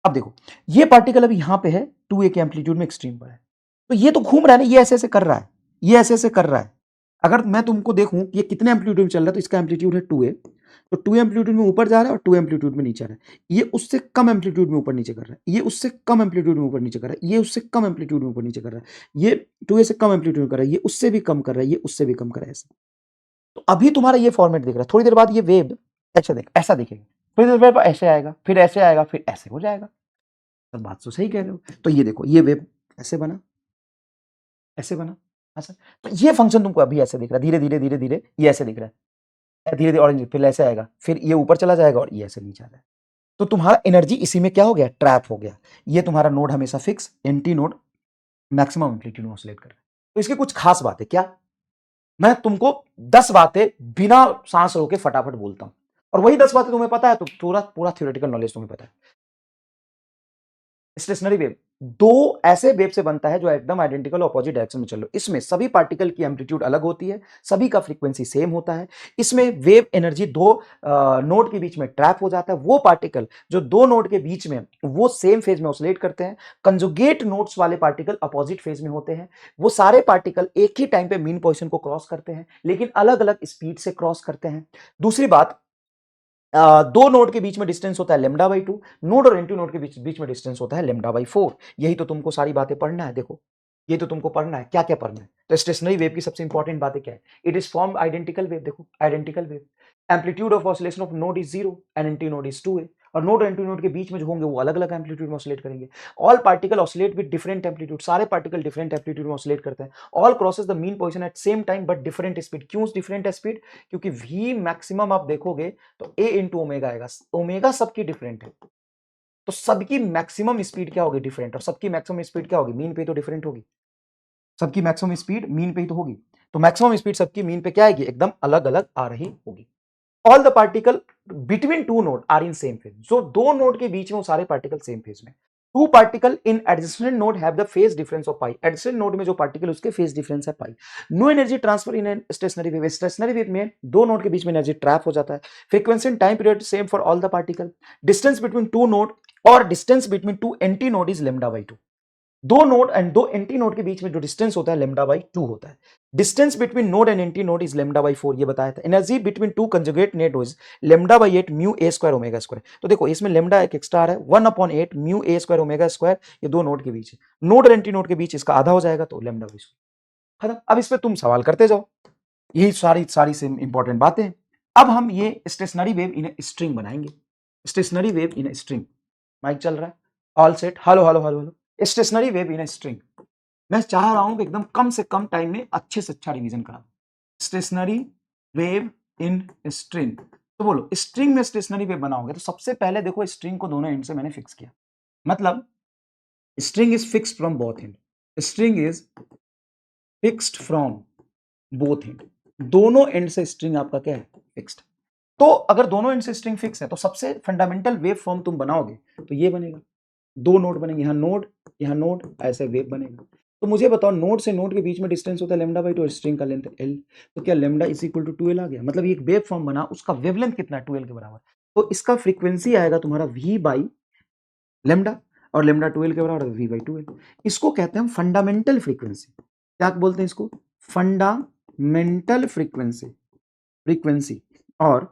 अब देखो ये पार्टिकल अभी यहाँ पे है 2a के एम्पलीट्यूड में एक्सट्रीम पर है, तो ये तो घूम रहा है ना, ये ऐसे ऐसे कर रहा है, ये ऐसे ऐसे कर रहा है। अगर मैं तुमको देखूं कि ये कितने एम्पलीट्यूड में चल रहा है, तो इसका एम्पलीट्यूड है 2a, तो 2 एम्पलीट्यूड में ऊपर जा रहा है और 2 एम्पलीट्यूड में नीचे आ रहा है, ये उससे कम एम्पलीट्यूड में ऊपर नीचे कर रहा है, ये उससे कम एम्पलीट्यूड में ऊपर नीचे कर रहा है, ये उससे कम एम्पलीट्यूड में ऊपर नीचे कर रहा है, ये 2a से कम एम्पलीट्यूड में कर रहा है, ये उससे भी कम कर रहा है, ये उससे भी कम कर रहा है, ऐसे। तो अभी तुम्हारा ये फॉर्मेट दिख रहा है, थोड़ी देर बाद ये वेव ऐसा दिखेगा, थोड़ी देर बाद ऐसे आएगा, फिर ऐसे आएगा, फिर ऐसे हो जाएगा। तो बात तो सही कह रहे हो। तो ये देखो ये वेव ऐसे बना, ऐसे बना, ऐसा, तो ये फंक्शन तुमको अभी ऐसे दिख रहा है, धीरे धीरे धीरे धीरे ये ऐसे दिख रहा है, धीरे धीरे ऑरेंज, फिर ऐसे आएगा, फिर ये ऊपर चला जाएगा और ये ऐसे नीचे आ जाएगा। तो तुम्हारा एनर्जी इसी में क्या हो गया? ट्रैप हो गया। ये तुम्हारा नोड हमेशा fix, anti node maximum amplitude में ऑसिलेट कर रहा है। तो इसकी कुछ खास बात है क्या? मैं तुमको 10 बातें बिना सांस रोके फटाफट बोलता हूं, और वही 10 बातें तुम्हें पता है तो पूरा पूरा थ्योरेटिकल नॉलेज तुम्हें पता है। स्टेशनरी वेव दो ऐसे वेव से बनता है जो एकदम आइडेंटिकल ऑपोजिट डायरेक्शन में चल रहे हो, इसमें सभी पार्टिकल की एम्पलीट्यूड अलग होती है, सभी का फ्रीक्वेंसी सेम होता है, इसमें वेव एनर्जी दो नोड के बीच में ट्रैप हो जाता है। वो पार्टिकल जो दो नोड के बीच में वो सेम फेज में ऑसिलेट करते हैं, कंजुगेट नोड्स वाले पार्टिकल अपोजिट फेज में होते हैं। वो सारे पार्टिकल एक ही टाइम पे मीन पोजिशन को क्रॉस करते हैं, लेकिन अलग अलग स्पीड से क्रॉस करते हैं। दूसरी बात, दो नोड के बीच में डिस्टेंस होता है लेमडा बाई 2, नोड और एंटी नोड के बीच में डिस्टेंस होता है लेमडा बाई 4। यही तो तुमको सारी बातें पढ़ना है। देखो ये तो तुमको पढ़ना है, क्या क्या पढ़ना है। तो स्टेशनरी वेव की सबसे इंपॉर्टेंट बातें क्या है? It is form identical wave. देखो identical wave, amplitude of oscillation of node is 0 and anti node is 2a, और नोड और एंटी नोड के बीच में जो होंगे वो अलग अलग एम्पलीट्यूड में ऑसिलेट करेंगे। All particle oscillate with different amplitude, सारे पार्टिकल डिफरेंट एम्पलीट्यूड में ऑसिलेट करते हैं। All crosses the mean position at same time but different speed. क्यों डिफरेंट स्पीड? क्योंकि वी मैक्सिमम आप देखोगे तो ए इंटू ओमेगा आएगा, ओमेगा सबकी डिफरेंट है, तो सबकी मैक्सिमम स्पीड क्या होगी? डिफरेंट। और सबकी मैक्सिमम स्पीड क्या होगी? मीन पे तो डिफरेंट होगी, सबकी मैक्सिमम स्पीड मीन पे ही तो होगी, तो मैक्सिमम स्पीड सबकी मीन पे क्या आएगी? एकदम अलग अलग आ रही होगी। All the particle between two node are in same phase, जो दो नोड के बीच में वो सारे पार्टिकल सेम फेज में। Two particle in adjacent node have the phase difference of pi, adjacent node में जो पार्टिकल उसके फेज डिफरेंस है pi. No energy transfer in an stationary wave, stationary wave में दो नोड के बीच में एनर्जी ट्रैप हो जाता है। Frequency and time period same for all the particle. Distance between two node और distance between two anti node is lambda by two. दो नोड एंड दो एंटी नोड के बीच में जो डिस्टेंस होता है लेमडा बाई टू होता है। Distance between node and anti node is lambda by four, ये बताया था। Energy between two conjugate net is lambda by eight mu a square omega square. तो देखो इसमें लेमडा एक एक्स्ट्रा आ रहा है, 1/8 mu a square omega square, ये दो नोड के बीच है। नोड और एंटी नोड के बीच इसका आधा हो जाएगा तो लेमडा बाई खत्म। अब इस पे तुम सवाल करते जाओ, यही सारी सारी से इंपॉर्टेंट बातें। अब हम ये स्टेशनरी वेव इन स्ट्रिंग बनाएंगे। Stationary wave in string, mike चल रहा है, all set, hello hello hello hello. Stationary wave in string, मैं चाह रहा हूं कि एकदम कम से कम टाइम में अच्छे से अच्छा रिवीजन करा। स्टेशनरी वेव इन स्ट्रिंग, तो बोलो स्ट्रिंग में स्टेशनरी वेव बनाओगे तो सबसे पहले देखो स्ट्रिंग को दोनों एंड से मैंने फिक्स किया, मतलब string is fixed from both and, string is fixed from both and, दोनों एंड से स्ट्रिंग आपका क्या है? फिक्स्ड। तो अगर दोनों एंड से स्ट्रिंग फिक्स है तो सबसे फंडामेंटल वेव फॉर्म तुम बनाओगे तो ये बनेगा, दो नोड बनेंगे, यहाँ नोड, ऐसे वेव बनेगा। तो मुझे बताओ नोड से नोड के बीच में डिस्टेंस होता है लेमडा बाई टू, स्ट्रिंग का लेंथ एल, तो क्या lambda is equal to 2l आ गया? मतलब ये एक वेव फॉर्म बना, उसका वेवलेंथ कितना है? 2l के बराबर। तो इसका फ्रीक्वेंसी आएगा तुम्हारा v बाई लेमडा, और लेमडा 2l के बराबर v बाई 2l। इसको कहते हैं हम फंडामेंटल फ्रीक्वेंसी। क्या बोलते हैं इसको? फंडामेंटल फ्रीक्वेंसी, फ्रीक्वेंसी और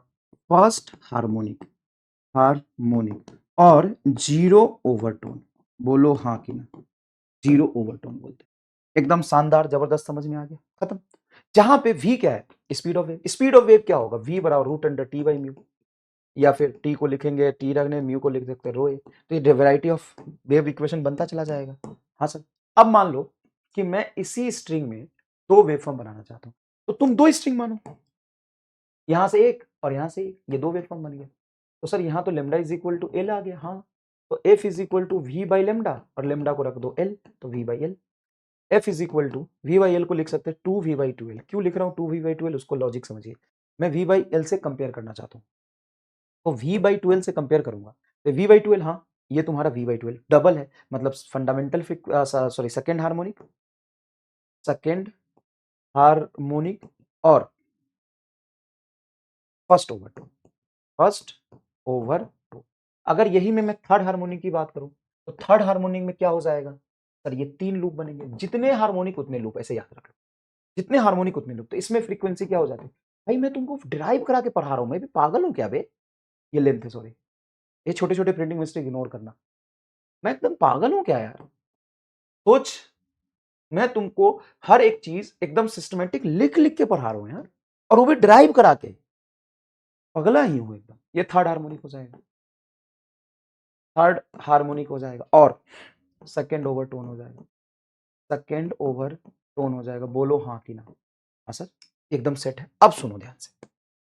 फर्स्ट हार्मोनिक, हार्मोनिक और जीरो ओवरटोन। बोलो हाँ कि ना? जीरो ओवरटोन बोलते हैं। एकदम शानदार, जबरदस्त, समझ में आ गया, खत्म। जहां पे v क्या है? Speed of wave. Speed of wave क्या होगा? v बराबर root under T by mu, या फिर t को लिखेंगे, t रखने म्यू को लिख सकते हैं रो ए। तो ये वैरायटी ऑफ वेव इक्वेशन बनता चला जाएगा। हाँ सर। अब मान लो कि मैं इसी स्ट्रिंग में दो वेवफॉर्म बनाना चाहता हूं, तो तुम दो स्ट्रिंग मानो, यहां से एक और यहां से एक, ये दो वेवफॉर्म बन गए। तो सर यहाँ तो lambda is equal to L आ गया, हाँ, तो f is equal to v by lambda, और लेमडा को रख दो एल, तो we by L. F is equal to v by L को लिख सकते हैं two v by two L. क्यों लिख रहा हूँ two v by two L? उसको लॉजिक समझिए। मैं वी बाई एल से कंपेयर करना चाहता हूँ, तो वी बाई टू एल से कंपेयर करूंगा तो वी बाई टू एल, हाँ ये तुम्हारा V by two L double है, मतलब fundamental sorry second harmonic, second harmonic और फर्स्ट ओवरटोन, फर्स्ट ओवरटोन। अगर यही में मैं थर्ड हार्मोनिक की बात करूं तो थर्ड हार्मोनिक में क्या हो जाएगा? सर ये तीन लूप बनेंगे, जितने हार्मोनिक उतने लूप, ऐसे याद रखना, जितने हार्मोनिक उतने लूप। तो इसमें फ्रीक्वेंसी क्या हो जाती है? भाई मैं तुमको ड्राइव करा के पढ़ा रहा हूं, मैं भी पागल हूं क्या बे? ये लेंथ है, सॉरी, ये छोटे छोटे प्रिंटिंग मिस्टेक इग्नोर करना, मैं एकदम पागल हूं क्या यार? सोच, मैं तुमको हर एक चीज एकदम सिस्टमेटिक लिख लिख के पढ़ा रहा हूं यार, और वो भी ड्राइव करा के, पगला ही हूं एकदम। ये थर्ड हार्मोनिक हो जाएगा, थर्ड हार्मोनिक हो जाएगा, और सेकेंड ओवरटोन हो जाएगा, सेकेंड ओवरटोन हो जाएगा। बोलो हाँ कि ना? हाँ सर, एकदम सेट है। अब सुनो ध्यान से,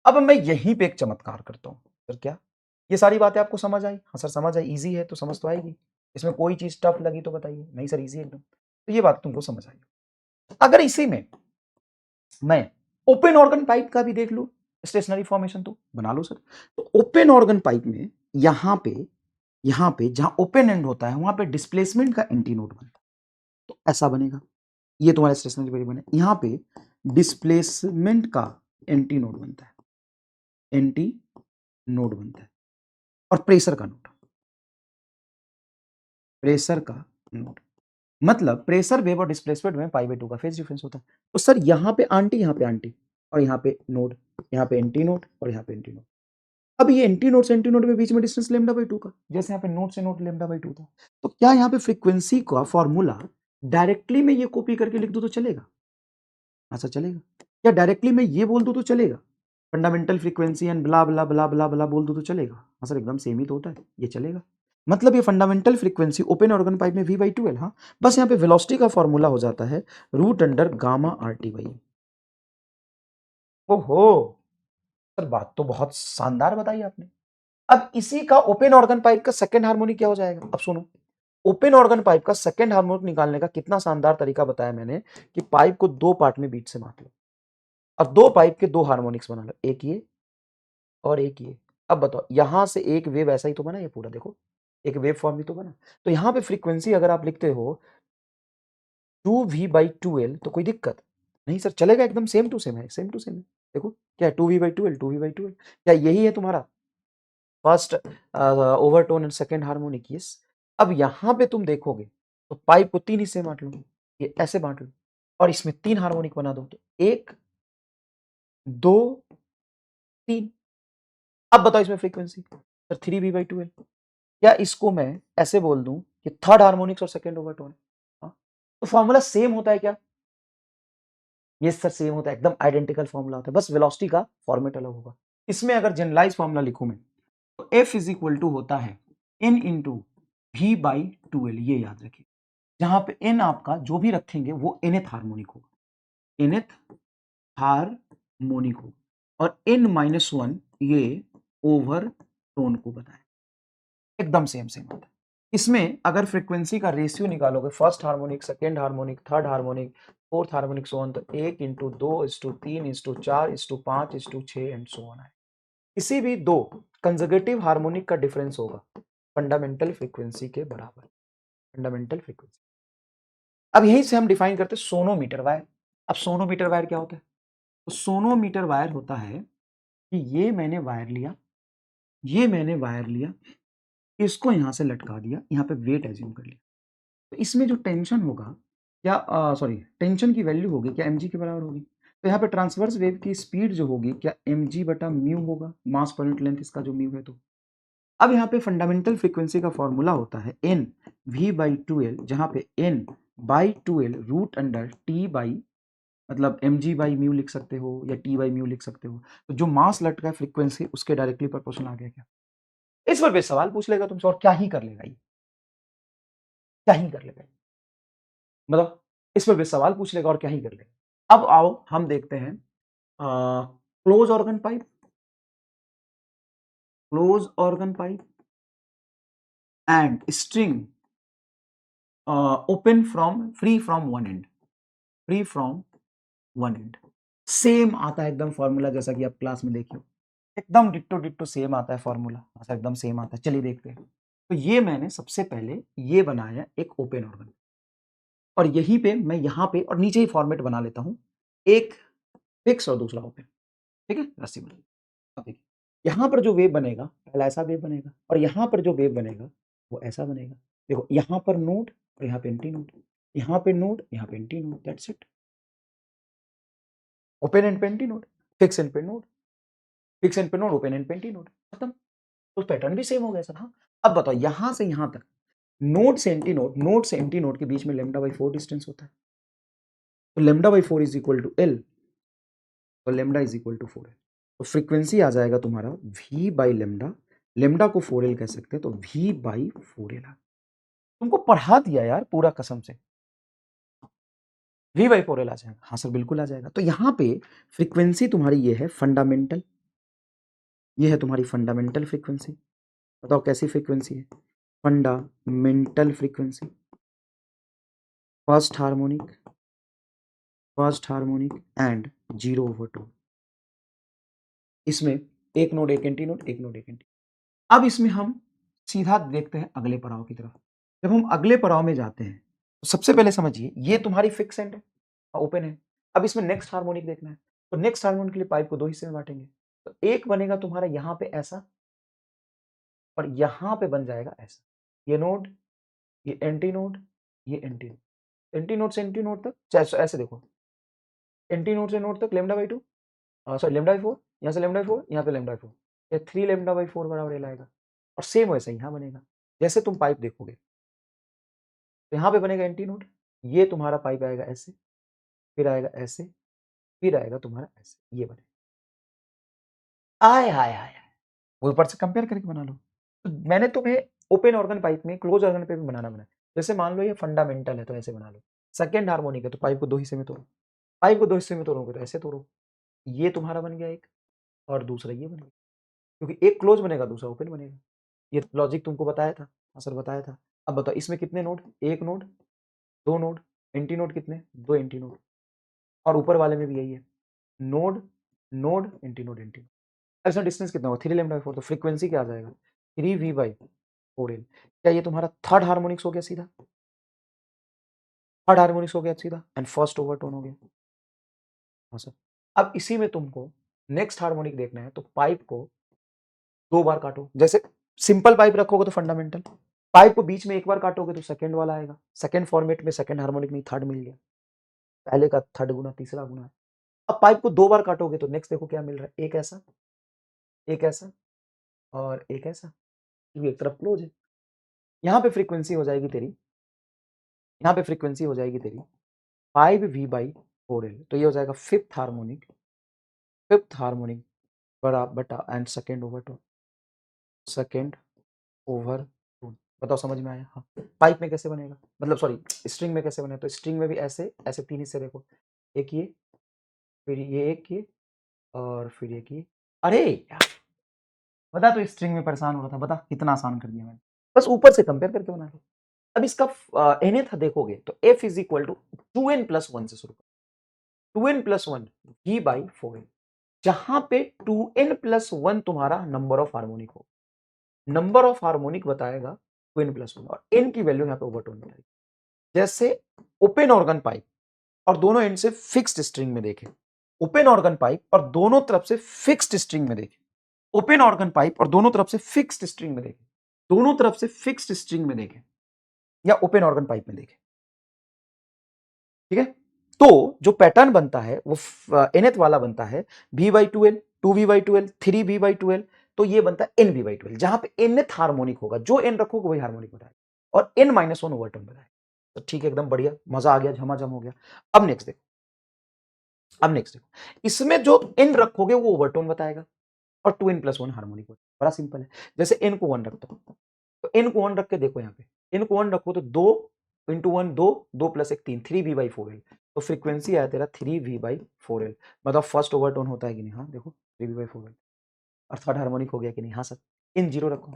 अब मैं यहीं पे एक चमत्कार करता हूं। सर क्या? ये सारी बातें आपको समझ आई? हाँ सर समझ आई, इजी है तो समझ तो आएगी, इसमें कोई चीज टफ लगी तो बताइए। नहीं सर इजी है एकदम, तो ये बात तुमको समझ आई। अगर इसी में मैं ओपन ऑर्गन पाइप का भी देख लूं स्टेशनरी फॉर्मेशन, तो बना लो सर। तो ओपन ऑर्गन पाइप में यहां पे जहां ओपन एंड होता है वहां पे डिस्प्लेसमेंट का एंटी नोड बनता है, तो ऐसा बनेगा। ये तुम्हारा स्टेशनरी वेव बने, यहां पे डिस्प्लेसमेंट का एंटी नोड बनता है, एंटी नोड बनता है, और प्रेशर का नोड, प्रेशर का नोड, मतलब प्रेशर वेव और डिस्प्लेसमेंट में पाई बाई 2 का फेज डिफरेंस होता है। तो सर यहाँ पे आंटी, यहाँ पे आंटी, और यहाँ पे नोड, यहाँ पे एंटी नोड और यहाँ पे एंटी नोड। अब ये एंटी नोड से एंटी नोड के बीच में डिस्टेंस लेमडा बाई 2 का, जैसे यहाँ पे नोड से नोड लेमडा बाई 2 था। तो क्या यहाँ पे फ्रीक्वेंसी का फॉर्मूला डायरेक्टली मैं ये कॉपी करके लिख दूं तो चलेगा? हाँ सर चलेगा। क्या डायरेक्टली मैं ये बोल दूं तो चलेगा? फंडामेंटल फ्रीक्वेंसी एंड ब्ला ब्ला ब्ला ब्ला ब्ला बोल दो तो चलेगा? हाँ सर एकदम सेम ही तो होता है, ये चलेगा। मतलब ये fundamental frequency open organ pipe में V/2L। हाँ बस यहाँ पे वेलोसिटी का फॉर्मूला हो जाता है √अंडर गामा RT/m। ओहो सर बात तो बहुत शानदार बताई आपने। अब इसी का ओपन ऑर्गन पाइप का सेकंड हार्मोनिक क्या हो जाएगा? अब सुनो, ओपन ऑर्गन पाइप का सेकंड हार्मोनिक निकालने का कितना शानदार तरीका बताया मैंने कि पाइप को दो पार्ट में बीच से बांट लो। अब दो पाइप के दो हार्मोनिक्स बना लो, एक ये और एक ये। अब बताओ यहां से एक वेव ऐसा ही तो बना, ये पूरा देखो एक वेव फॉर्म ही तो बना। तो यहां पे फ्रीक्वेंसी अगर आप लिखते हो 2V/2L तो कोई दिक्कत नहीं सर, चलेगा एकदम सेम टू सेम है, सेम टू सेम है। देखो क्या है 2V/2L 2V/2L, क्या यही है तुम्हारा first overtone and second harmonic? Yes. अब यहां पे तुम देखोगे तो पाइप को तीन हिस्से बांट लो, ये ऐसे बांट लो और इसमें तीन हार्मोनिक बना दो, तो एक दो तीन। अब बताओ इसमें फ्रीक्वेंसी सर 3V/2L, क्या इसको मैं ऐसे बोल दूं कि थर्ड हार्मोनिक्स और सेकंड ओवरटोन? हाँ तो फॉर्मूला सेम होता है क्या? यस सर सेम होता है, एकदम आइडेंटिकल फॉर्मूला होता है, बस वेलोसिटी का फॉर्मेट अलग होगा। इसमें अगर जनरलाइज फॉर्मूला लिखूं मैं तो F इज इक्वल टू होता है N इंटू V/2L, ये याद रखिए। जहां पे N आपका जो भी रखेंगे वो nth हार्मोनिक होगा, nth हार्मोनिक होगा और N-1 ये ओवर टोन को बताए, एकदम सेम सेम होता है। इसमें अगर फ्रीक्वेंसी का रेशियो निकालोगे first harmonic second harmonic third harmonic fourth harmonic so on, तो 1:2:3:4:5:6 एंड सो ऑन है। किसी भी दो कंजर्वेटिव हार्मोनिक का डिफरेंस होगा फंडामेंटल फ्रीक्वेंसी के बराबर, फंडामेंटल फ्रीक्वेंसी। अब यहीं से हम डिफाइन करते हैं सोनोमीटर वायर। अब सोनोमीटर वायर क्या होता है? तो सोनोमीटर वायर होता है कि ये मैंने वायर लिया, ये मैंने वायर लिया, इसको यहां से लटका दिया, यहां पे वेट एज्यूम कर लिया, तो इसमें जो टेंशन होगा क्या, सॉरी टेंशन की वैल्यू होगी क्या mg के बराबर होगी। तो यहाँ पे ट्रांसवर्स वेव की स्पीड जो होगी क्या mg/μ होगा, मास पर यूनिट लेंथ इसका जो म्यू है। तो अब यहाँ पे फंडामेंटल फ्रीक्वेंसी का फॉर्मूला होता है n V/2L, जहां पे n/2L √T/ मतलब mg/μ लिख सकते हो या T/μ लिख सकते हो। तो जो मास लटका है फ्रीक्वेंसी उसके डायरेक्टली प्रोपोर्शनल आ गया क्या? इस पर भी सवाल पूछ लेगा तुमसे और क्या ही कर लेगा ये, क्या ही कर लेगा, मतलब इस पर भी सवाल पूछ लेगा और क्या ही कर लेगा। अब आओ हम देखते हैं close organ pipe, close organ pipe and string open from free from one and, free from one and. Same आता है एकदम फॉर्मूला जैसा कि आप क्लास में देखिए, एकदम डिट्टो डिट्टो सेम आता है फॉर्मूला, ऐसा एकदम सेम आता है। चलिए देखते हैं। तो ये मैंने सबसे पहले ये बनाया एक ओपन ऑर्गन और यहीं पे मैं यहाँ पे और नीचे ही फॉर्मेट बना लेता हूं, एक फिक्स और दूसरा ओपन, ठीक है रस्सी बना। अब देखिए यहाँ पर जो वेव बनेगा पहला ऐसा वेव बनेगा और यहाँ पर जो वेव बनेगा वो ऐसा बनेगा। देखो यहाँ पर नोड और यहाँ पे एंटी नोड, यहाँ पे नोड यहाँ पे anti node, that's it. Open and पे एंटी नोड, फिक्स एंड पे नोड, फिक्स एंड पे नोड, ओपन एंड पे एंटी नोड, खत्म। तो पैटर्न भी सेम हो गया सर। हाँ अब बताओ यहाँ से यहाँ तक नोड से एंटी नोड, नोड से एंटी नोड के बीच में λ/4 डिस्टेंस होता है, तो λ/4 इज इक्वल टू एल और lambda is equal to 4L। तो फ्रीक्वेंसी आ जाएगा तुम्हारा V/λ, लेमडा को 4L कह सकते हैं, तो V/4L। तुमको पढ़ा दिया यार पूरा कसम से, V/4L आ जाएगा। हाँ सर बिल्कुल आ जाएगा। तो यहाँ पे फ्रीक्वेंसी तुम्हारी ये है फंडामेंटल, ये है तुम्हारी फंडामेंटल फ्रीक्वेंसी। बताओ कैसी फ्रीक्वेंसी है? Fundamental frequency, first harmonic, first harmonic and 0/2। इसमें एक नोड एक एंटी नोड, एक नोड एक एंटी। अब इसमें हम सीधा देखते हैं अगले पड़ाव की तरफ। जब हम अगले पड़ाव में जाते हैं तो सबसे पहले समझिए ये तुम्हारी फिक्स एंड है, ओपन है। अब इसमें नेक्स्ट हार्मोनिक देखना है, तो नेक्स्ट हार्मोनिक के लिए पाइप को दो हिस्से में बांटेंगे, तो एक बनेगा तुम्हारा यहाँ पे ऐसा और यहाँ पे बन जाएगा ऐसा, ये नोड ये एंटी नोड ये एंटी नोड, एंटी नोड से एंटी नोड तक, चाहे ऐसे देखो एंटी नोड से नोड तक λ/2, सॉरी λ/4, यहाँ से λ/4 यहाँ पे λ/4, ये 3 λ/4 बराबर एल आएगा। और सेम वैसे यहाँ बनेगा, जैसे तुम पाइप देखोगे तो यहाँ पे बनेगा एंटी नोड, ये तुम्हारा पाइप आएगा ऐसे, फिर आएगा ऐसे, फिर आएगा तुम्हारा ऐसे, ये बनेगा। आय हाय हाय, वो ऊपर से कंपेयर करके बना लो। तो मैंने तुम्हें ओपन ऑर्गन पाइप में क्लोज ऑर्गन पे भी बनाना बना। जैसे मान लो ये फंडामेंटल है तो ऐसे बना लो, सेकंड हार्मोनिक है तो पाइप को दो हिस्से में तोड़ो, पाइप को दो हिस्से में तोड़ोगे तो ऐसे तोड़ो। ये तुम्हारा बन गया एक, और दूसरा ये बन गया, क्योंकि एक क्लोज बनेगा दूसरा ओपन बनेगा। ये लॉजिक तुमको बताया था, हाँ सर बताया था। अब बताओ इसमें कितने नोड, एक नोड, दो नोड, एंटी नोड कितने, दो एंटी नोड, और ऊपर वाले में भी यही है, node node anti node anti node. ऐसा डिस्टेंस कितना होगा, 3 लैम्डा 4, तो फ्रीक्वेंसी क्या आ जाएगा, 3v/4l। क्या ये तुम्हारा थर्ड हार्मोनिक्स हो गया सीधा, थर्ड हार्मोनिक्स हो गया सीधा, एंड फर्स्ट ओवरटोन हो गया। हाँ सर। अब इसी में तुमको नेक्स्ट हार्मोनिक देखना है, तो पाइप को दो बार काटो। जैसे सिंपल पाइप रखोगे तो फंडामेंटल, पाइप को बीच में एक बार काटोगे तो सेकंड वाला आएगा, सेकंड फॉर्मेट में सेकंड हार्मोनिक में थर्ड मिल गया, पहले का थर्ड गुना तीसरा गुना है। अब पाइप को दो बार काटोगे तो नेक्स्ट देखो क्या मिल रहा है, एक ऐसा, एक ऐसा, और एक ऐसा, क्योंकि एक तरफ क्लोज है। यहाँ पे फ्रीक्वेंसी हो जाएगी तेरी, यहाँ पे फ्रीक्वेंसी हो जाएगी तेरी 5v/4l, तो ये हो जाएगा फिफ्थ हार्मोनिक, फिफ्थ हार्मोनिक बड़ा बटा and second overtone, second overtone. बताओ समझ में आया? हाँ। पाइप में कैसे बनेगा, मतलब सॉरी स्ट्रिंग में कैसे बनेगा, तो स्ट्रिंग में भी ऐसे ऐसे तीन हिस्से देखो, एक ये, फिर ये एक ये, और फिर एक ये। अरे यार बता, तो स्ट्रिंग में परेशान हो रहा था, बता कितना आसान कर दिया मैंने, बस ऊपर से कंपेयर करके बना लो। अब इसका nth देखोगे तो f is equal to 2n+1 से शुरू करो, 2n+1 v/4l, जहां पे 2n+1 तुम्हारा नंबर ऑफ हार्मोनिक हो, नंबर ऑफ हार्मोनिक बताएगा 2n+1, और n की वैल्यू यहाँ पे ओवरटोन बताएगी। जैसे ओपन ऑर्गन पाइप और दोनों एंड से फिक्स्ड स्ट्रिंग में देखें, ओपन ऑर्गन पाइप और दोनों तरफ से फिक्स्ड स्ट्रिंग में देखें, ओपन ऑर्गन पाइप और दोनों तरफ से फिक्स्ड स्ट्रिंग में देखें, दोनों तरफ से फिक्स्ड स्ट्रिंग में देखें, या ओपन ऑर्गन पाइप में देखें, ठीक है। तो जो पैटर्न बनता है वो nth वाला बनता है v/2l, 2v/2l, 3v/2l, तो ये बनता है nv/2l, जहां पे nth हार्मोनिक होगा, जो n रखोगे वही हार्मोनिक बताएगा, और n-1 ओवरटोन बताएगा। तो ठीक है, एकदम बढ़िया, मजा आ गया, झमाझम हो गया। अब नेक्स्ट देखो, अब नेक्स्ट देखो, इसमें जो n रखोगे वो ओवरटोन बताएगा, और 2n+1 हार्मोनिक बताएगा। बड़ा सिंपल है। जैसे n को 1 रख दो, तो n को 1 रख के देखो, यहाँ पे n को 1 रखो तो 2 इंटू 1 2, 2 प्लस 1 3, 3v/4l, तो फ्रीक्वेंसी आया तेरा 3v/4l। मतलब फर्स्ट ओवरटोन होता है कि नहीं, हाँ देखो 3v/4l, और थर्ड हार्मोनिक हो गया कि नहीं, हाँ सर। इन जीरो रखो,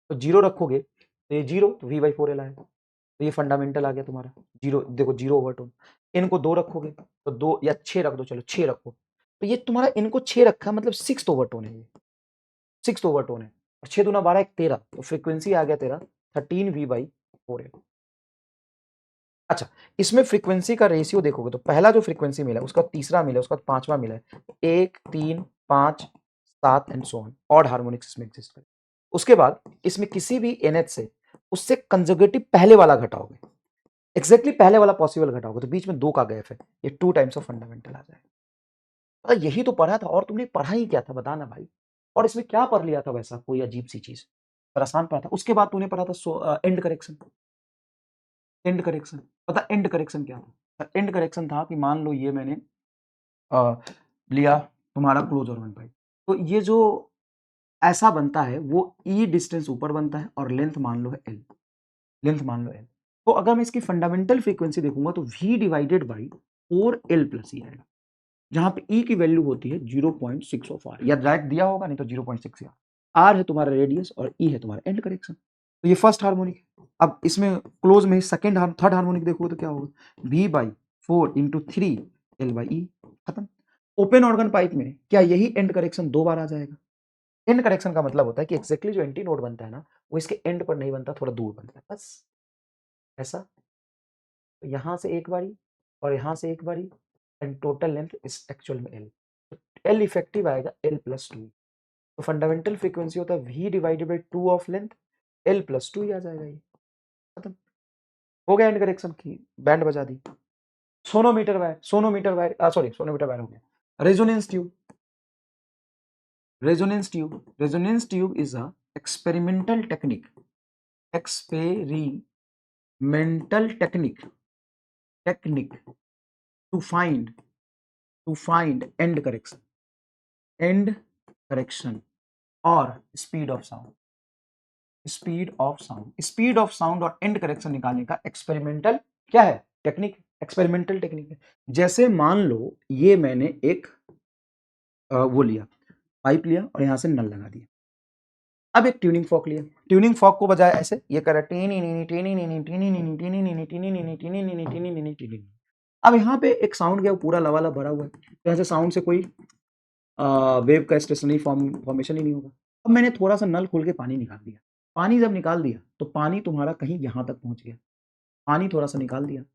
तो जीरो रखोगे तो ये जीरो, तो v/4l आएगा, तो ये फंडामेंटल आ गया तुम्हारा जीरो, देखो जीरो ओवरटोन। इन को दो रखोगे तो दो, या 6 रख दो, चलो 6 रखो, तो ये तुम्हारा इनको 6 रखा, मतलब सिक्स्थ ओवरटोन है, ये सिक्स्थ ओवरटोन है, और 6 दूना 12 1 13, तो फ्रीक्वेंसी आ गया तेरा 13v/4l। अच्छा, इसमें फ्रीक्वेंसी का रेशियो देखोगे तो पहला जो फ्रीक्वेंसी मिला, उसका तीसरा मिला, उसका पांचवा मिला है, 1 3 5 7 and so on, odd harmonics इसमें एग्जिस्ट करे। उसके बाद इसमें किसी भी nth से उससे कंजर्वेटिव पहले वाला घटाओगे, एग्जैक्टली पहले वाला पॉसिबल घटाओगे, तो बीच में 2 का गैप है, ये 2 टाइम्स ऑफ फंडामेंटल आ जाएगा। यही तो पढ़ा था, और तुमने पढ़ा ही क्या था बताना भाई, और इसमें क्या पढ़ लिया था वैसा कोई अजीब सी चीज, पर आसान पढ़ा था। उसके बाद तूने पढ़ा था एंड करेक्शन, एंड करेक्शन, पता एंड करेक्शन क्या था? एंड करेक्शन था कि मान लो ये मैंने अ, लिया तुम्हारा क्लोज ऑर्गन पाइप, तो ये जो ऐसा बनता है वो ई डिस्टेंस ऊपर बनता है, और लेंथ मान लो है एल, लेंथ मान लो एल। तो अगर मैं इसकी फंडामेंटल फ्रीक्वेंसी देखूंगा तो v डिवाइडेड बाई 4l+e आएगा, जहां पे e की वैल्यू होती है 0.6 ऑफ आर, या डायरेक्ट दिया होगा, नहीं तो 0.6 आर है तुम्हारा रेडियस, और e है तुम्हारा एंड करेक्शन। तो ये फर्स्ट हार्मोनिक है। अब इसमें क्लोज में सेकंड थर्ड हार्मोनिक देखोगे तो क्या होगा, v/4 इंटू 3l/e, खत्म। ओपन ऑर्गन पाइप में क्या यही एंड करेक्शन दो बार आ जाएगा? एंड करेक्शन का मतलब होता है कि एक्जैक्टली जो एंटी नोड बनता है ना, वो इसके एंड पर नहीं बनता, थोड़ा दूर बनता है, बस ऐसा। तो यहां से एक बारी और यहां से एक बारी, एंड टोटल लेंथ इस एक्चुअल में एल, एल इफेक्टिव आएगा l+2। तो फंडामेंटल फ्रीक्वेंसी होता है v divided by 2 of length, l+2 ही आ जाएगा, ये खत्म हो गया। एंड करेक्शन की बैंड बजा दी। Sonometer wire, sonometer wire, sorry sonometer wire हो गया। Resonance tube, resonance tube, resonance tube is a experimental technique, experimental technique, technique to find, to find end correction, end correction और speed of sound, speed of sound, speed of sound और end correction निकालने का experimental क्या है, technique, experimental technique है। जैसे मान लो ये मैंने एक वो लिया, पाइप लिया और यहां से नल लगा दिया। अब एक ट्यूनिंग फॉक लिया, ट्यूनिंग फॉक को बजाय ऐसे ये कर रहा है। अब यहाँ पे एक साउंड गया, पूरा लबालब भरा हुआ है, तो यहाँ से साउंड से कोई वेव का स्टेशनरी फॉर्मेशन ही नहीं होगा। अब मैंने थोड़ा सा नल खोल के पानी निकाल दिया, पानी जब निकाल दिया तो पानी तुम्हारा कहीं यहाँ तक पहुंच गया, पानी थोड़ा सा निकाल दिया, है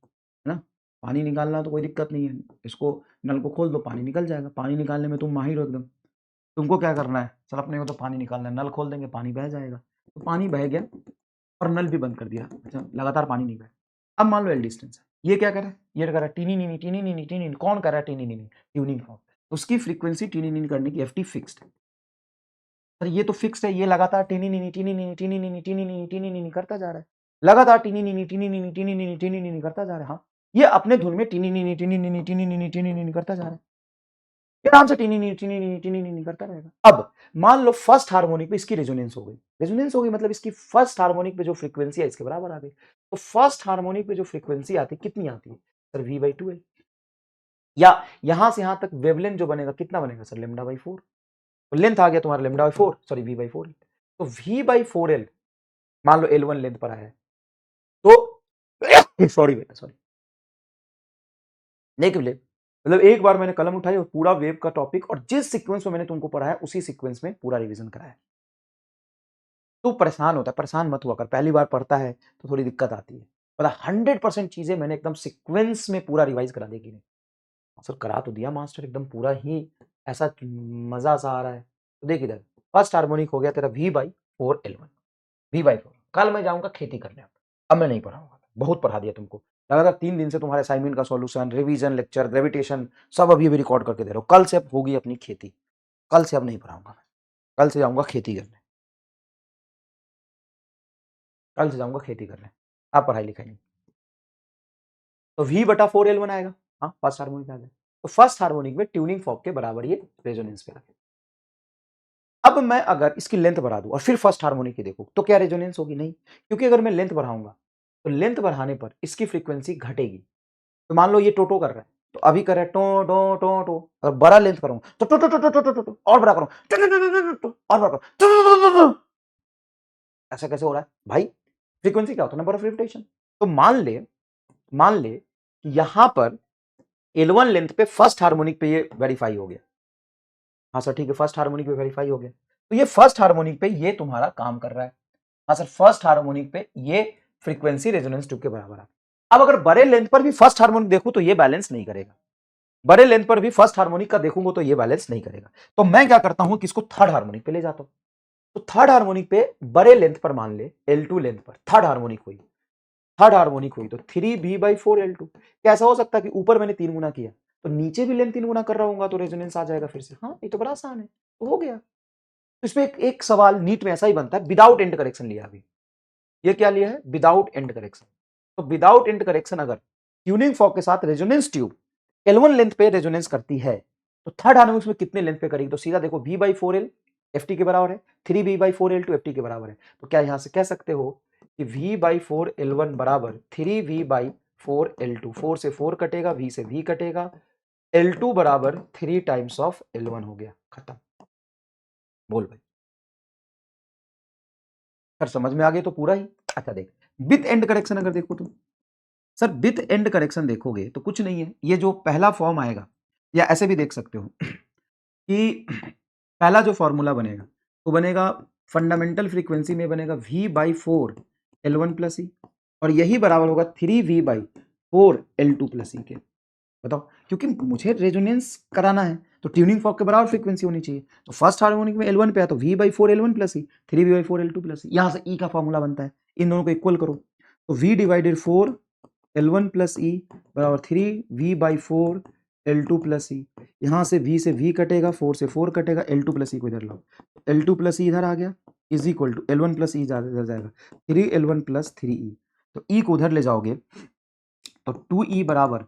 ना। पानी निकालना तो कोई दिक्कत नहीं है, इसको नल को खोल दो, पानी निकल जाएगा। पानी निकालने में तुम माहिर हो एकदम, तुमको क्या करना है, सर अपने को तो पानी निकालना है, नल खोल देंगे पानी बह जाएगा। तो पानी बह गया और नल भी बंद कर दिया, अच्छा लगातार पानी नहीं बह। अब मान लो एल डिस्टेंस है, ये क्या कर रहा है, ये कर रहा है टीनी नीनी टीनी नीनी टीनी नीनी। कौन कर रहा है टीनी नीनी, ट्यूनिंग फॉर्क। उसकी फ्रीक्वेंसी टीनी नीनी करने की एफटी फिक्स्ड है। सर ये तो फिक्स्ड है, ये लगातार टीनी नीनी टीनी नीनी टीनी नीनी टीनी नीनी टीनी नीनी करता जा रहा है, लगातार टीनी नीनी टीनी नीनी टीनी नीनी टीनी नीनी करता जा रहा है। हाँ, ये अपने धुन में टीनी नीनी टीनी नीनी टीनी नीनी टीनी नीनी करता जा रहा है, आराम से टीनी नीनी टीनी नीनी टीनी नीनी करता रहेगा। अब मान लो फर्स्ट हार्मोनिक पे इसकी रेजोनेंस हो गई, रेजोनेंस हो गई मतलब इसकी फर्स्ट हार्मोनिक पे जो फ्रीक्वेंसी है इसके बराबर आ गई। तो फर्स्ट हार्मोनिक पे जो फ्रीक्वेंसी आती है कितनी आती है सर, v/2 है। या यहां से यहां तक वेवलेंथ जो बनेगा कितना बनेगा सर, λ/4। तो लेंथ आ गया तुम्हारा λ/4, सॉरी v/4। तो v/4l मान लो L1 लेंथ पर आया है, तो सॉरी बेटा सॉरी, नेगेटिव लेंथ मतलब एक बार मैंने कलम उठाई और पूरा वेव का टॉपिक और जिस सीक्वेंस में मैंने तुमको पढ़ाया उसी सीक्वेंस में पूरा रिवीजन कराया। तू परेशान होता है, परेशान मत हुआ कर, पहली बार पढ़ता है तो थोड़ी दिक्कत आती है, पता 100% चीजें मैंने एकदम सीक्वेंस में पूरा रिवाइज करा दी कि नहीं। सर करा तो दिया मास्टर एकदम पूरा ही, ऐसा मजा सा आ रहा है। तो देख इधर, फर्स्ट हार्मोनिक हो गया तेरा v/4l1, v/4। कल मैं जाऊंगा खेती करने, अब मैं नहीं पढ़ाऊंगा, बहुत पढ़ा दिया तुमको। लगातार 3 दिन से तुम्हारे असाइनमेंट का सॉल्यूशन, रिवीजन, लेक्चर, ग्रेविटेशन सब अभी रिकॉर्ड करके दे रहा हूँ। कल से अब होगी अपनी खेती, कल से अब नहीं पढ़ाऊंगा, कल से जाऊंगा खेती करने, कल से जाऊंगा खेती करने, आप पढ़ाई लिखाई नहीं। तो v/4l1 आएगा, हाँ फर्स्ट हार्मोनिक आ गया। तो फर्स्ट हार्मोनिक में ट्यूनिंग फॉर्क के बराबर ये रेजोनेंस पे आ गया। अब मैं अगर इसकी लेंथ बढ़ा दूं और फिर फर्स्ट हार्मोनिक की देखो तो क्या रेजोनेंस होगी, नहीं, क्योंकि अगर मैं लेंथ बढ़ाऊंगा तो लेंथ बढ़ाने पर इसकी फ्रीक्वेंसी घटेगी। तो मान लो ये टोटो कर रहा है, तो अभी कर रहा है टो टो टो टो, अगर बड़ा लेंथ करूंगा तो टो टो टो टो टो टो और बड़ा करूंगा और बड़ा करूंगा, ऐसा कैसे हो रहा है भाई, फ्रीक्वेंसी क्या होता है, नंबर ऑफ रिपीटेशन। तो मान ले कि यहां पर L1 लेंथ पे फर्स्ट हार्मोनिक पे ये वेरीफाई हो गया, हाँ सर ठीक है, फर्स्ट हार्मोनिक पे वेरीफाई हो गया। तो ये फर्स्ट हार्मोनिक पे ये तुम्हारा काम कर रहा है, हाँ सर फर्स्ट हार्मोनिक पे ये फ्रीक्वेंसी रेजोनेंस ट्यूब के बराबर है। अब अगर बड़े लेंथ पर भी फर्स्ट हार्मोनिक देखूं तो ये बैलेंस नहीं करेगा, बड़े लेंथ पर भी फर्स्ट हार्मोनिक का देखूंगा तो ये बैलेंस नहीं करेगा। तो मैं क्या करता हूं कि इसको थर्ड हार्मोनिक पे ले जाता हूं। तो थर्ड हार्मोनिक पे बड़े लेंथ पर मान ले L2 लेंथ पर थर्ड हार्मोनिक हुई, थर्ड हार्मोनिक हुई तो 3v/4l2। कैसा हो सकता है कि ऊपर मैंने 3 गुना किया तो नीचे भी लेंथ 3 गुना कर रहा हूँ तो रेजोनेंस आ जाएगा फिर से। हाँ ये तो बड़ा आसान है, तो हो गया। तो इसमें एक सवाल नीट में ऐसा ही बनता है, विदाउट एंड करेक्शन लिया अभी, ये क्या लिया है, विदाउट एंड करेक्शन। तो विदाउट एंड करेक्शन अगर ट्यूनिंग फॉर्क के साथ रेजोनेंस ट्यूब L1 लेंथ पे रेजोनेंस करती है तो थर्ड हार्मोनिक्स में कितने लेंथ पे करेगी, तो सीधा देखो v/4l ft के बराबर है, 3v/4l2 ft के बराबर है। तो क्या यहां से कह सकते हो कि v/4l1 बराबर 3v/4l2, 4 से 4 कटेगा, v से v कटेगा, L2 बराबर 3 टाइम्स ऑफ L1 हो गया, खत्म। बोल भाई, सर समझ में आ गया तो पूरा ही। अच्छा देख, विथ एंड करेक्शन अगर देखो तो सर विथ एंड करेक्शन देखोगे तो कुछ नहीं है, ये जो पहला फॉर्म आएगा, या ऐसे भी देख सकते हो कि पहला जो फॉर्मूला बनेगा वो बनेगा फंडामेंटल फ्रीक्वेंसी में बनेगा v/4l1 प्लस ई, और यही बराबर होगा 3v/4l2 प्लस ई के। बताओ, क्योंकि मुझे रेजोनेंस कराना है तो ट्यूनिंग फॉर्क के बराबर फ्रीक्वेंसी होनी चाहिए। तो फर्स्ट हार्मोनिक में L1 पे है तो v/4l1 प्लस ई, 3v/4l2 प्लस ई, यहां से ई का फॉर्मूला बनता है, इन दोनों को इक्वल करो तो v/4l1 प्लस ई बराबर 3v/4l2 प्लस ई। यहां से v से v कटेगा, 4 से 4 कटेगा, L2 प्लस ई को इधर लाओ, L2 प्लस ई इधर आ गया, is equal to L1 plus e इधर जाएगा, 3l1 प्लस 3e। तो e को उधर ले जाओगे तो 2e बराबर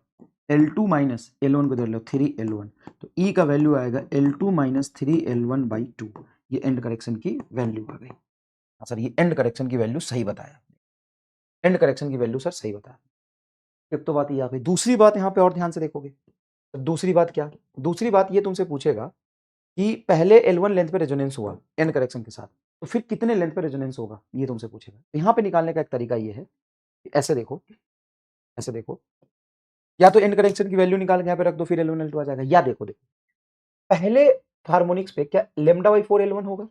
L2 माइनस L1 को इधर लो 3L1, तो E का वैल्यू आएगा L2 माइनस 3L1 बाई 2। ये एंड करेक्शन की वैल्यू आ गई। हाँ सर, ये एंड करेक्शन की वैल्यू सही बताया, एंड करेक्शन की वैल्यू सर सही बताया। एक तो बात ये आ गई। दूसरी बात यहाँ पे और ध्यान से देखोगे, तो दूसरी बात क्या, दूसरी बात ये तुमसे पूछेगा कि पहले L1 लेंथ पे रेजोनेंस हुआ एंड करेक्शन के साथ, तो फिर कितने लेंथ पे रेजोनेंस होगा, ये तुमसे पूछेगा। तो यहाँ पे निकालने का एक तरीका ये है, ऐसे देखो, ऐसे देखो, या तो एंड करेक्शन की वैल्यू निकाल के यहाँ पे रख दो, फिर L1 L2 आ जाएगा। या देखो देखो, पहले हार्मोनिक्स पे क्या लेमडा बाई 4 L1 होगा,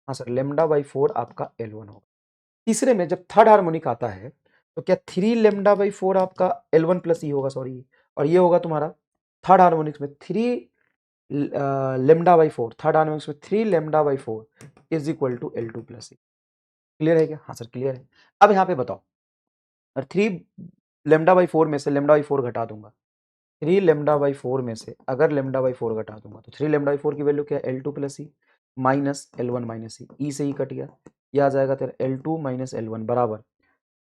हाँ सर, लेमडा बाई 4 आपका L1 होगा। तीसरे में जब थर्ड हार्मोनिक आता है तो क्या 3 लेमडा बाई 4 आपका L1 प्लस ई होगा, सॉरी, और ये होगा तुम्हारा थर्ड हार्मोनिक्स में 3 लेमडा बाई 4, थर्ड हार्मोनिक्स में 3 lambda by 4 is equal to L2 plus E. Clear है क्या, हाँ सर क्लियर है। अब यहाँ पे बताओ, और 3 लेमडा बाई 4 में से लेमडा बाई 4 घटा दूंगा, 3 लेमडा बाई 4 में से अगर लेमडा बाई 4 घटा दूंगा तो 3 लेमडा बाई 4 की वैल्यू क्या है, L2 plus E minus L1 minus ई से ही कट गया, ये आ जाएगा तेरा L2 माइनस L1 बराबर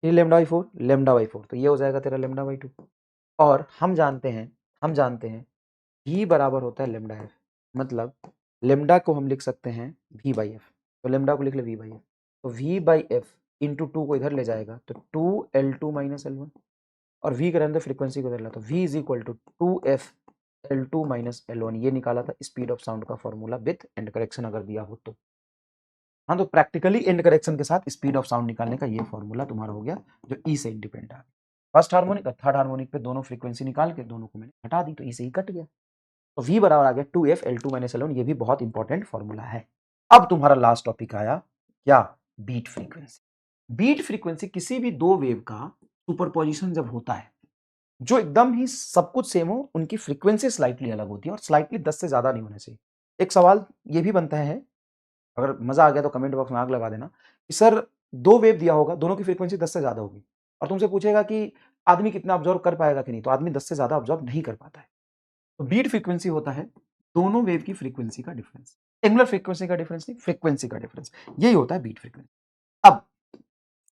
3 लेमडा बाई 4 लेमडा बाई 4, तो ये हो जाएगा तेरा लेमडा बाई 2। और हम जानते हैं v बराबर होता है लेमडा एफ, मतलब लेमडा को हम लिख सकते हैं v बाई एफ, तो लेमडा को लिख ले v बाई एफ, तो v बाई एफ इंटू 2 को इधर ले जाएगा तो 2L2 माइनस L1, और v के अंदर फ्रीक्वेंसी को इधर ला तो v is equal to 2f L2 minus L1, ये निकाला था स्पीड ऑफ साउंड का फॉर्मूला विथ एंड करेक्शन अगर दिया हो तो। हाँ, तो प्रैक्टिकली एंड करेक्शन के साथ स्पीड ऑफ साउंड निकालने का ये फॉर्मूला तुम्हारा हो गया जो ई से इंडिपेंडेंट आ गया। फर्स्ट हार्मोनिक और थर्ड हार्मोनिक पे दोनों फ्रीक्वेंसी निकाल के दोनों को मैंने हटा दी, तो ई से ही कट गया, तो v बराबर आ गया 2f L2 माइनस L1, ये भी बहुत इंपॉर्टेंट फॉर्मूला है। अब तुम्हारा लास्ट टॉपिक आया क्या, बीट फ्रीक्वेंसी। बीट फ्रीक्वेंसी किसी भी दो वेव का सुपरपोजिशन जब होता है, जो एकदम ही सब कुछ सेम हो, उनकी फ्रीक्वेंसी स्लाइटली अलग होती है, और स्लाइटली 10 से ज्यादा नहीं होने चाहिए। एक सवाल ये भी बनता है, अगर मजा आ गया तो कमेंट बॉक्स में आग लगा देना कि सर दो वेव दिया होगा, दोनों की फ्रीक्वेंसी 10 से ज्यादा होगी, और तुमसे पूछेगा कि आदमी कितना ऑब्जर्व कर पाएगा कि नहीं, तो आदमी 10 से ज्यादा ऑब्जर्व नहीं कर पाता है। तो बीट फ्रीक्वेंसी होता है दोनों वेव की फ्रीक्वेंसी का डिफरेंस, एंगुलर फ्रीक्वेंसी का डिफरेंस नहीं, फ्रीक्वेंसी का डिफरेंस, यही होता है बीट फ्रीक्वेंसी। अब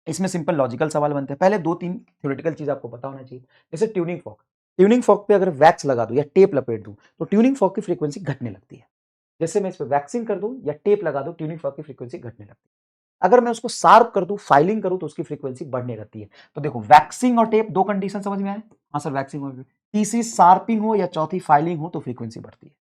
इसमें सिंपल लॉजिकल सवाल बनते हैं। पहले 2-3 थ्योरेटिकल चीज आपको पता होना चाहिए, जैसे ट्यूनिंग फॉर्क, ट्यूनिंग फॉर्क पे अगर वैक्स लगा दूं या टेप लपेट दूं तो ट्यूनिंग फॉर्क की फ्रीक्वेंसी घटने लगती है। जैसे मैं इस पर वैक्सिंग कर दूं या टेप लगा दूं, ट्यूनिंग फॉर्क की फ्रीक्वेंसी घटने लगती है। अगर मैं उसको शार्प कर दूं, फाइलिंग करूं, तो उसकी फ्रीक्वेंसी बढ़ने लगती है। तो देखो, वैक्सिंग और टेप, दो कंडीशन समझ में आए, हाँ सर वैक्सिंग और तीसरी शार्पिंग हो या चौथी फाइलिंग हो तो फ्रीक्वेंसी बढ़ती है।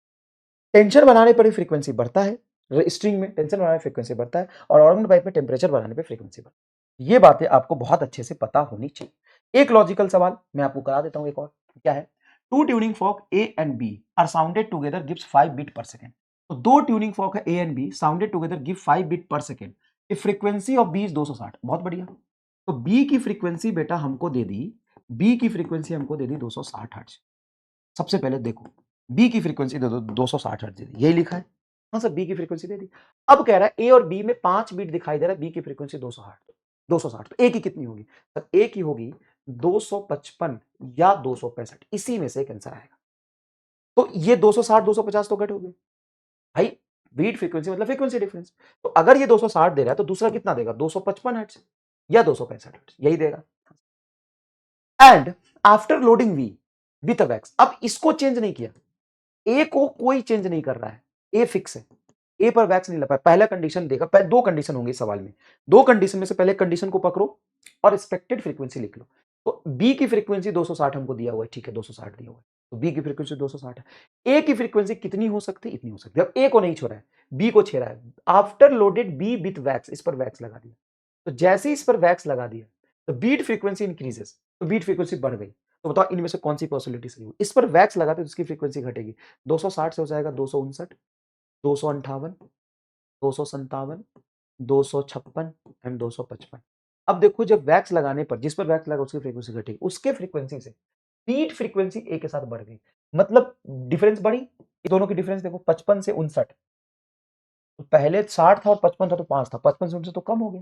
टेंशन बनाने पर भी फ्रीक्वेंसी बढ़ता है, स्ट्रिंग में टेंशन बनाने पर फ्रीक्वेंसी बढ़ता है, और ऑर्गन पाइप में टेम्परेचर बढ़ाने पर फ्रीक्वेंसी बढ़ती है। ये बातें आपको बहुत अच्छे से पता होनी चाहिए। एक लॉजिकल सवाल मैं आपको करा देता हूं, एक और क्या है, two tuning fork A and B are sounded together gives 5 beat per second. तो दो ट्यूनिंग फॉर्क है A and B, sounded together give 5 beat per second, frequency of B is 260। बहुत बढ़िया, तो बी की फ्रीक्वेंसी बेटा हमको दे दी, बी की फ्रीक्वेंसी हमको दे दी 260 हर्ट्ज। सबसे पहले देखो, बी की फ्रीक्वेंसी दे दो 260 हर्ट्ज दे दी, यही लिखा है, हाँ सर बी की फ्रीक्वेंसी दे दी। अब कह रहा है ए और बी में 5 बीट दिखाई दे रहा है, बी की फ्रीक्वेंसी 260, तो ए की कितनी होगी सर, ए की होगी 255 या 265, इसी में से एक आंसर आएगा। तो ये 260 250 तो कट हो गए भाई, बीट फ्रीक्वेंसी मतलब फ्रीक्वेंसी डिफरेंस। तो अगर ये 260 दे रहा है तो दूसरा कितना देगा, 255 हर्ट्ज या 265 हर्ट्ज, यही देगा। And after loading V with wax, अब इसको चेंज नहीं किया, ए को कोई चेंज नहीं कर रहा है, ए फिक्स है, ए पर वैक्स नहीं लगा। पहला कंडीशन देखा, दो कंडीशन होंगे सवाल में, दो कंडीशन में से पहले कंडीशन को पकड़ो और एक्सपेक्टेड फ्रीक्वेंसी लिख लो। तो बी की फ्रीक्वेंसी 260 हमको दिया हुआ है, ठीक है 260 दिया हुआ है, तो बी की फ्रीक्वेंसी 260 है। ए की फ्रीक्वेंसी कितनी हो सकती है, इतनी हो सकती है। अब ए को नहीं छोड़ा है, बी को छेड़ा है, after loaded B with wax, इस पर वैक्स लगा दिया, तो जैसे ही इस पर वैक्स लगा दिया तो बीट फ्रीक्वेंसी इंक्रीजेस, तो बीट फ्रीक्वेंसी बढ़ गई। तो बताओ इनमें से कौन सी पॉसिबिलिटी सही हो, इस पर वैक्स लगाते तो उसकी फ्रीक्वेंसी घटेगी, 260 से हो जाएगा 259, 258, 257, 256 एंड 255। अब देखो, जब वैक्स लगाने पर, जिस पर वैक्स लगा उसकी फ्रीक्वेंसी घटेगी, उसके फ्रीक्वेंसी से बीट फ्रीक्वेंसी ए के साथ बढ़ गई, मतलब डिफरेंस बढ़ी। दोनों की डिफरेंस देखो, 55 से 59, तो पहले 60 था और 55 था तो 5 था, 55 से 59 तो कम हो गया,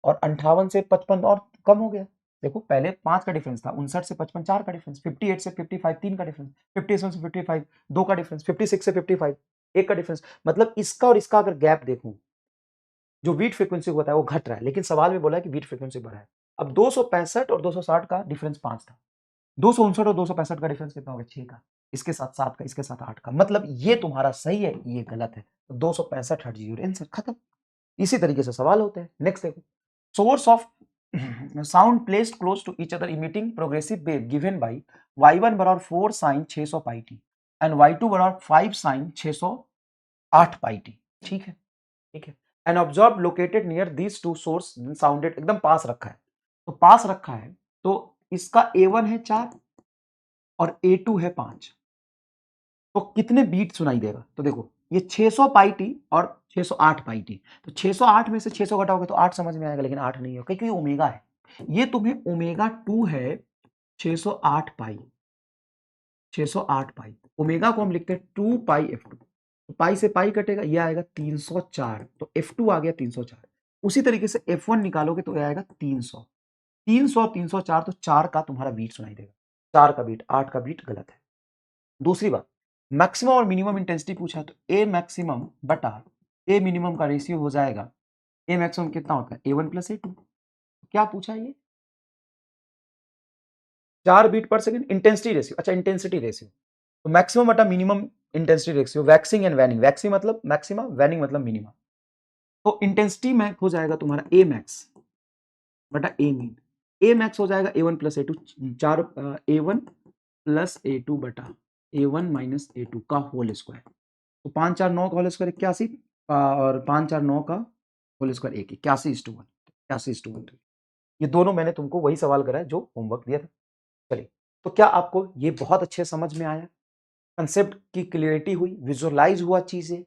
और 58 से 55 और कम हो गया। देखो पहले 5 का डिफरेंस था, 59 से 55 4 का डिफरेंस, 58 से 55 3 का डिफरेंस, 57 से 55 2 का डिफरेंस, 56 से 55 1 का डिफरेंस। मतलब इसका और इसका अगर गैप देखूं, जो बीट फ्रीक्वेंसी को बताया वो घट रहा है, लेकिन सवाल में बोला है कि बीट फ्रीक्वेंसी बढ़ा है। अब 265 और 260 का डिफरेंस 5 था, 259 और 265 का डिफरेंस कितना होगा? 6 का। इसके साथ 7 का, इसके साथ 8 का। मतलब ये तुम्हारा सही है, ये गलत है। तो 265 हट जीरो, आंसर खत्म। इसी तरीके से सवाल होते हैं। नेक्स्ट देखो, source of sound placed close to each other emitting progressive wave given by y1 बराबर 4 sin 600 pi T and y2 बराबर 5 sin 608 पाई टी। ठीक है, ठीक है। An observe located near these two source sounded, एकदम पास रखा है। तो पास रखा है तो इसका A1 है 4 और A2 है 5। तो कितने बीट सुनाई देगा? तो देखो ये 600 पाई टी और 608 पाई टी। तो 608 में से 600 घटाओगे तो 8 समझ में आएगा, लेकिन 8 नहीं है क्योंकि ओमेगा है। ये तुम्हें ओमेगा 2 है 608 पाई, 608 पाई। ओमेगा को हम लिखते हैं 2 पाई F2। तो पाई से पाई कटेगा, ये आएगा 304। तो F2 आ गया 304। उसी तरीके से F1 निकालोगे तो ये आएगा 300। 300 304, तो 4 का तुम्हारा बीट सुनाई देगा। 4 का बीट, 8 का बीट गलत है। दूसरी बात, मैक्सिमम और मिनिमम इंटेंसिटी पूछा है तो ए मैक्सिमम बटा ए मिनिमम का रेशियो हो जाएगा। ए मैक्सिमम कितना होता है? A1 plus A2। क्या पूछा है ये? 4 बीट पर सेकंड इंटेंसिटी रेशियो। अच्छा, इंटेंसिटी रेशियो। तो मैक्सिमम बटा minimum intensity ratio, waxing and waning. Waxing मतलब मैक्सिमा, वैनिंग मतलब मिनिमा। तो इंटेंसिटी में हो जाएगा तुम्हारा ए मैक्स बटा ए मीन। ए मैक्स हो जाएगा A1 plus A2, 4 A1 plus A2 बटा A1 माइनस A2 का होल स्क्वायर। तो 5 4 9 का होल स्क्वायर 81 और 5 4 9 का होल स्क्वायर 1, 81:1, 81:1। ये दोनों मैंने तुमको वही सवाल करा है जो होमवर्क दिया था। चलिए, तो क्या आपको ये बहुत अच्छे समझ में आया? कंसेप्ट की क्लियरिटी हुई, विजुअलाइज हुआ चीजें,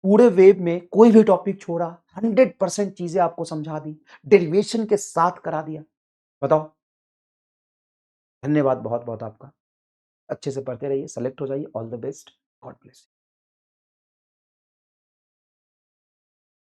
पूरे वेब में कोई भी टॉपिक छोड़ा, 100% चीजें आपको समझा दी, डेरिवेशन के साथ करा दिया। बताओ, धन्यवाद बहुत बहुत आपका। अच्छे से पढ़ते रहिए, सेलेक्ट हो जाइए। All the best, God bless.